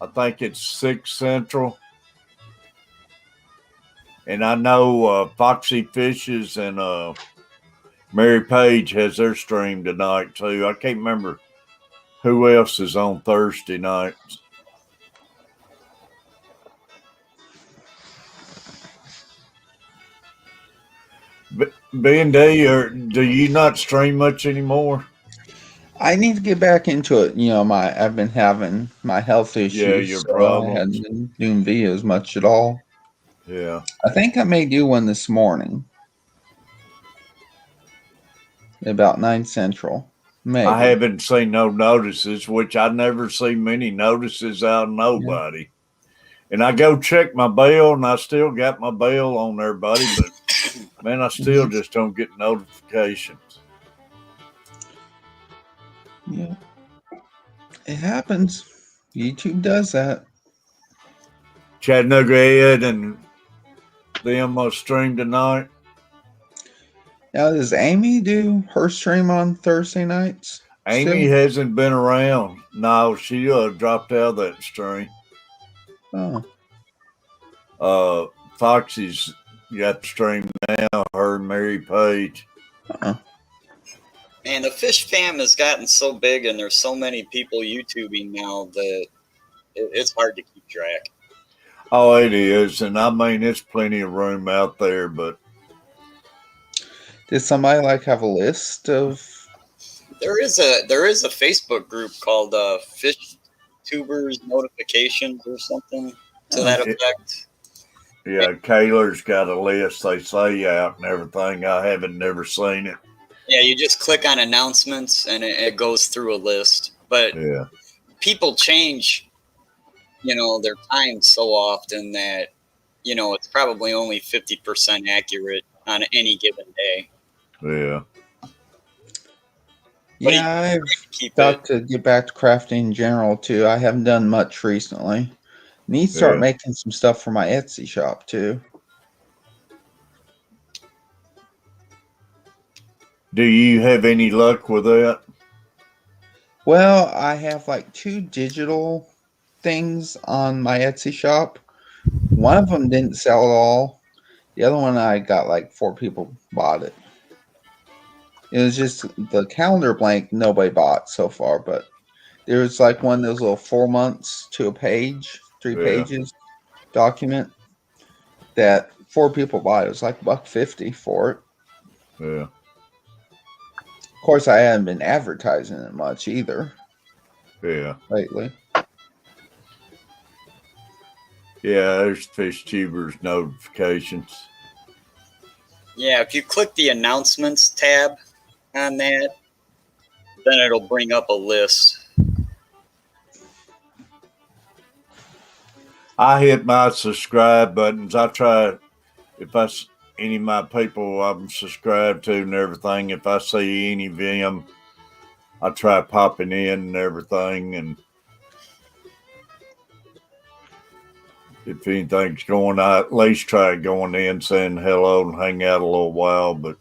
[SPEAKER 1] I think it's 6 Central. And I know Foxy Fishes and Mary Page has their stream tonight too. I can't remember who else is on Thursday nights. B&D, or do you not stream much anymore?
[SPEAKER 7] I need to get back into it. You know, I've been having my health issues.
[SPEAKER 1] Yeah, your problems.
[SPEAKER 7] I hadn't been doing videos much at all.
[SPEAKER 1] Yeah.
[SPEAKER 7] I think I may do one this morning. About 9 Central. Maybe.
[SPEAKER 1] I haven't seen no notices, which I never see many notices out of nobody. Yeah. And I go check my bell, and I still got my bell on there, buddy, but man, I still just don't get notifications.
[SPEAKER 7] Yeah. It happens. YouTube does that.
[SPEAKER 1] Chattanooga Ed and them stream tonight.
[SPEAKER 7] Now, does Amy do her stream on Thursday nights?
[SPEAKER 1] Amy hasn't been around. No, she dropped out of that stream.
[SPEAKER 7] Oh.
[SPEAKER 1] Foxy's got the stream now, her and Mary Page.
[SPEAKER 5] Man, the fish fam has gotten so big, and there's so many people YouTubing now that it's hard to keep track.
[SPEAKER 1] Oh, it is. And I mean, it's plenty of room out there, but.
[SPEAKER 7] Did somebody have a list of?
[SPEAKER 5] There is a Facebook group called Fish Tubers Notifications or something to that effect.
[SPEAKER 1] Yeah, Kayla's got a list they say out and everything. I haven't never seen it.
[SPEAKER 5] Yeah, you just click on announcements and it goes through a list. But
[SPEAKER 1] yeah,
[SPEAKER 5] people change they're timed so often that, it's probably only 50% accurate on any given day.
[SPEAKER 1] Yeah.
[SPEAKER 5] But
[SPEAKER 7] Yeah, I've
[SPEAKER 5] keep it.
[SPEAKER 7] got to get back to crafting in general too. I haven't done much recently. Need to start
[SPEAKER 1] Yeah.
[SPEAKER 7] making some stuff for my Etsy shop too.
[SPEAKER 1] Do you have any luck with that?
[SPEAKER 7] Well, I have like 2 digital things on my Etsy shop. One of them didn't sell at all. The other one I got like 4 people bought it. It was just the calendar blank nobody bought so far, but there was like one of those little 4 months to a page, 3
[SPEAKER 1] Yeah.
[SPEAKER 7] pages document that 4 people bought. It was like $1.50 for it.
[SPEAKER 1] Yeah.
[SPEAKER 7] Of course, I haven't been advertising it much either
[SPEAKER 1] Yeah.
[SPEAKER 7] lately.
[SPEAKER 1] Yeah. There's Fish Tubers notifications.
[SPEAKER 5] Yeah, if you click the announcements tab on that, then it'll bring up a list.
[SPEAKER 1] I hit my subscribe buttons. I try, if any of my people I'm subscribed to and everything, if I see any of them, I try popping in and everything. And if anything's going on, I at least try going in, saying hello and hang out a little while. But,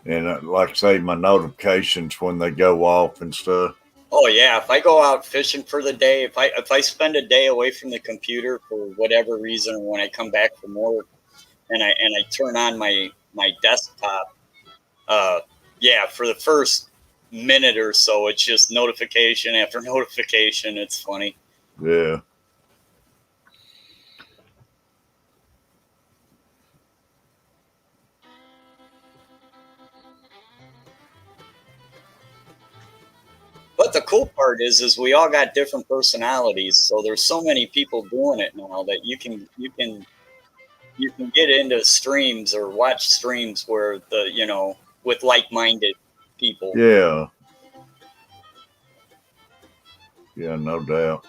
[SPEAKER 1] and like I say, my notifications when they go off and stuff.
[SPEAKER 5] Oh yeah, if I go out fishing for the day, if I spend a day away from the computer for whatever reason, or when I come back from work and I turn on my desktop, yeah, for the first minute or so, it's just notification after notification. It's funny.
[SPEAKER 1] Yeah.
[SPEAKER 5] But the cool part is we all got different personalities, so there's so many people doing it now that you can get into streams or watch streams where with like-minded people.
[SPEAKER 1] Yeah. Yeah, no doubt.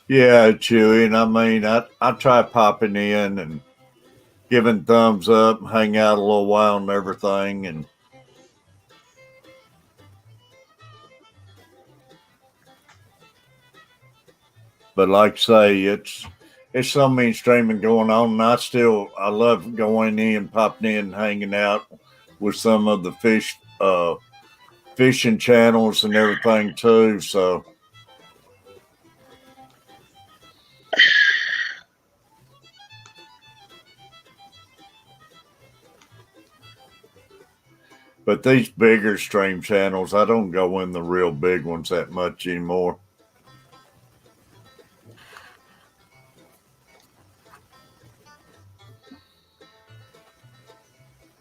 [SPEAKER 1] Yeah, Chewy. And I mean, I try popping in and giving thumbs up, hang out a little while and everything. And but like I say, it's so many streaming going on, and I love going in, popping in, hanging out with some of the fishing channels and everything too. So, but these bigger stream channels, I don't go in the real big ones that much anymore.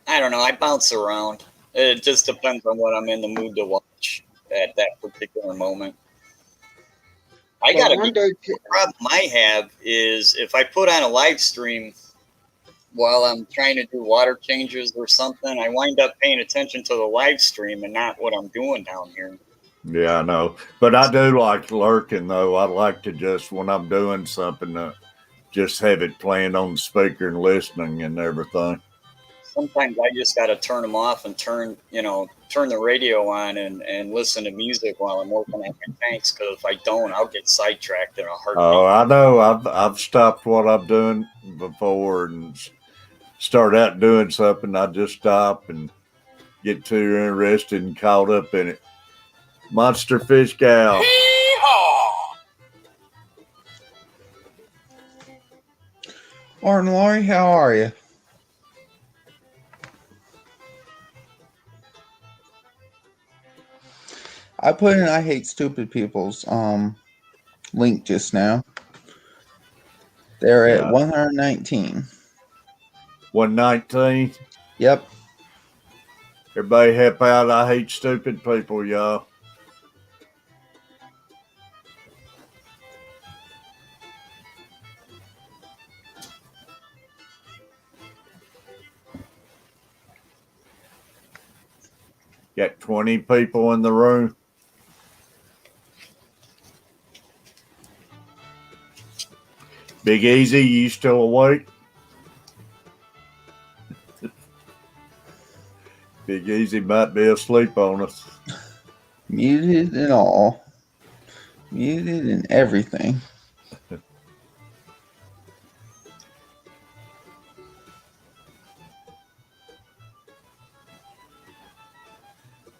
[SPEAKER 5] I don't know. I bounce around. It just depends on what I'm in the mood to watch at that particular moment. I
[SPEAKER 4] But
[SPEAKER 5] gotta
[SPEAKER 4] one
[SPEAKER 5] be.
[SPEAKER 4] day,
[SPEAKER 5] The problem I have is if I put on a live stream while I'm trying to do water changes or something, I wind up paying attention to the live stream and not what I'm doing down here.
[SPEAKER 1] Yeah, I know. But I do like lurking, though. I like to just, when I'm doing something, just have it playing on the speaker and listening and everything.
[SPEAKER 5] Sometimes I just got to turn them off and turn the radio on and listen to music while I'm working on my tanks. Because if I don't, I'll get sidetracked in a heartbeat.
[SPEAKER 1] Oh, I know. I've stopped what I'm doing before and start out doing something. I just stop and get too interested and caught up in it. Monster Fish Gal.
[SPEAKER 2] Hee-haw!
[SPEAKER 7] Lauren Laurie, how are you? I put in I hate stupid people's link just now. They're at
[SPEAKER 1] Yeah.
[SPEAKER 7] 119.
[SPEAKER 1] 119.
[SPEAKER 7] Yep.
[SPEAKER 1] Everybody help out. I hate stupid people, y'all. Got 20 people in the room. Big Easy, you still awake? Big Easy might be asleep on us.
[SPEAKER 7] Muted and all. Muted and everything.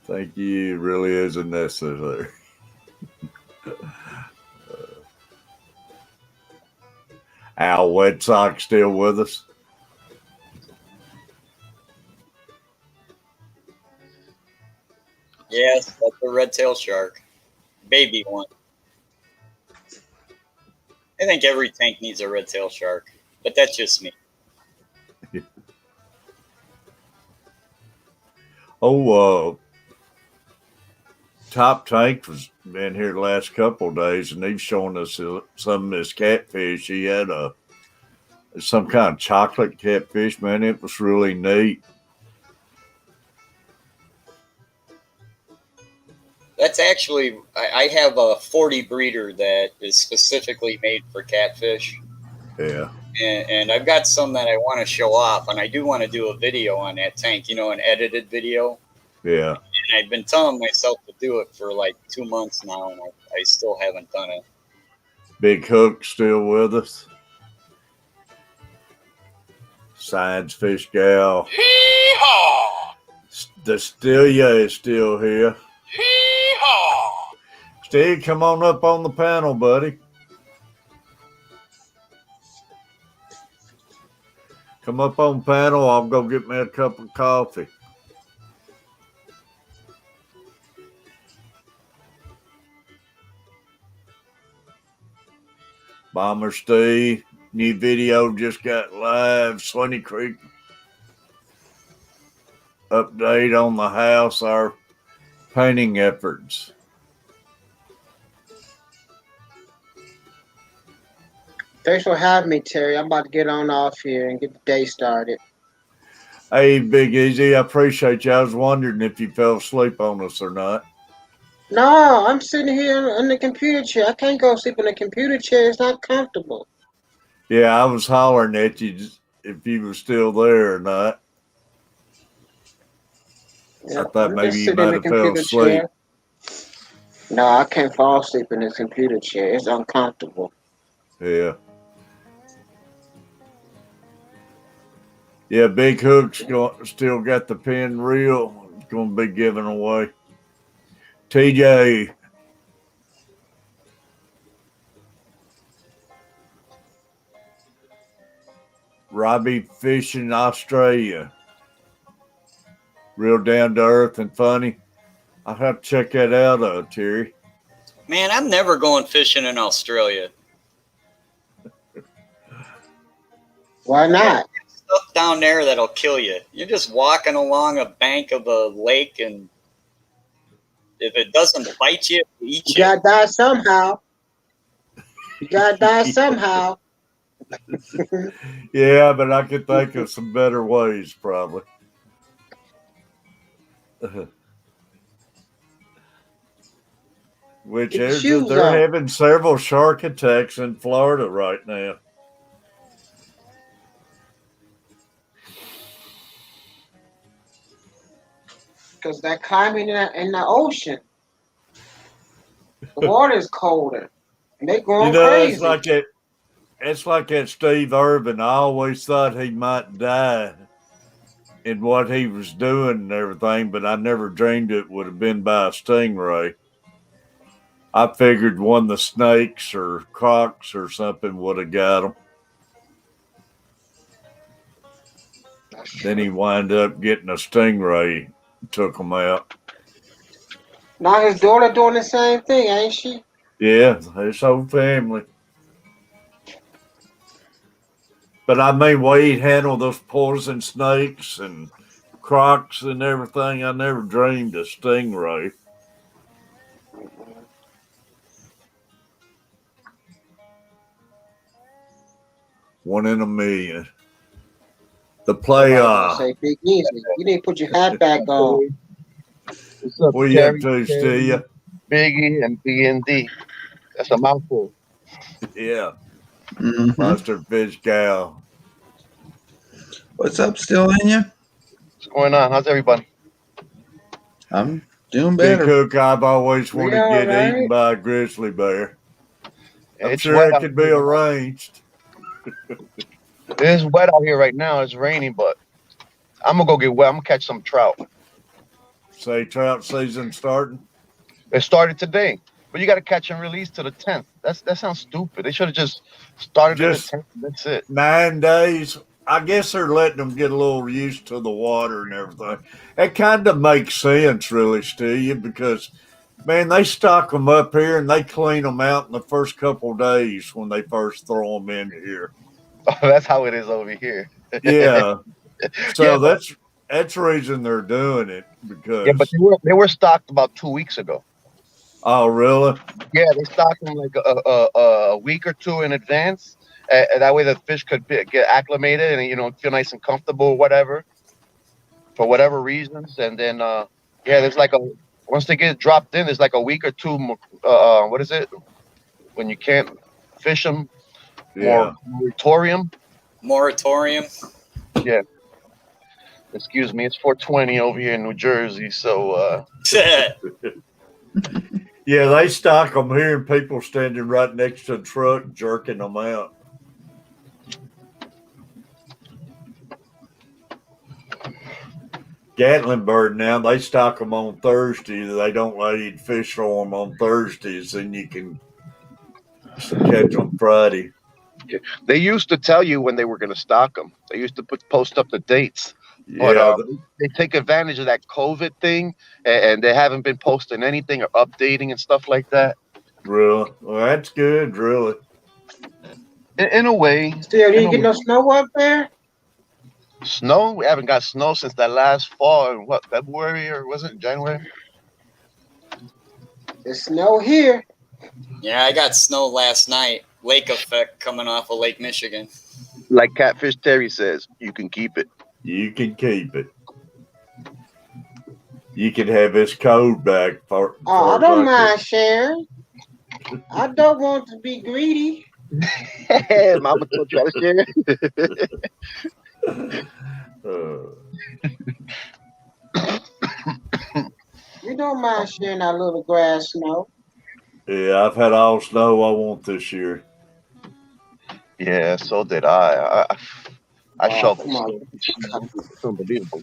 [SPEAKER 1] Thank you. It really isn't necessary. Al Wet Sox still with us?
[SPEAKER 5] Yes, that's the red-tailed shark. Baby one. I think every tank needs a red-tailed shark, but that's just me.
[SPEAKER 1] Top Tank was been here the last couple of days, and he's showing us some of his catfish. He had some kind of chocolate catfish, man. It was really neat.
[SPEAKER 5] That's actually, I have a 40 breeder that is specifically made for catfish.
[SPEAKER 1] Yeah.
[SPEAKER 5] And I've got some that I want to show off, and I do want to do a video on that tank, an edited video.
[SPEAKER 1] Yeah.
[SPEAKER 5] And I've been telling myself to do it for like 2 months now, and I still haven't done it.
[SPEAKER 1] Big Hook still with us. Science Fish Gal.
[SPEAKER 2] Hee-haw!
[SPEAKER 1] The Stilia is still here.
[SPEAKER 2] Hee-haw!
[SPEAKER 1] Steve, come on up on the panel, buddy. Come up on panel. I'll go get me a cup of coffee. Bomber Steve, new video just got live. Swinney Creek update on the house, our painting efforts.
[SPEAKER 4] Thanks for having me, Terry. I'm about to get on off here and get the day started.
[SPEAKER 1] Hey, Big Easy, I appreciate you. I was wondering if you fell asleep on us or not.
[SPEAKER 4] No, I'm sitting here in the computer chair. I can't go sleep in the computer chair. It's not comfortable.
[SPEAKER 1] Yeah, I was hollering at you if you were still there or not.
[SPEAKER 4] Yeah,
[SPEAKER 1] I thought
[SPEAKER 4] I'm
[SPEAKER 1] maybe
[SPEAKER 4] just
[SPEAKER 1] you
[SPEAKER 4] sitting in
[SPEAKER 1] might
[SPEAKER 4] the
[SPEAKER 1] have fell
[SPEAKER 4] computer
[SPEAKER 1] asleep.
[SPEAKER 4] chair. No, I can't fall asleep in this computer chair. It's uncomfortable.
[SPEAKER 1] Yeah. Yeah, Big Hook's still got the pin reel. It's going to be given away. TJ. Robbie Fishing Australia. Real down to earth and funny. I'll have to check that out, Terry.
[SPEAKER 5] Man, I'm never going fishing in Australia.
[SPEAKER 4] Why not?
[SPEAKER 5] Stuff down there that'll kill you. You're just walking along a bank of a lake, and if it doesn't bite you, it'll eat
[SPEAKER 4] You
[SPEAKER 5] you.
[SPEAKER 4] gotta die somehow. You gotta die somehow.
[SPEAKER 1] Yeah, but I could think of some better ways, probably. Which
[SPEAKER 4] Get your
[SPEAKER 1] is,
[SPEAKER 4] shoes
[SPEAKER 1] they're
[SPEAKER 4] on.
[SPEAKER 1] having several shark attacks in Florida right now.
[SPEAKER 4] Because they're climbing in the ocean. The water is colder. And they're going crazy.
[SPEAKER 1] It's like that Steve Irvin. I always thought he might die in what he was doing and everything, but I never dreamed it would have been by a stingray. I figured one of the snakes or crocs or something would have got him. Then he wound up getting a stingray, took him out.
[SPEAKER 4] Now his daughter doing the same thing, ain't she?
[SPEAKER 1] Yeah, his whole family. But I mean, way he'd handle those poison snakes and crocs and everything, I never dreamed a stingray. One in a million. The playoff.
[SPEAKER 4] Say Big Easy. You need to put your hat back on.
[SPEAKER 8] What's up,
[SPEAKER 1] What you up
[SPEAKER 8] Terry?
[SPEAKER 1] to,
[SPEAKER 8] Terry,
[SPEAKER 1] Steve?
[SPEAKER 8] Biggie, and BND. That's a mouthful.
[SPEAKER 1] Yeah,
[SPEAKER 7] Hmm.
[SPEAKER 1] Monster Fish Gal.
[SPEAKER 7] What's up, still in you?
[SPEAKER 8] What's going on? How's everybody?
[SPEAKER 7] I'm doing
[SPEAKER 1] Big
[SPEAKER 7] better.
[SPEAKER 1] Cook, I've always
[SPEAKER 4] We
[SPEAKER 1] wanted to
[SPEAKER 4] all
[SPEAKER 1] get
[SPEAKER 4] right?
[SPEAKER 1] eaten by a grizzly bear. I'm
[SPEAKER 8] It's
[SPEAKER 1] sure
[SPEAKER 8] wet
[SPEAKER 1] it
[SPEAKER 8] out
[SPEAKER 1] could be
[SPEAKER 8] here.
[SPEAKER 1] arranged.
[SPEAKER 8] It is wet out here right now. It's raining, but I'm gonna go get wet. I'm gonna catch some trout.
[SPEAKER 1] Say trout season starting.
[SPEAKER 8] It started today, but you got to catch and release to the 10th. That sounds stupid. They should have just started in the
[SPEAKER 1] Just
[SPEAKER 8] 10th. That's it.
[SPEAKER 1] 9 days. I guess they're letting them get a little used to the water and everything. It kind of makes sense, really, Steve, because man, they stock them up here and they clean them out in the first couple of days when they first throw them in here.
[SPEAKER 8] That's how it is over here.
[SPEAKER 1] Yeah,
[SPEAKER 8] Yeah,
[SPEAKER 1] so
[SPEAKER 8] but
[SPEAKER 1] that's the reason they're doing it
[SPEAKER 8] yeah, but
[SPEAKER 1] because
[SPEAKER 8] they were stocked about 2 weeks ago.
[SPEAKER 1] oh really?
[SPEAKER 8] Yeah, they stocked them like a week or two in advance. And that way the fish could get acclimated and feel nice and comfortable, or whatever, for whatever reasons. And then yeah, there's like a once they get dropped in, there's like a week or two. What is it when you can't fish them?
[SPEAKER 1] Yeah.
[SPEAKER 8] Moratorium.
[SPEAKER 5] Moratorium.
[SPEAKER 8] Yeah. Excuse me. It's 4:20 over here in New Jersey, so
[SPEAKER 1] Yeah, they stock them here and people standing right next to the truck jerking them out. Gatlinburg now, they stock them on Thursday. They don't let you fish for them on Thursdays, and you can catch them Friday.
[SPEAKER 8] they used to tell you when they were going to stock them. They used to post up the dates. But
[SPEAKER 1] Yeah,
[SPEAKER 8] they take advantage of that COVID thing, and they haven't been posting anything or updating and stuff like that.
[SPEAKER 1] really. Well, that's good, really.
[SPEAKER 8] In a way,
[SPEAKER 4] Still,
[SPEAKER 8] in
[SPEAKER 4] you
[SPEAKER 8] a
[SPEAKER 4] get no
[SPEAKER 8] way.
[SPEAKER 4] snow up there?
[SPEAKER 8] Snow. We haven't got snow since that last fall. In what, February, or was it January?
[SPEAKER 4] There's snow here.
[SPEAKER 5] Yeah, I got snow last night. Lake effect coming off of Lake Michigan.
[SPEAKER 8] Like Catfish Terry says, you can keep it.
[SPEAKER 1] You can keep it. You can have his code back for.
[SPEAKER 4] Oh, I don't mind sharing. I don't want to be greedy.
[SPEAKER 8] Mama told you to share.
[SPEAKER 4] You don't mind sharing our little grass snow.
[SPEAKER 1] Yeah, I've had all snow I want this year.
[SPEAKER 8] Yeah, so did I. I
[SPEAKER 4] Oh,
[SPEAKER 8] shoveled
[SPEAKER 4] come on.
[SPEAKER 8] snow. It's unbelievable.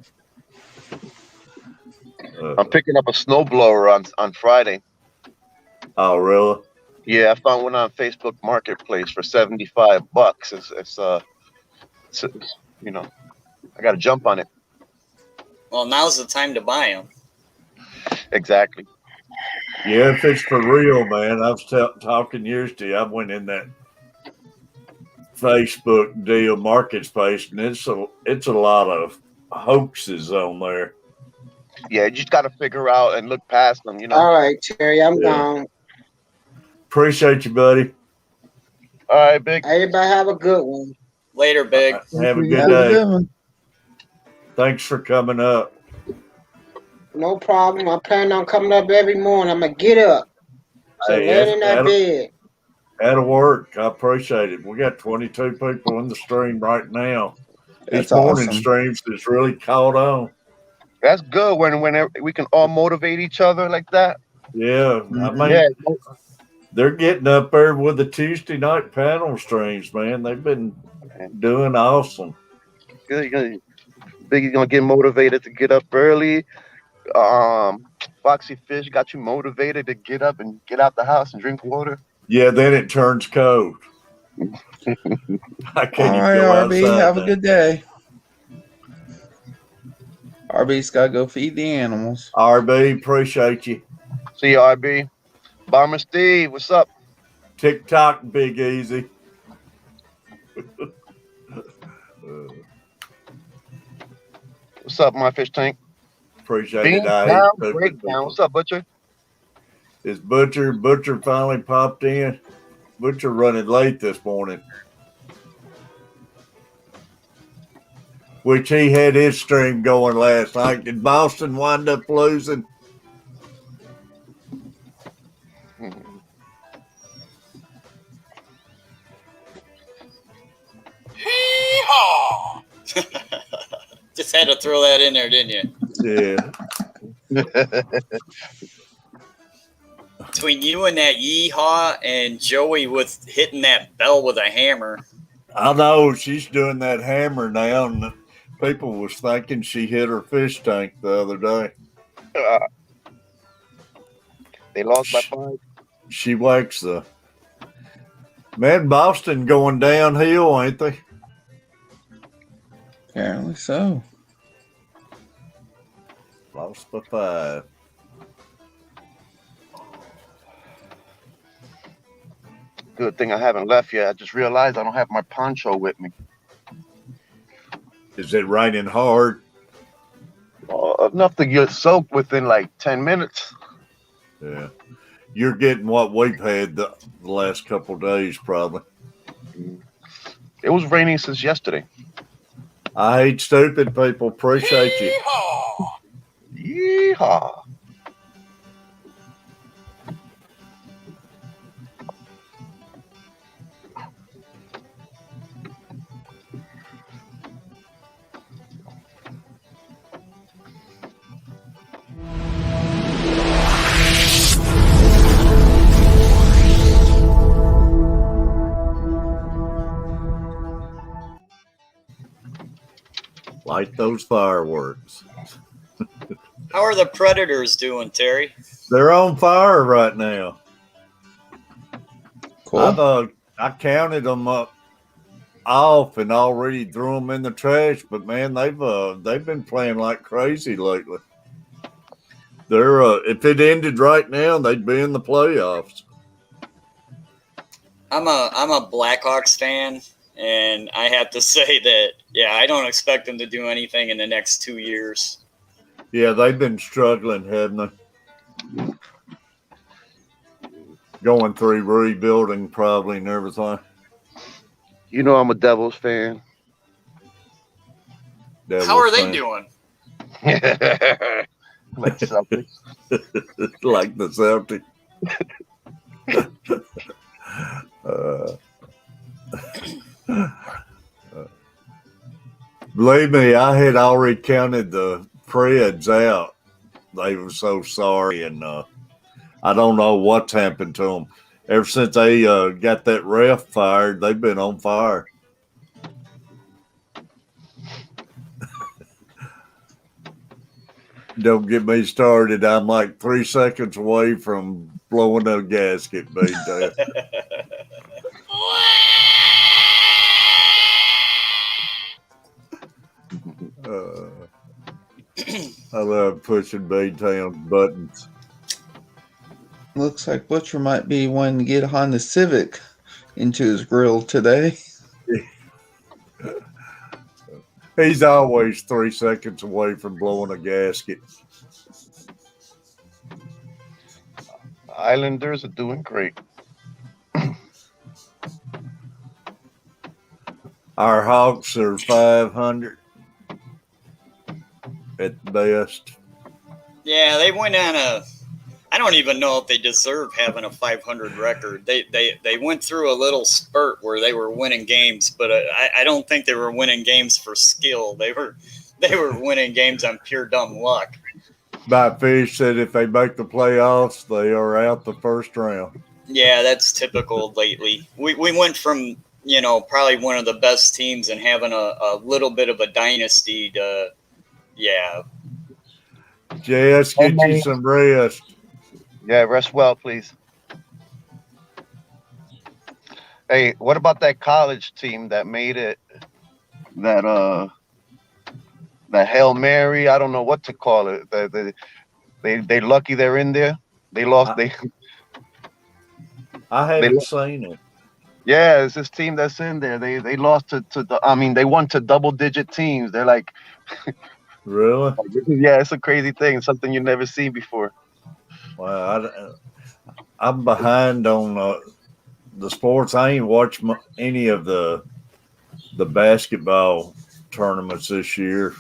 [SPEAKER 1] Uh,
[SPEAKER 8] I'm picking up a snowblower on Friday.
[SPEAKER 1] oh, really?
[SPEAKER 8] Yeah, I found one on Facebook Marketplace for $75. It's I got to jump on it.
[SPEAKER 5] Well, now's the time to buy them.
[SPEAKER 8] Exactly.
[SPEAKER 1] Yeah, if it's for real, man. I was talking yesterday. I went in that Facebook deal market space, and it's a lot of hoaxes on there.
[SPEAKER 8] Yeah, you just got to figure out and look past them.
[SPEAKER 4] All right, Terry, I'm
[SPEAKER 1] Yeah.
[SPEAKER 4] gone.
[SPEAKER 1] Appreciate you, buddy.
[SPEAKER 8] All right, Big.
[SPEAKER 4] Everybody have a good one.
[SPEAKER 5] Later, Big.
[SPEAKER 1] Have a good
[SPEAKER 7] Have a
[SPEAKER 1] day.
[SPEAKER 7] good one.
[SPEAKER 1] Thanks for coming up.
[SPEAKER 4] No problem. I plan on coming up every morning. I'm going to get up. So
[SPEAKER 1] Hey,
[SPEAKER 4] lay in that bed.
[SPEAKER 1] that'll work. I appreciate it. We got 22 people in the stream right now.
[SPEAKER 7] That's
[SPEAKER 1] These morning
[SPEAKER 7] awesome.
[SPEAKER 1] streams is really caught on.
[SPEAKER 8] That's good when we can all motivate each other like that.
[SPEAKER 1] Yeah, I mean,
[SPEAKER 8] Yeah,
[SPEAKER 1] they're getting up there with the Tuesday night panel streams, man. They've been doing awesome.
[SPEAKER 8] good. Biggie's gonna get motivated to get up early. Foxy Fish got you motivated to get up and get out the house and drink water.
[SPEAKER 1] Yeah, then it turns cold. I can't
[SPEAKER 7] All
[SPEAKER 1] even
[SPEAKER 7] right,
[SPEAKER 1] go
[SPEAKER 7] RB.
[SPEAKER 1] outside
[SPEAKER 7] Have
[SPEAKER 1] now.
[SPEAKER 7] a good day. RB's got to go feed the animals.
[SPEAKER 1] RB, appreciate you.
[SPEAKER 8] See you, RB. Bomber Steve, what's up?
[SPEAKER 1] TikTok, Big Easy.
[SPEAKER 8] What's up, my fish tank?
[SPEAKER 1] Appreciate
[SPEAKER 8] Bean
[SPEAKER 1] it. I hate
[SPEAKER 8] down,
[SPEAKER 1] stupid
[SPEAKER 8] breakdown.
[SPEAKER 1] people.
[SPEAKER 8] What's up, Butcher?
[SPEAKER 1] Is Butcher finally popped in? Butcher running late this morning. Which he had his stream going last night. Did Boston wind up losing?
[SPEAKER 5] had to throw that in there, didn't you?
[SPEAKER 1] Yeah.
[SPEAKER 5] Between you and that yeehaw and Joey with hitting that bell with a hammer.
[SPEAKER 1] I know she's doing that hammer now, and people was thinking she hit her fish tank the other day.
[SPEAKER 8] They lost by 5.
[SPEAKER 1] She wakes the man. Boston going downhill, ain't they?
[SPEAKER 7] Apparently so.
[SPEAKER 1] Lost by 5.
[SPEAKER 8] Good thing I haven't left yet. I just realized I don't have my poncho with me.
[SPEAKER 1] Is it raining hard?
[SPEAKER 8] Enough to get soaked within like 10 minutes.
[SPEAKER 1] Yeah. You're getting what we've had the last couple of days, probably.
[SPEAKER 8] It was raining since yesterday.
[SPEAKER 1] I hate stupid people. Appreciate you.
[SPEAKER 2] Yeehaw!
[SPEAKER 8] Yeehaw.
[SPEAKER 1] Light those fireworks.
[SPEAKER 5] How are the Predators doing, Terry?
[SPEAKER 1] They're on fire right now.
[SPEAKER 7] Cool.
[SPEAKER 1] I counted them up off and already threw them in the trash, but man, they've been playing like crazy lately. They're if it ended right now, they'd be in the playoffs.
[SPEAKER 5] I'm a Blackhawks fan, and I have to say that I don't expect them to do anything in the next 2 years.
[SPEAKER 1] Yeah, they've been struggling, haven't they? Going through rebuilding probably and everything.
[SPEAKER 8] You know I'm a Devils fan.
[SPEAKER 5] How are they doing?
[SPEAKER 8] Like Celtics.
[SPEAKER 1] Like the Celtics. Believe me, I had already counted the Preds out. They were so sorry, and I don't know what's happened to them. Ever since they got that ref fired, they've been on fire. Don't get me started. I'm like 3 seconds away from blowing a gasket, baby. I love pushing B-Town buttons.
[SPEAKER 7] Looks like Butcher might be wanting to get a Honda Civic into his grill today.
[SPEAKER 1] He's always 3 seconds away from blowing a gasket.
[SPEAKER 8] Islanders are doing great.
[SPEAKER 1] Our Hawks are 500 at the best.
[SPEAKER 5] Yeah, they went on I don't even know if they deserve having a 500 record. They went through a little spurt where they were winning games, but I don't think they were winning games for skill. They were winning games on pure dumb luck.
[SPEAKER 1] Fish said if they make the playoffs, they are out the first round.
[SPEAKER 5] Yeah, that's typical lately. We went from, probably one of the best teams and having a little bit of a dynasty to,
[SPEAKER 1] Jess, get you some rest.
[SPEAKER 8] Yeah, rest well, please. Hey, what about that college team that made it? That Hail Mary, I don't know what to call it. They lucky they're in there. They lost.
[SPEAKER 1] I haven't seen it.
[SPEAKER 8] Yeah, it's this team that's in there. They lost they won to double-digit teams. They're like,
[SPEAKER 1] really?
[SPEAKER 8] Yeah, it's a crazy thing. Something you've never seen before.
[SPEAKER 1] Well, I'm behind on the sports. I ain't watched any of the basketball tournaments this year.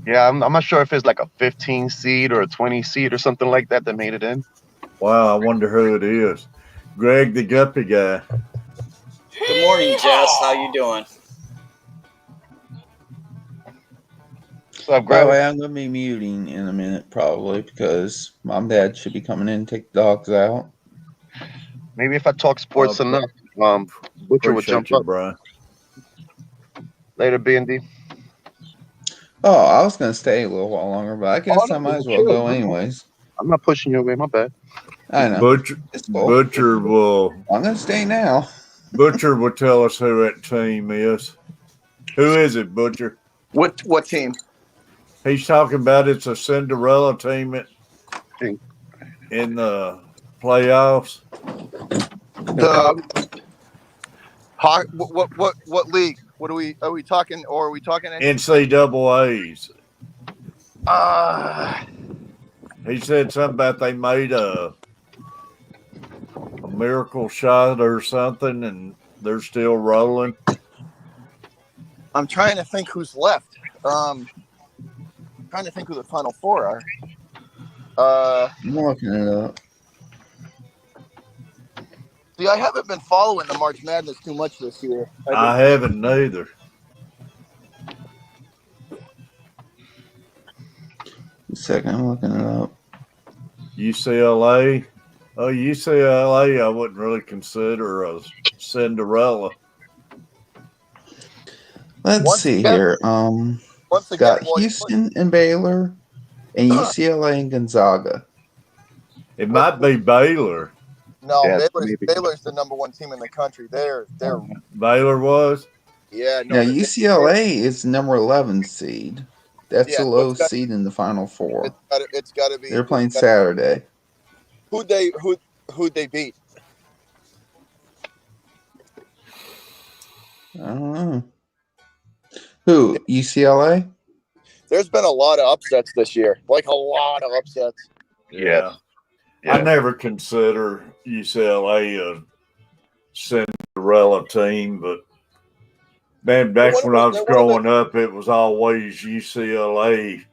[SPEAKER 8] Yeah, I'm not sure if it's like a 15 seed or a 20 seed or something like that made it in.
[SPEAKER 1] Wow, I wonder who it is. Greg, the guppy guy.
[SPEAKER 5] Good morning, Jess. How you doing?
[SPEAKER 8] What's up,
[SPEAKER 7] By the
[SPEAKER 8] Greg?
[SPEAKER 7] way, I'm going to be muting in a minute probably because Mom and Dad should be coming in and take the dogs out.
[SPEAKER 8] Maybe if I talk sports enough, Butcher would jump
[SPEAKER 1] Appreciate you,
[SPEAKER 8] up.
[SPEAKER 1] Brian.
[SPEAKER 8] Later, B&D.
[SPEAKER 7] Oh, I was going to stay a little while longer, but I guess I might as well go anyways.
[SPEAKER 8] I'm not pushing you away. My bad.
[SPEAKER 7] I know.
[SPEAKER 1] Butcher,
[SPEAKER 7] It's cool.
[SPEAKER 1] Butcher will
[SPEAKER 7] I'm going to stay now.
[SPEAKER 1] Butcher will tell us who that team is. Who is it, Butcher?
[SPEAKER 2] What team?
[SPEAKER 1] He's talking about it's a Cinderella team in the playoffs.
[SPEAKER 2] The what league? What are we talking? Or are we talking?
[SPEAKER 1] NCAA's.
[SPEAKER 2] Uh,
[SPEAKER 1] He said something about they made a miracle shot or something, and they're still rolling.
[SPEAKER 2] I'm trying to think who's left. Trying to think who the Final Four are.
[SPEAKER 7] I'm looking it up.
[SPEAKER 2] See, I haven't been following the March Madness too much this year.
[SPEAKER 1] I haven't neither.
[SPEAKER 7] A second, I'm looking it up.
[SPEAKER 1] UCLA. Oh, UCLA, I wouldn't really consider a Cinderella.
[SPEAKER 7] Let's
[SPEAKER 2] Once
[SPEAKER 7] see
[SPEAKER 2] again-
[SPEAKER 7] here.
[SPEAKER 2] Once again,
[SPEAKER 7] Got
[SPEAKER 2] boys,
[SPEAKER 7] Houston and Baylor, and UCLA and Gonzaga.
[SPEAKER 1] It might be Baylor.
[SPEAKER 2] no,
[SPEAKER 8] Yeah,
[SPEAKER 2] Baylor's,
[SPEAKER 8] maybe.
[SPEAKER 2] Baylor's the #1 team in the country. They're
[SPEAKER 1] Baylor was.
[SPEAKER 2] yeah. No,
[SPEAKER 7] Now
[SPEAKER 2] they-
[SPEAKER 7] UCLA is number 11 seed. That's
[SPEAKER 2] Yeah,
[SPEAKER 7] the
[SPEAKER 2] so
[SPEAKER 7] low
[SPEAKER 2] it's got-
[SPEAKER 7] seed in the Final Four.
[SPEAKER 2] It's got to be.
[SPEAKER 7] They're playing
[SPEAKER 2] it's gotta-
[SPEAKER 7] Saturday.
[SPEAKER 2] Who'd they beat?
[SPEAKER 7] I don't know. Who? UCLA?
[SPEAKER 2] There's been a lot of upsets this year. Like a lot of upsets.
[SPEAKER 1] Yeah. I never consider UCLA a Cinderella team, but man, back when I was growing up, it was always UCLA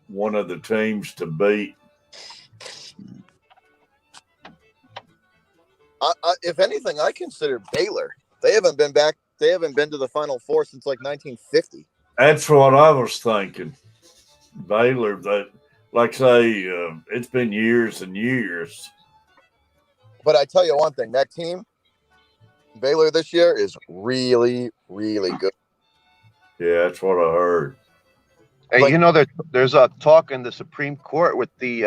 [SPEAKER 1] one of the teams to beat.
[SPEAKER 2] If anything, I consider Baylor. They haven't been back. They haven't been to the Final Four since like 1950.
[SPEAKER 1] That's what I was thinking. Baylor, that, like say, it's been years and years.
[SPEAKER 2] But I tell you one thing, that team, Baylor this year is really, really good.
[SPEAKER 1] Yeah, that's what I heard.
[SPEAKER 8] Hey,
[SPEAKER 2] Like-
[SPEAKER 8] you know, there's a talk in the Supreme Court with the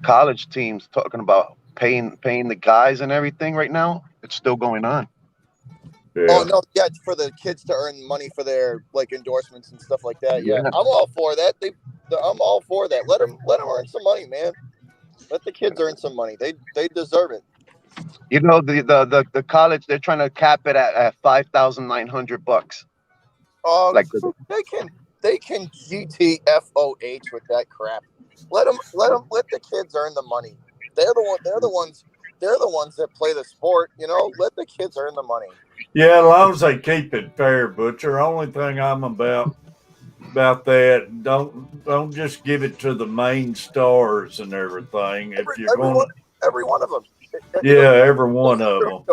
[SPEAKER 8] college teams talking about paying the guys and everything right now. It's still going on.
[SPEAKER 1] Yeah.
[SPEAKER 2] Oh no, yeah, for the kids to earn money for their like endorsements and stuff like that. Yeah,
[SPEAKER 8] Yeah.
[SPEAKER 2] I'm all for that. I'm all for that. Let them earn some money, man. Let the kids earn some money. They deserve it.
[SPEAKER 8] You know, the college, they're trying to cap it at $5,900.
[SPEAKER 2] Oh,
[SPEAKER 8] Like
[SPEAKER 2] they can GTFOH with that crap. Let the kids earn the money. They're the ones that play the sport. You know, let the kids earn the money.
[SPEAKER 1] Yeah, as long as they keep it fair, Butcher. Only thing I'm about that, don't just give it to the main stars and everything. If you're going,
[SPEAKER 2] Every one of them.
[SPEAKER 1] yeah, every one of them.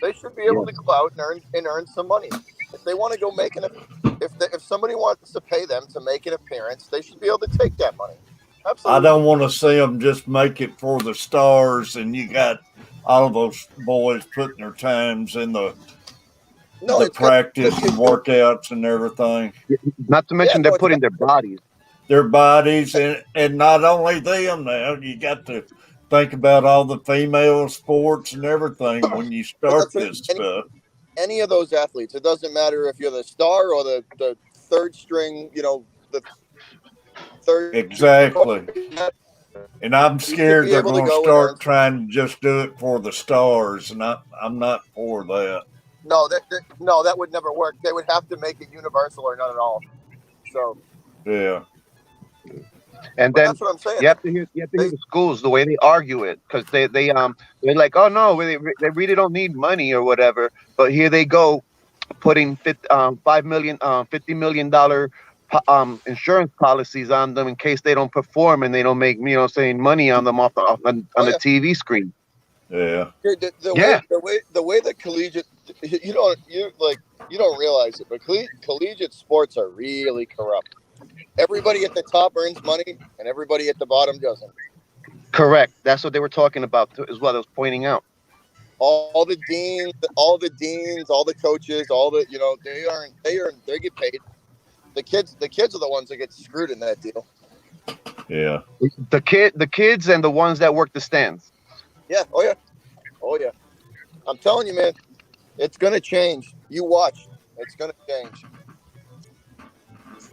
[SPEAKER 2] They should be able to go out and earn some money. If they want to go make if somebody wants to pay them to make an appearance, they should be able to take that money. Absolutely.
[SPEAKER 1] I don't want to see them just make it for the stars, and you got all of those boys putting their times in the practice and workouts and everything.
[SPEAKER 8] Not to mention they're putting their bodies.
[SPEAKER 1] Their bodies, and not only them now, you got to think about all the female sports and everything when you start this stuff.
[SPEAKER 2] Any of those athletes, it doesn't matter if you're the star or the third string, you know, the third.
[SPEAKER 1] Exactly. And I'm scared they're
[SPEAKER 2] able to
[SPEAKER 1] going to
[SPEAKER 2] go
[SPEAKER 1] start
[SPEAKER 2] and
[SPEAKER 1] trying to just do it for the stars, and I'm not for that.
[SPEAKER 2] No, that would never work. They would have to make it universal or none at all. So
[SPEAKER 1] Yeah.
[SPEAKER 8] And
[SPEAKER 2] but
[SPEAKER 8] then
[SPEAKER 2] that's what I'm saying.
[SPEAKER 8] you have to hear the schools the way they argue it, because they're like, oh no, they really don't need money or whatever. But here they go, putting $50 million insurance policies on them in case they don't perform and they don't make money on them on the TV screen.
[SPEAKER 1] Yeah.
[SPEAKER 2] The way the collegiate You don't realize it, but collegiate sports are really corrupt. Everybody at the top earns money, and everybody at the bottom doesn't.
[SPEAKER 8] Correct. That's what they were talking about too, as well. I was pointing out.
[SPEAKER 2] All the deans, all the coaches, they get paid. The kids are the ones that get screwed in that deal.
[SPEAKER 1] Yeah.
[SPEAKER 8] The kids, and the ones that work the stands.
[SPEAKER 2] Yeah. Oh yeah. I'm telling you, man, it's gonna change. You watch. It's gonna change.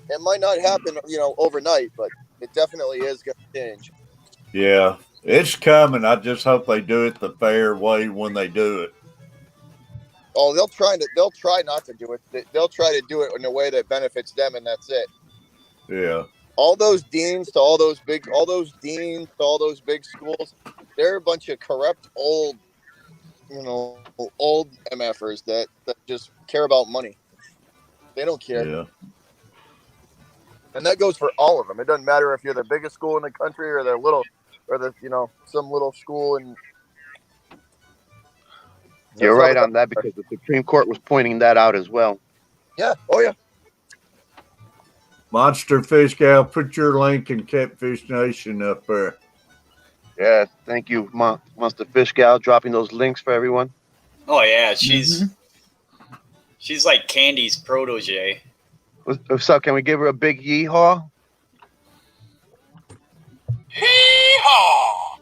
[SPEAKER 2] It might not happen, overnight, but it definitely is gonna change.
[SPEAKER 1] Yeah. It's coming. I just hope they do it the fair way when they do it.
[SPEAKER 2] Oh, they'll try not to do it. They'll try to do it in a way that benefits them, and that's it.
[SPEAKER 1] Yeah.
[SPEAKER 2] All those deans to all those big schools, they're a bunch of corrupt old MFers that just care about money. They don't care.
[SPEAKER 1] Yeah.
[SPEAKER 2] And that goes for all of them. It doesn't matter if you're the biggest school in the country or some little school in.
[SPEAKER 8] You're right on that, because the Supreme Court was pointing that out as well.
[SPEAKER 2] Yeah. Oh yeah.
[SPEAKER 1] Monster Fish Gal, put your link in Catfish Nation up there.
[SPEAKER 8] Yes, thank you, Monster Fish Gal, dropping those links for everyone.
[SPEAKER 5] Oh yeah, she's like Candy's protege.
[SPEAKER 8] What's up? Can we give her a big yeehaw?
[SPEAKER 5] Hee-haw!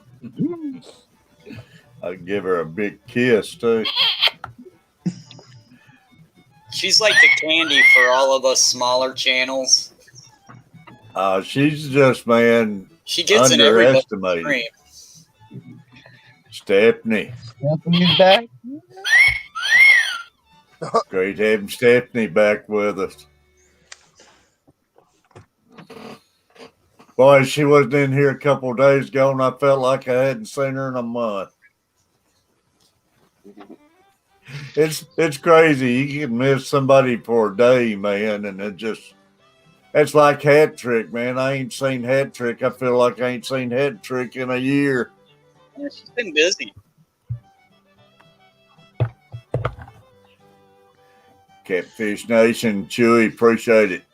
[SPEAKER 1] I'd give her a big kiss too.
[SPEAKER 5] She's like the Candy for all of us smaller channels.
[SPEAKER 1] She's just, man,
[SPEAKER 5] She gets in everybody's
[SPEAKER 1] underestimated.
[SPEAKER 5] dream.
[SPEAKER 1] Stephanie.
[SPEAKER 8] Stephanie's back.
[SPEAKER 1] Great having Stephanie back with us. Boy, she wasn't in here a couple of days ago, and I felt like I hadn't seen her in a month. It's crazy. You can miss somebody for a day, man, and it's like Hat Trick, man. I ain't seen Hat Trick. I feel like I ain't seen Hat Trick in a year.
[SPEAKER 5] Yeah, she's been busy.
[SPEAKER 1] Catfish Nation, Chewy, appreciate it.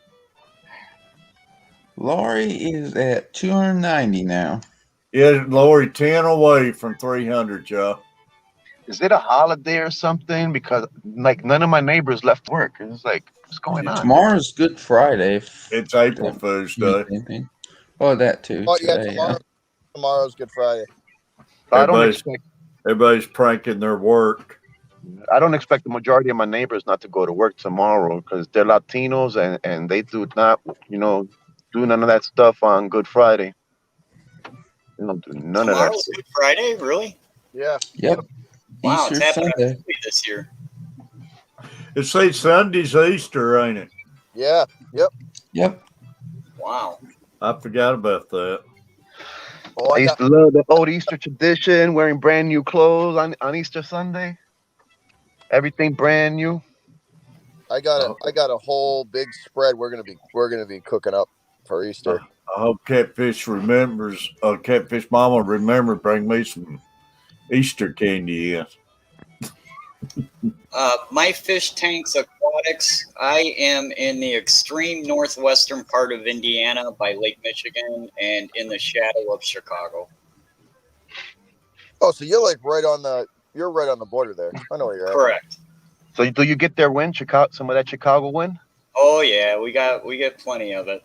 [SPEAKER 7] Lori is at 290 now.
[SPEAKER 1] Yeah, Lori, 10 away from 300, y'all.
[SPEAKER 8] Is it a holiday or something? Because like none of my neighbors left work. It's like, what's going on?
[SPEAKER 7] Tomorrow's Good Friday.
[SPEAKER 1] It's April Fool's Day.
[SPEAKER 7] Oh, that too.
[SPEAKER 2] Oh yeah,
[SPEAKER 7] today,
[SPEAKER 2] tomorrow's Good Friday.
[SPEAKER 1] Everybody's pranking their work.
[SPEAKER 8] I don't expect the majority of my neighbors not to go to work tomorrow, because they're Latinos and they do not, do none of that stuff on Good Friday. They don't do none of that
[SPEAKER 5] Tomorrow's
[SPEAKER 8] stuff.
[SPEAKER 5] Good Friday, really?
[SPEAKER 2] Yeah.
[SPEAKER 7] Yep.
[SPEAKER 5] Wow,
[SPEAKER 7] Easter
[SPEAKER 5] it's happening
[SPEAKER 7] Sunday.
[SPEAKER 5] early this year.
[SPEAKER 1] It's say Sunday's Easter, ain't it?
[SPEAKER 2] Yeah. Yep.
[SPEAKER 7] Yep.
[SPEAKER 5] Wow.
[SPEAKER 1] I forgot about that.
[SPEAKER 2] Oh,
[SPEAKER 8] I used to love the old Easter tradition, wearing brand new clothes on Easter Sunday. Everything brand new.
[SPEAKER 2] I got a whole big spread we're gonna be cooking up for Easter.
[SPEAKER 1] I hope Catfish Mama remember bring me some Easter candy in.
[SPEAKER 5] My fish tanks aquatics. I am in the extreme northwestern part of Indiana by Lake Michigan and in the shadow of Chicago.
[SPEAKER 2] Oh, so you're like right on the border there. I know where you're at.
[SPEAKER 5] Correct.
[SPEAKER 8] So do you get their win, Chicago? Some of that Chicago win?
[SPEAKER 5] Oh yeah, we get plenty of it.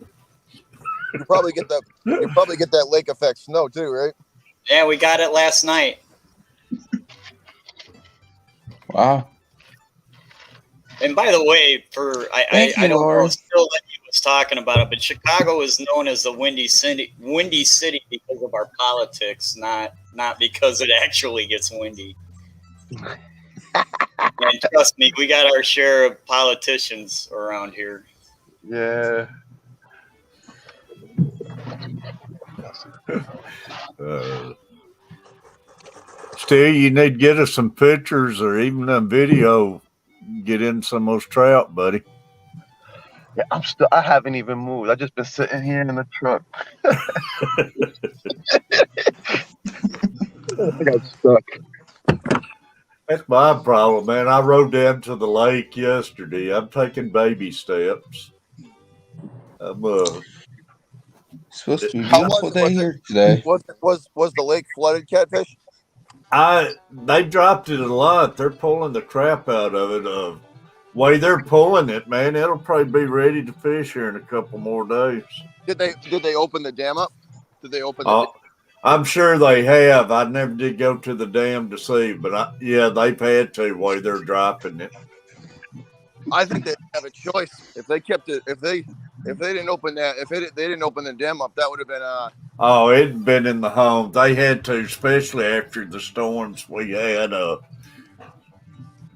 [SPEAKER 2] You probably get that lake effect snow too, right?
[SPEAKER 5] Yeah, we got it last night.
[SPEAKER 7] Wow.
[SPEAKER 5] And by the way, I don't know if Phil was talking about it, but Chicago is known as the Windy City because of our politics, not because it actually gets windy. And trust me, we got our share of politicians around here.
[SPEAKER 8] Yeah.
[SPEAKER 1] Steve, you need to get us some pictures or even a video. Get in some of those trout, buddy.
[SPEAKER 8] Yeah, I haven't even moved. I've just been sitting here in the truck. I got stuck.
[SPEAKER 1] That's my problem, man. I rode down to the lake yesterday. I'm taking baby steps. I'm
[SPEAKER 7] It's supposed to be a
[SPEAKER 2] How was
[SPEAKER 7] beautiful
[SPEAKER 2] it?
[SPEAKER 7] day here today.
[SPEAKER 2] Was the lake flooded, Catfish?
[SPEAKER 1] they dropped it a lot. They're pulling the crap out of it. Way they're pulling it, man, it'll probably be ready to fish here in a couple more days.
[SPEAKER 2] Did they open the dam up? Did they open the dam?
[SPEAKER 1] I'm sure they have. I never did go to the dam to see, but yeah, they've had to. Way they're dropping it.
[SPEAKER 2] I think they have a choice. If they kept it, if they didn't open that, they didn't open the dam up, that would have been
[SPEAKER 1] Oh, it'd been in the home. They had to, especially after the storms we had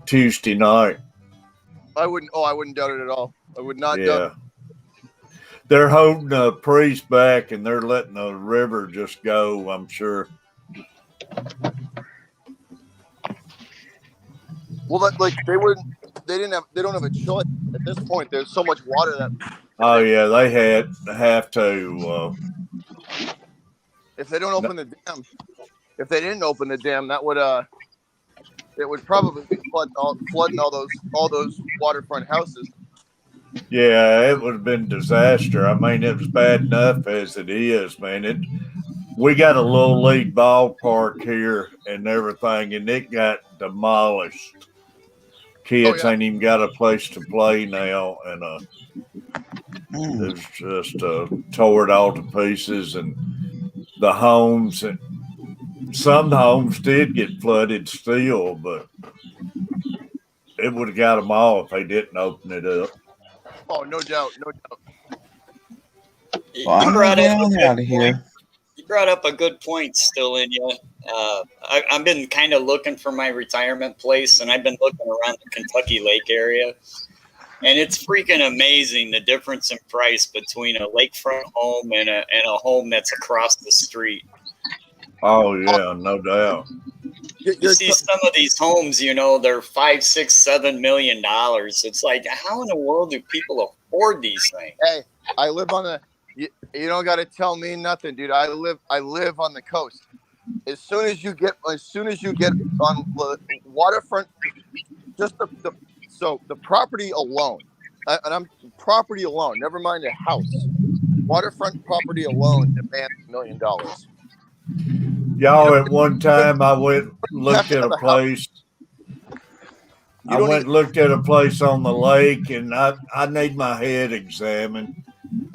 [SPEAKER 1] Tuesday night.
[SPEAKER 2] I wouldn't doubt it at all. I would not doubt.
[SPEAKER 1] Yeah. They're holding a priest back and they're letting the river just go, I'm sure.
[SPEAKER 2] Well, they don't have a choice at this point. There's so much water that.
[SPEAKER 1] Oh yeah, they have to.
[SPEAKER 2] If they don't open the dam, if they didn't open the dam, that would it would probably be flooding all those waterfront houses.
[SPEAKER 1] Yeah, it would have been disaster. I mean, it was bad enough as it is, man. We got a little league ballpark here and everything, and it got demolished. Kids ain't even got a place to play now, and it was just tore it all to pieces. And the homes, and some homes did get flooded still, but it would have got them all if they didn't open it up.
[SPEAKER 2] Oh, no doubt.
[SPEAKER 7] Well, I'm getting out of here.
[SPEAKER 5] You brought up a good point, still in you. I've been kind of looking for my retirement place, and I've been looking around the Kentucky Lake area, and it's freaking amazing the difference in price between a lakefront home and a home that's across the street.
[SPEAKER 1] Oh yeah, no doubt.
[SPEAKER 5] You see some of these homes, they're $5, $6, $7 million. It's like, how in the world do people afford these things?
[SPEAKER 2] Hey, I live on the. You don't got to tell me nothing, dude. I live on the coast. As soon as you get on the waterfront, just the property alone, and I'm property alone. Never mind a house. Waterfront property alone demands $1 million.
[SPEAKER 1] Y'all, at one time I went looked at a place. Looked at a place on the lake, and I need my head examined.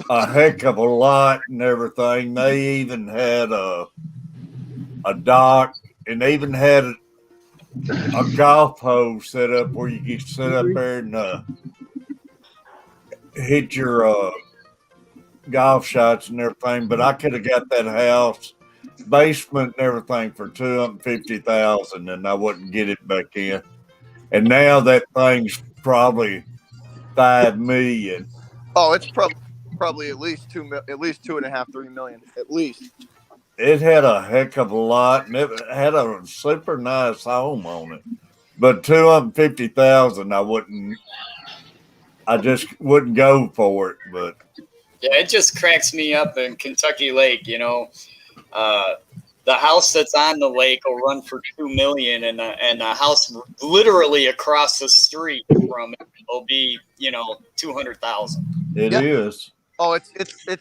[SPEAKER 1] A heck of a lot and everything. They even had a dock, and they even had a golf hole set up where you could sit up there and hit your golf shots and everything. But I could have got that house, basement and everything for $250,000, and I wouldn't get it back in. And now that thing's probably $5 million.
[SPEAKER 2] Oh, it's probably at least 2.5, 3 million at least.
[SPEAKER 1] It had a heck of a lot, and it had a super nice home on it. But $250,000, I just wouldn't go for it. But
[SPEAKER 5] yeah, it just cracks me up in Kentucky Lake. The house that's on the lake will run for $2 million, and the house literally across the street from it will be $200,000.
[SPEAKER 1] It is.
[SPEAKER 2] Oh, it's dude.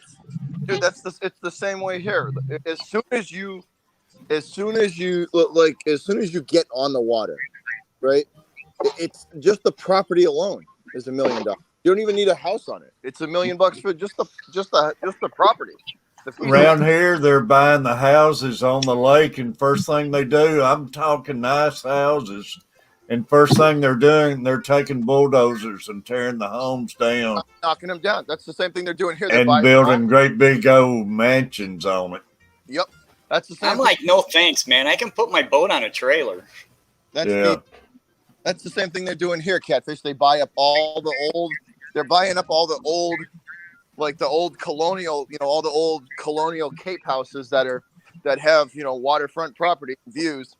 [SPEAKER 2] It's the same way here. As soon as you get on the water, right? It's just the property alone is $1 million. You don't even need a house on it. It's $1 million for just the property.
[SPEAKER 1] Around here, they're buying the houses on the lake, and first thing they do, I'm talking nice houses, and first thing they're doing, they're taking bulldozers and tearing the homes down,
[SPEAKER 2] knocking them down. That's the same thing they're doing here.
[SPEAKER 1] And building great big old mansions on it.
[SPEAKER 2] Yep, that's the same.
[SPEAKER 5] I'm like, no thanks, man. I can put my boat on a trailer.
[SPEAKER 2] That's the same thing they're doing here, Catfish. They buy up all the old. They're buying up all the old. Like the old colonial, all the old colonial Cape houses that have, waterfront property views,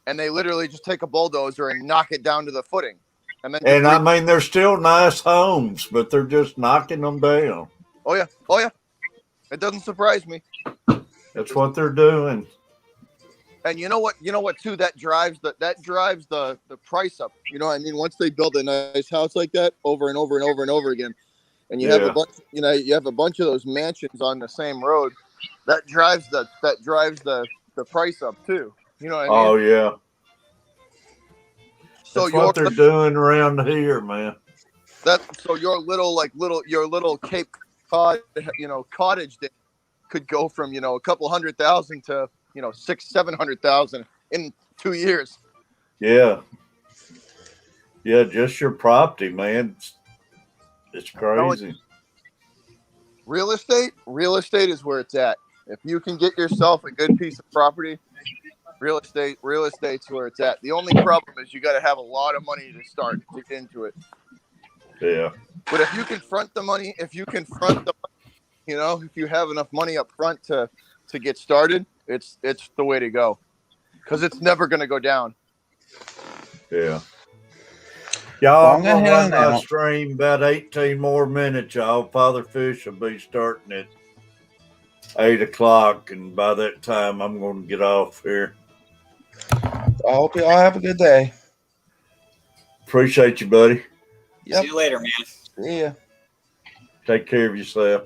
[SPEAKER 2] and they literally just take a bulldozer and knock it down to the footing. And
[SPEAKER 1] they're still nice homes, but they're just knocking them down.
[SPEAKER 2] Oh yeah. It doesn't surprise me.
[SPEAKER 1] That's what they're doing.
[SPEAKER 2] And you know what? You know what too? That drives the price up. You know what I mean? Once they build a nice house like that over and over and over and over again, and you have a bunch, you have a bunch of those mansions on the same road, that drives the price up too. You know what I mean?
[SPEAKER 1] Oh yeah,
[SPEAKER 2] So
[SPEAKER 1] that's what they're doing around here, man.
[SPEAKER 2] your little Cape Cod, cottage there could go from a couple 100,000 to 600,000-700,000 in 2 years.
[SPEAKER 1] Yeah, yeah, just your property, man. It's crazy.
[SPEAKER 2] Real estate is where it's at. If you can get yourself a good piece of property, real estate's where it's at. The only problem is you got to have a lot of money to start to get into it.
[SPEAKER 1] Yeah.
[SPEAKER 2] But if you confront the money, if you have enough money up front to get started, it's the way to go, because it's never going to go down.
[SPEAKER 1] Yeah. Y'all, I'm
[SPEAKER 7] Long
[SPEAKER 1] going to
[SPEAKER 7] ahead
[SPEAKER 1] run my
[SPEAKER 7] now.
[SPEAKER 1] stream about 18 more minutes, y'all. Father Fish will be starting at 8 o'clock, and by that time, I'm going to get off here.
[SPEAKER 7] I hope you all have a good day.
[SPEAKER 1] Appreciate you, buddy.
[SPEAKER 7] Yep.
[SPEAKER 5] See you later, man.
[SPEAKER 7] See ya.
[SPEAKER 1] Take care of yourself.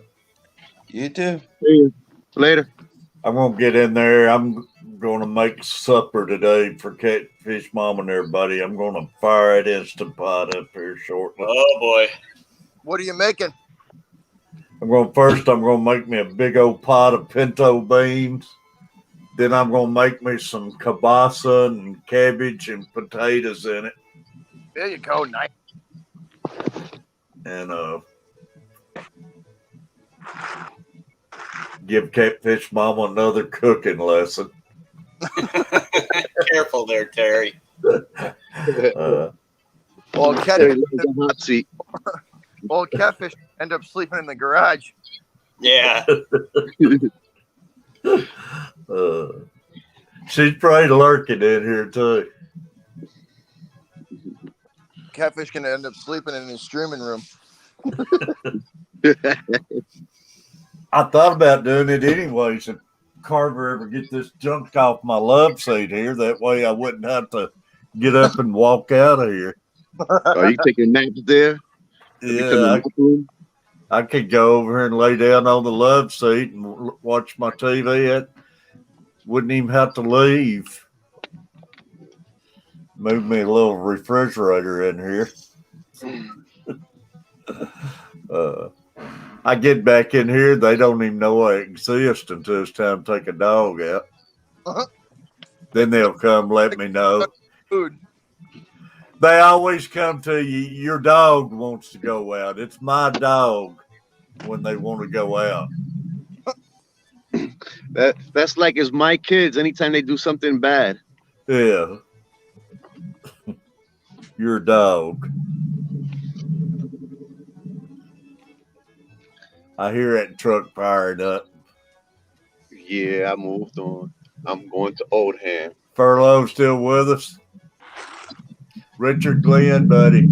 [SPEAKER 7] You too.
[SPEAKER 8] See you later.
[SPEAKER 1] I'm going to get in there. I'm going to make supper today for Catfish Mom and everybody. I'm going to fire that Instant Pot up here shortly.
[SPEAKER 5] Oh boy.
[SPEAKER 2] What are you making?
[SPEAKER 1] I'm going to make me a big old pot of pinto beans. Then I'm going to make me some kielbasa and cabbage and potatoes in it.
[SPEAKER 2] There you go. Nice.
[SPEAKER 1] And give Catfish Mama another cooking lesson.
[SPEAKER 5] Careful there, Terry.
[SPEAKER 2] Well, Catfish end up sleeping in the garage.
[SPEAKER 5] Yeah.
[SPEAKER 1] She's probably lurking in here too.
[SPEAKER 2] Catfish gonna end up sleeping in his streaming room.
[SPEAKER 1] I thought about doing it anyways if Carver ever get this junk off my love seat here. That way I wouldn't have to get up and walk out of here.
[SPEAKER 8] Are you taking naps there?
[SPEAKER 1] Yeah, I could go over here and lay down on the love seat and watch my TV. I wouldn't even have to leave. Move me a little refrigerator in here. I get back in here, they don't even know I exist until it's time to take a dog out. Then they'll come let me know.
[SPEAKER 2] Food.
[SPEAKER 1] They always come to you, your dog wants to go out. It's my dog when they want to go out.
[SPEAKER 8] That's like it's my kids anytime they do something bad.
[SPEAKER 1] Yeah. Your dog. I hear that truck fired up.
[SPEAKER 8] Yeah, I moved on. I'm going to Oldham.
[SPEAKER 1] Furlough still with us? Richard Glenn, buddy.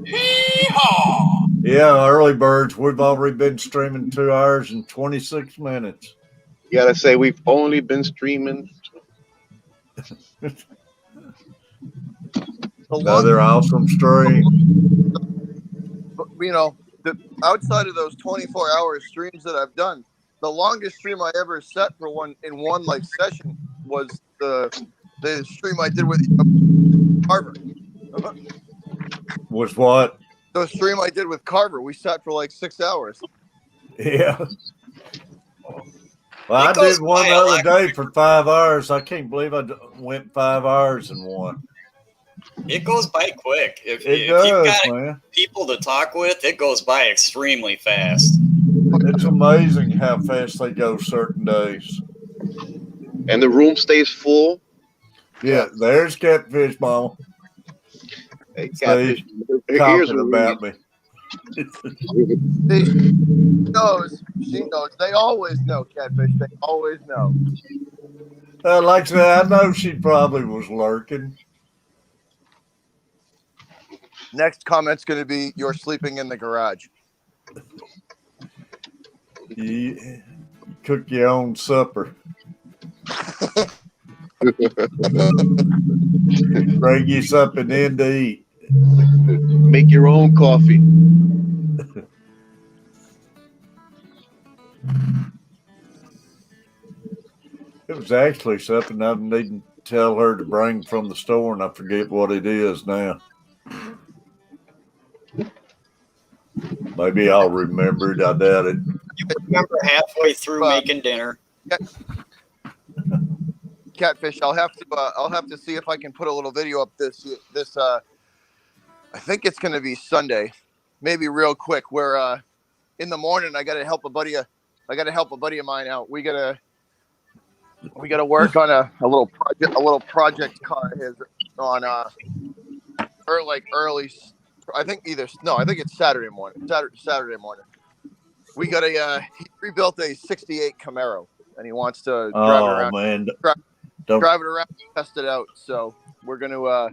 [SPEAKER 5] Yeehaw!
[SPEAKER 1] Yeah, early birds. We've already been streaming 2 hours and 26 minutes.
[SPEAKER 8] You gotta say we've only been streaming.
[SPEAKER 1] Another awesome stream.
[SPEAKER 2] Outside of those 24-hour streams that I've done, the longest stream I ever set for one like session was the stream I did with Carver.
[SPEAKER 1] Was what?
[SPEAKER 2] The stream I did with Carver. We sat for like 6 hours.
[SPEAKER 1] Yeah. Well, I did one the other day for 5 hours. I can't believe I went 5 hours in one.
[SPEAKER 5] It goes by quick. If you've got people to talk with, it goes by extremely fast.
[SPEAKER 1] It's amazing how fast they go certain days.
[SPEAKER 8] And the room stays full.
[SPEAKER 1] Yeah, there's Catfish Mama.
[SPEAKER 8] Hey, Catfish,
[SPEAKER 1] talking about me.
[SPEAKER 2] She knows. They always know, Catfish. They always know.
[SPEAKER 1] Like I said, I know she probably was lurking.
[SPEAKER 2] Next comment's going to be, you're sleeping in the garage.
[SPEAKER 1] You cook your own supper. Bring you something in to eat.
[SPEAKER 9] Make your own coffee.
[SPEAKER 1] It was actually something I need to tell her to bring from the store, and I forget what it is now. Maybe I'll remember it. I doubt it.
[SPEAKER 5] You remember halfway through making dinner.
[SPEAKER 2] Catfish, I'll have to see if I can put a little video up this I think it's gonna be Sunday, maybe real quick, where in the morning I gotta help a buddy of mine out. We gotta work on a little project car of his on early. I think it's Saturday morning. Saturday morning. We got he rebuilt a '68 Camaro, and he wants to drive it around.
[SPEAKER 1] Man,
[SPEAKER 2] drive it around, test it out. So we're gonna.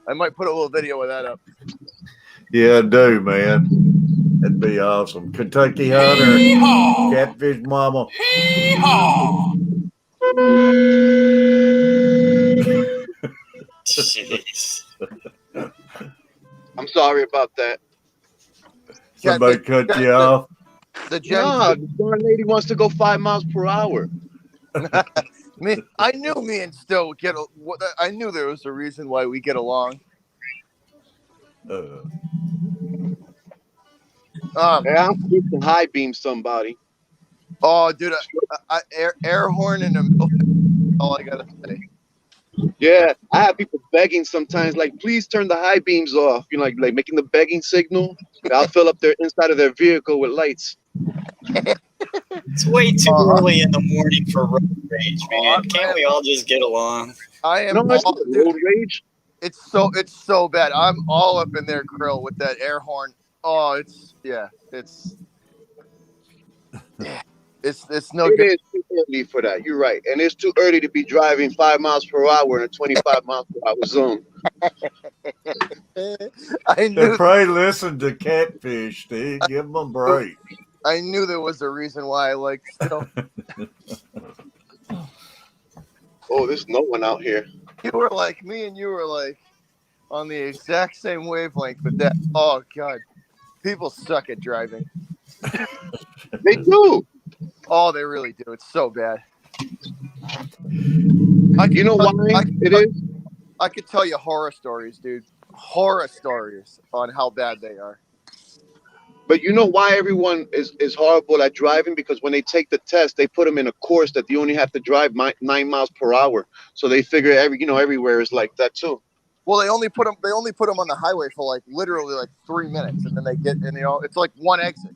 [SPEAKER 2] I might put a little video of that up.
[SPEAKER 1] Yeah, I do, man. That'd be awesome. Kentucky Hunter, Catfish Mama.
[SPEAKER 5] Jeez.
[SPEAKER 9] I'm sorry about that.
[SPEAKER 1] Somebody cut you off.
[SPEAKER 9] The darn lady wants to go 5 miles per hour.
[SPEAKER 2] I knew me and Stowe I knew there was a reason why we get along.
[SPEAKER 9] I'm to high beam somebody.
[SPEAKER 2] Oh, dude, air horn in the middle. All I gotta say.
[SPEAKER 9] Yeah, I have people begging sometimes, like, please turn the high beams off. You know, like making the begging signal. I'll fill up their inside of their vehicle with lights.
[SPEAKER 5] It's way too early in the morning for road rage, man. Can't we all just get along?
[SPEAKER 2] I am
[SPEAKER 9] road rage.
[SPEAKER 2] It's so bad. I'm all up in their grill with that air horn. Oh, it's no good.
[SPEAKER 9] It is too early for that. You're right, and it's too early to be driving 5 miles per hour in a 25 mile per hour zone.
[SPEAKER 1] They probably listen to Catfish, Steve. Give them a break.
[SPEAKER 2] I knew there was a reason why I like still.
[SPEAKER 9] Oh, there's no one out here.
[SPEAKER 2] You were like me, and you were like on the exact same wavelength with that. Oh God, people suck at driving.
[SPEAKER 9] They do.
[SPEAKER 2] Oh, they really do. It's so bad.
[SPEAKER 9] You know why it is?
[SPEAKER 2] I could tell you horror stories, dude. Horror stories on how bad they are.
[SPEAKER 9] But you know why everyone is horrible at driving? Because when they take the test, they put them in a course that you only have to drive 9 miles per hour. So they figure everywhere is like that too.
[SPEAKER 2] Well, they only put them on the highway for literally 3 minutes, and then it's like one exit.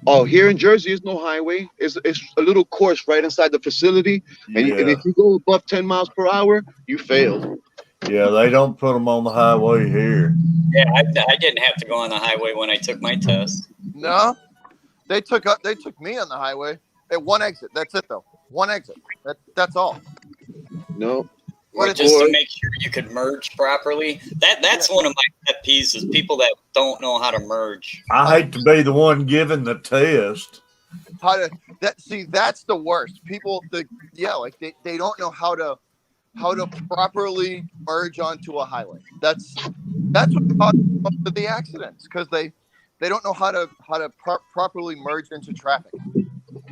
[SPEAKER 9] Oh, here in Jersey, there's no highway. It's a little course right inside the facility, and if you go above 10 miles per hour, you failed.
[SPEAKER 1] Yeah, they don't put them on the highway here.
[SPEAKER 5] Yeah, I didn't have to go on the highway when I took my test.
[SPEAKER 2] No, they took me on the highway at one exit. That's it, though. One exit. That's all.
[SPEAKER 9] No.
[SPEAKER 5] Or just to make sure you could merge properly. That's one of my pet peeves is people that don't know how to merge.
[SPEAKER 1] I hate to be the one giving the test.
[SPEAKER 2] That's the worst. People they don't know how to properly merge onto a highway. That's what causes most of the accidents, because they don't know how to properly merge into traffic.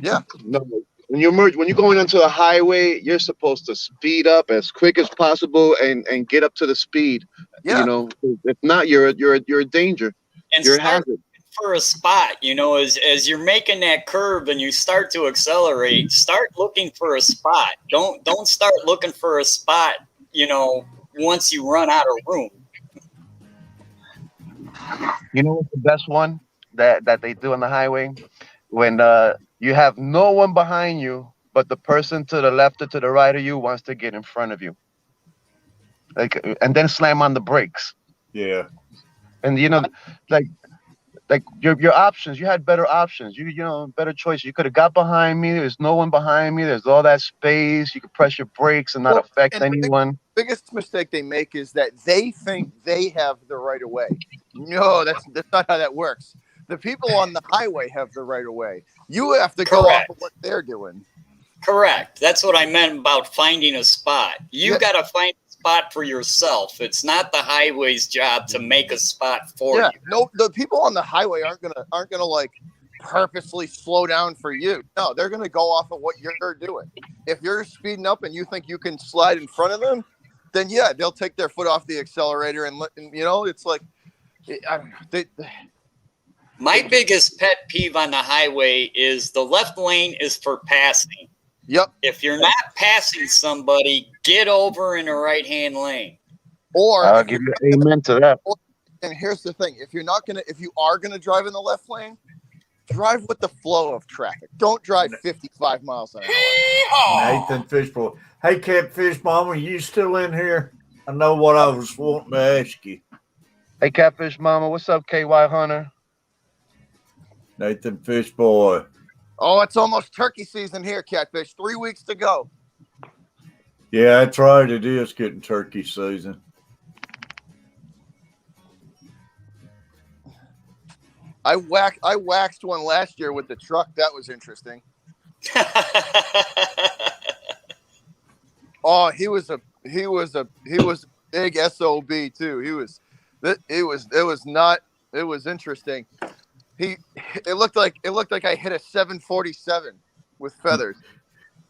[SPEAKER 2] Yeah.
[SPEAKER 9] No. When you're going onto a highway, you're supposed to speed up as quick as possible and get up to the speed.
[SPEAKER 2] Yeah.
[SPEAKER 9] You know, if not, you're a danger.
[SPEAKER 5] And
[SPEAKER 9] you're a hazard.
[SPEAKER 5] For a spot, as you're making that curve and you start to accelerate, start looking for a spot. Don't start looking for a spot, once you run out of room.
[SPEAKER 8] You know what's the best one that they do on the highway? When you have no one behind you, but the person to the left or to the right of you wants to get in front of you. And then slam on the brakes.
[SPEAKER 1] Yeah.
[SPEAKER 8] And like your options, you had better options. Better choice. You could have got behind me. There's no one behind me. There's all that space. You could press your brakes and not affect anyone.
[SPEAKER 2] The biggest mistake they make is that they think they have the right of way. No, that's not how that works. The people on the highway have the right of way. You have to go off of what they're doing.
[SPEAKER 5] Correct. That's what I meant about finding a spot. You got to find a spot for yourself. It's not the highway's job to make a spot for you.
[SPEAKER 2] No, the people on the highway aren't gonna like purposely slow down for you. No, they're gonna go off of what you're doing. If you're speeding up and you think you can slide in front of them, then yeah, they'll take their foot off the accelerator and you know, it's like I don't know.
[SPEAKER 5] My biggest pet peeve on the highway is the left lane is for passing.
[SPEAKER 2] Yep.
[SPEAKER 5] If you're not passing somebody, get over in the right-hand lane.
[SPEAKER 2] Or
[SPEAKER 8] I'll give you amen to that.
[SPEAKER 2] And here's the thing: if you are gonna drive in the left lane, drive with the flow of traffic. Don't drive 55 miles an hour.
[SPEAKER 1] Nathan Fishboy. Hey, Catfish Mama, you still in here? I know what I was wanting to ask you.
[SPEAKER 8] Hey, Catfish Mama, what's up, KY Hunter?
[SPEAKER 1] Nathan Fishboy.
[SPEAKER 2] Oh, it's almost turkey season here, Catfish. 3 weeks to go.
[SPEAKER 1] Yeah, that's right. It is getting turkey season.
[SPEAKER 2] I waxed one last year with the truck. That was interesting. Oh, he was a big SOB too. It was interesting. It looked like I hit a 747 with feathers.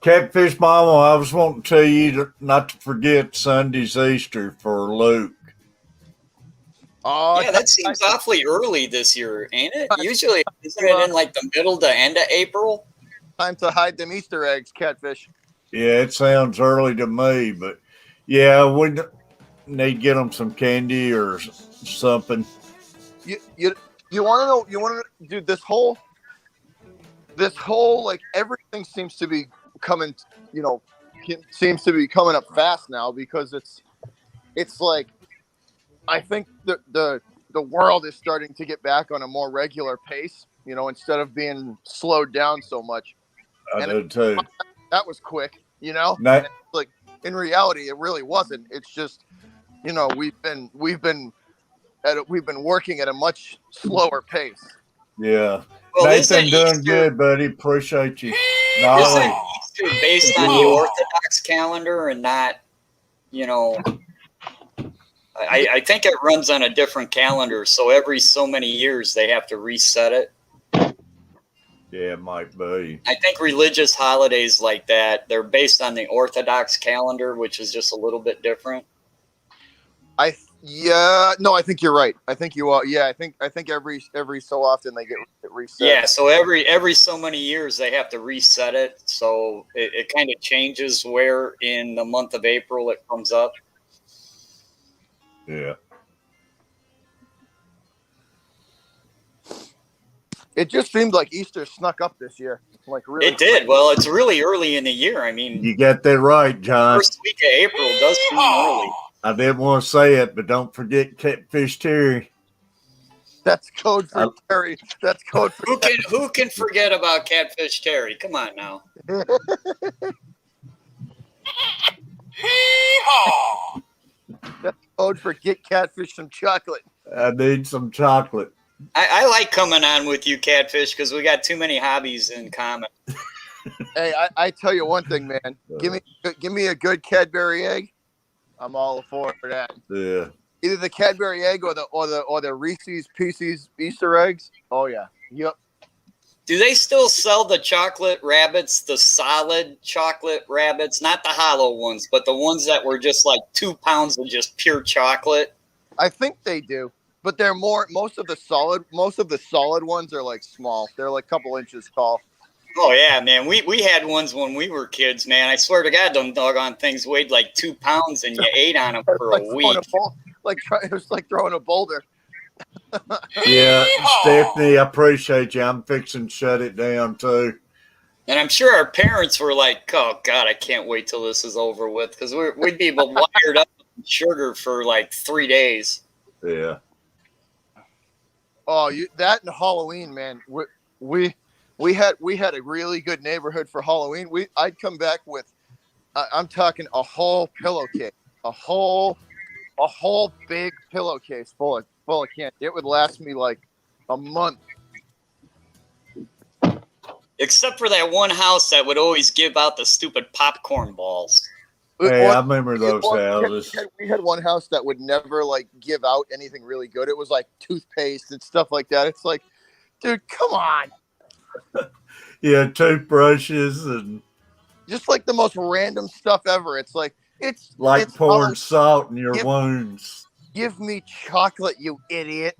[SPEAKER 1] Catfish Mama, I was wanting to tell you not to forget Sunday's Easter for Luke.
[SPEAKER 2] Oh,
[SPEAKER 5] yeah, that seems awfully early this year, ain't it? Usually, isn't it in like the middle to end of April?
[SPEAKER 2] Time to hide them Easter eggs, Catfish.
[SPEAKER 1] Yeah, it sounds early to me, but yeah, we need to get them some candy or something.
[SPEAKER 2] You want to know? You want to, dude? This whole like everything seems to be coming. You know, seems to be coming up fast now because it's like I think the world is starting to get back on a more regular pace. You know, instead of being slowed down so much.
[SPEAKER 1] I do too.
[SPEAKER 2] That was quick. You know, like in reality, it really wasn't. It's just, you know, we've been working at a much slower pace.
[SPEAKER 1] Yeah.
[SPEAKER 5] Well,
[SPEAKER 1] Nathan, doing good, buddy. Appreciate you.
[SPEAKER 5] Isn't Easter based on the Orthodox calendar and not, you know, I think it runs on a different calendar. So every so many years they have to reset it.
[SPEAKER 1] Yeah, it might be.
[SPEAKER 5] I think religious holidays like that, they're based on the Orthodox calendar, which is just a little bit different.
[SPEAKER 2] I think you're right. I think you are. Yeah, I think every so often they get reset.
[SPEAKER 5] Yeah, so every so many years they have to reset it. So it kind of changes where in the month of April it comes up.
[SPEAKER 1] Yeah.
[SPEAKER 2] It just seemed like Easter snuck up this year. Like really,
[SPEAKER 5] it did. Well, it's really early in the year. I mean,
[SPEAKER 1] you got that right, John.
[SPEAKER 5] First week of April does seem early.
[SPEAKER 1] I didn't want to say it, but don't forget Catfish Terry.
[SPEAKER 2] That's code for Terry. That's code for
[SPEAKER 5] who can forget about Catfish Terry? Come on now.
[SPEAKER 2] That's code for get Catfish some chocolate.
[SPEAKER 1] I need some chocolate.
[SPEAKER 5] I like coming on with you, Catfish, because we got too many hobbies in common.
[SPEAKER 2] Hey, I tell you one thing, man. Give me a good Cadbury egg. I'm all for that.
[SPEAKER 1] Yeah.
[SPEAKER 2] Either the Cadbury egg or the Reese's Pieces Easter eggs. Oh yeah. Yep.
[SPEAKER 5] Do they still sell the chocolate rabbits, the solid chocolate rabbits, not the hollow ones, but the ones that were just like 2 pounds of just pure chocolate?
[SPEAKER 2] I think they do, but they're most of the solid ones are like small. They're like a couple inches tall.
[SPEAKER 5] Oh yeah, man. We had ones when we were kids, man. I swear to God, them doggone things weighed like 2 pounds, and you ate on them for
[SPEAKER 2] like
[SPEAKER 5] a week.
[SPEAKER 2] It was like throwing a boulder.
[SPEAKER 1] Yeah, Stephanie, I appreciate you. I'm fixing to shut it down too.
[SPEAKER 5] And I'm sure our parents were like, "Oh God, I can't wait till this is over with," because we'd be wired up with sugar for like 3 days.
[SPEAKER 1] Yeah.
[SPEAKER 2] Oh, that and Halloween, man. We had a really good neighborhood for Halloween. I'd come back with, I'm talking a whole pillowcase, a whole big pillowcase full of candy. It would last me like a month.
[SPEAKER 5] Except for that one house that would always give out the stupid popcorn balls.
[SPEAKER 1] Hey, I remember those houses.
[SPEAKER 2] We had one house that would never like give out anything really good. It was like toothpaste and stuff like that. It's like, dude, come on.
[SPEAKER 1] Yeah, toothbrushes and
[SPEAKER 2] just like the most random stuff ever. It's like it's
[SPEAKER 1] pouring salt in your wounds.
[SPEAKER 2] Give me chocolate, you idiot.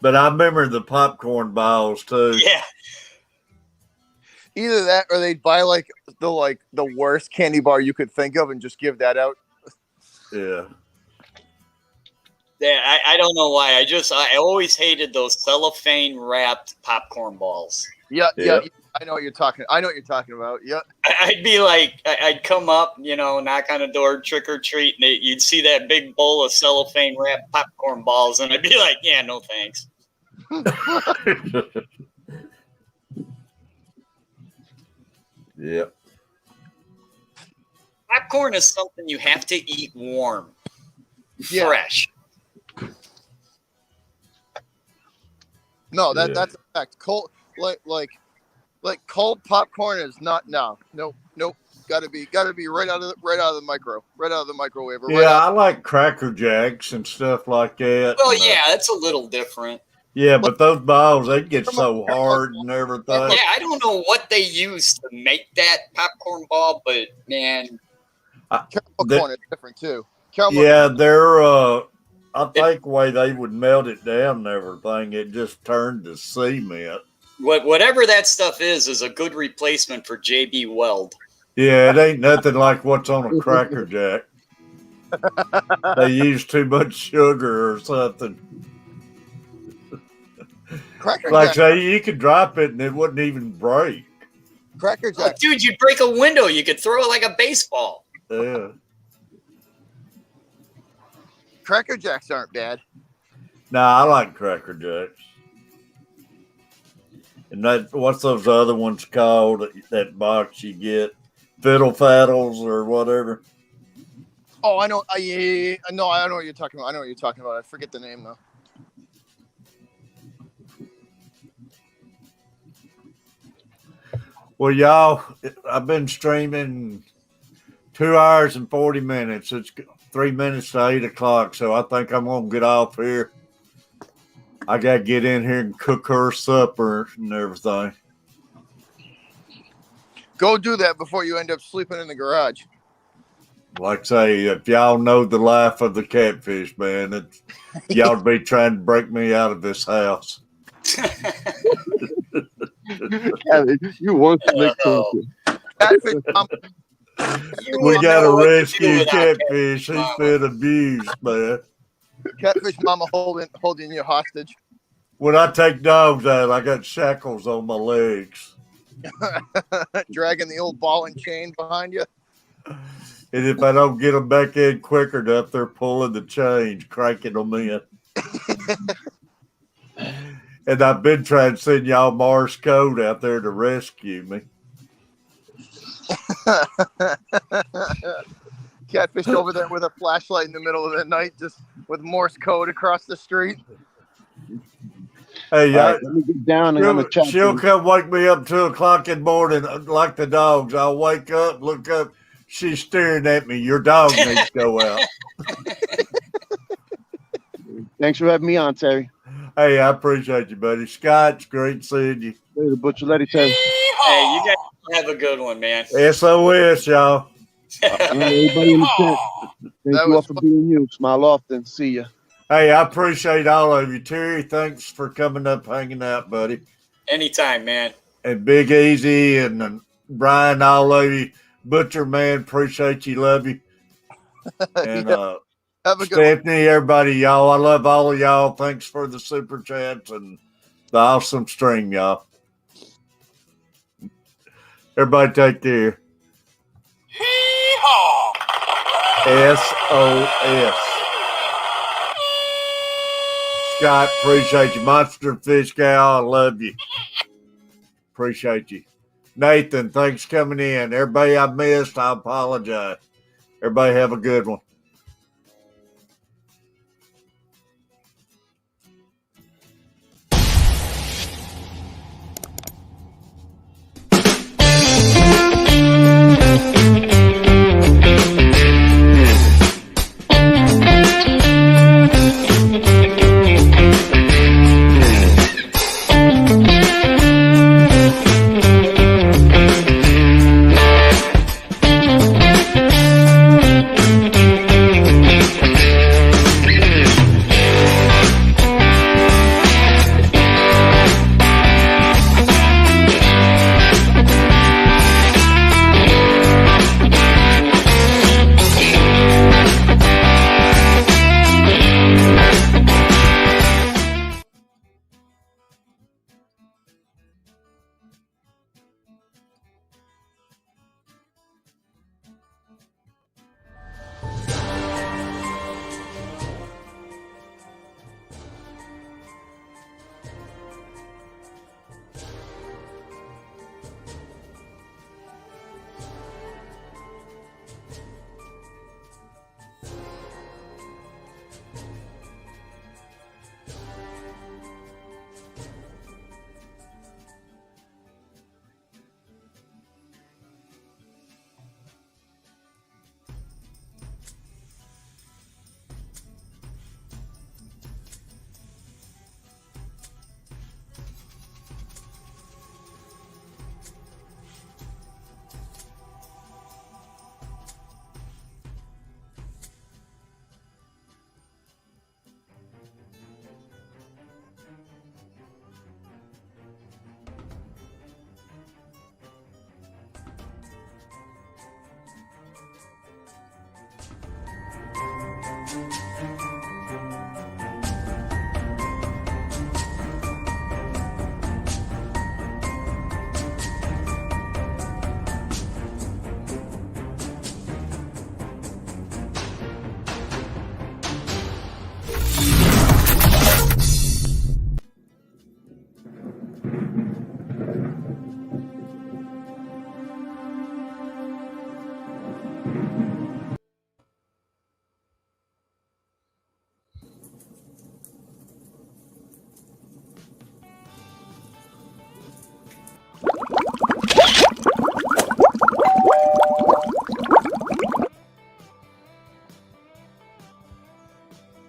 [SPEAKER 1] But I remember the popcorn balls too.
[SPEAKER 5] Yeah.
[SPEAKER 2] Either that or they'd buy like the worst candy bar you could think of and just give that out.
[SPEAKER 1] Yeah.
[SPEAKER 5] Yeah, I don't know why. I always hated those cellophane wrapped popcorn balls.
[SPEAKER 2] Yeah. I know what you're talking about. Yeah.
[SPEAKER 5] I'd be like, I'd come up, knock on the door, trick or treat, and you'd see that big bowl of cellophane wrapped popcorn balls, and I'd be like, yeah, no thanks.
[SPEAKER 1] Yep.
[SPEAKER 5] Popcorn is something you have to eat warm, fresh.
[SPEAKER 2] No, that's a fact. Cold, like cold popcorn is not. Nope. Got to be right out of the microwave.
[SPEAKER 1] I like Cracker Jacks and stuff like that.
[SPEAKER 5] Well, yeah, that's a little different.
[SPEAKER 1] Yeah, but those balls, they get so hard and everything.
[SPEAKER 5] Yeah, I don't know what they use to make that popcorn ball, but man,
[SPEAKER 2] caramel corn is different too.
[SPEAKER 1] They're I think the way they would melt it down and everything, it just turned to cement.
[SPEAKER 5] Whatever that stuff is a good replacement for JB Weld.
[SPEAKER 1] Yeah, it ain't nothing like what's on a Cracker Jack. They use too much sugar or something.
[SPEAKER 2] Cracker
[SPEAKER 1] like
[SPEAKER 2] Jack.
[SPEAKER 1] say you could drop it and it wouldn't even break.
[SPEAKER 2] Cracker Jack.
[SPEAKER 5] Oh, dude, you'd break a window. You could throw it like a baseball.
[SPEAKER 1] Yeah.
[SPEAKER 2] Cracker Jacks aren't bad.
[SPEAKER 1] Nah, I like Cracker Jacks. And what's those other ones called? That box you get, Fiddle Faddles or whatever.
[SPEAKER 2] Oh, I know. I know what you're talking about. I forget the name though.
[SPEAKER 1] Well, y'all, I've been streaming 2 hours and 40 minutes. It's 3 minutes to 8 o'clock, so I think I'm gonna get off here. I gotta get in here and cook her supper and everything.
[SPEAKER 2] Go do that before you end up sleeping in the garage.
[SPEAKER 1] Like I say, if y'all know the life of the Catfish, man, y'all be trying to break me out of this house.
[SPEAKER 9] You want to make
[SPEAKER 2] Catfish,
[SPEAKER 1] we got to rescue Catfish. He's been abused, man.
[SPEAKER 2] Catfish mama holding you hostage.
[SPEAKER 1] When I take dogs out, I got shackles on my legs.
[SPEAKER 2] Dragging the old ball and chain behind you.
[SPEAKER 1] And if I don't get them back in quick enough, they're pulling the chains, cranking them in. And I've been trying to send y'all Morse code out there to rescue me.
[SPEAKER 2] Catfish over there with a flashlight in the middle of the night, just with Morse code across the street.
[SPEAKER 1] Hey,
[SPEAKER 9] let me get down and I'm gonna chat.
[SPEAKER 1] She'll come wake me up 2 o'clock in the morning like the dogs. I'll wake up, look up. She's staring at me. Your dog needs to go out.
[SPEAKER 9] Thanks for having me on, Terry.
[SPEAKER 1] Hey, I appreciate you, buddy. Scott, it's great seeing you.
[SPEAKER 9] Later, Butcher Letty, Terry.
[SPEAKER 5] Hey, you guys have a good one, man.
[SPEAKER 1] SOS, y'all.
[SPEAKER 9] Everybody in the chat. Thank you all for being you. Smile often. See ya.
[SPEAKER 1] Hey, I appreciate all of you. Terry, thanks for coming up, hanging out, buddy.
[SPEAKER 5] Anytime, man.
[SPEAKER 1] And Big Easy and Brian, all of you. Butcher, man, appreciate you, love you. And
[SPEAKER 2] Have a good
[SPEAKER 1] Stephanie, everybody, y'all. I love all of y'all. Thanks for the super chats and the awesome stream, y'all. Everybody take care. SOS. Scott, appreciate you. Monster Fish Gal, I love you. Appreciate you. Nathan, thanks for coming in. Everybody I missed, I apologize. Everybody have a good one.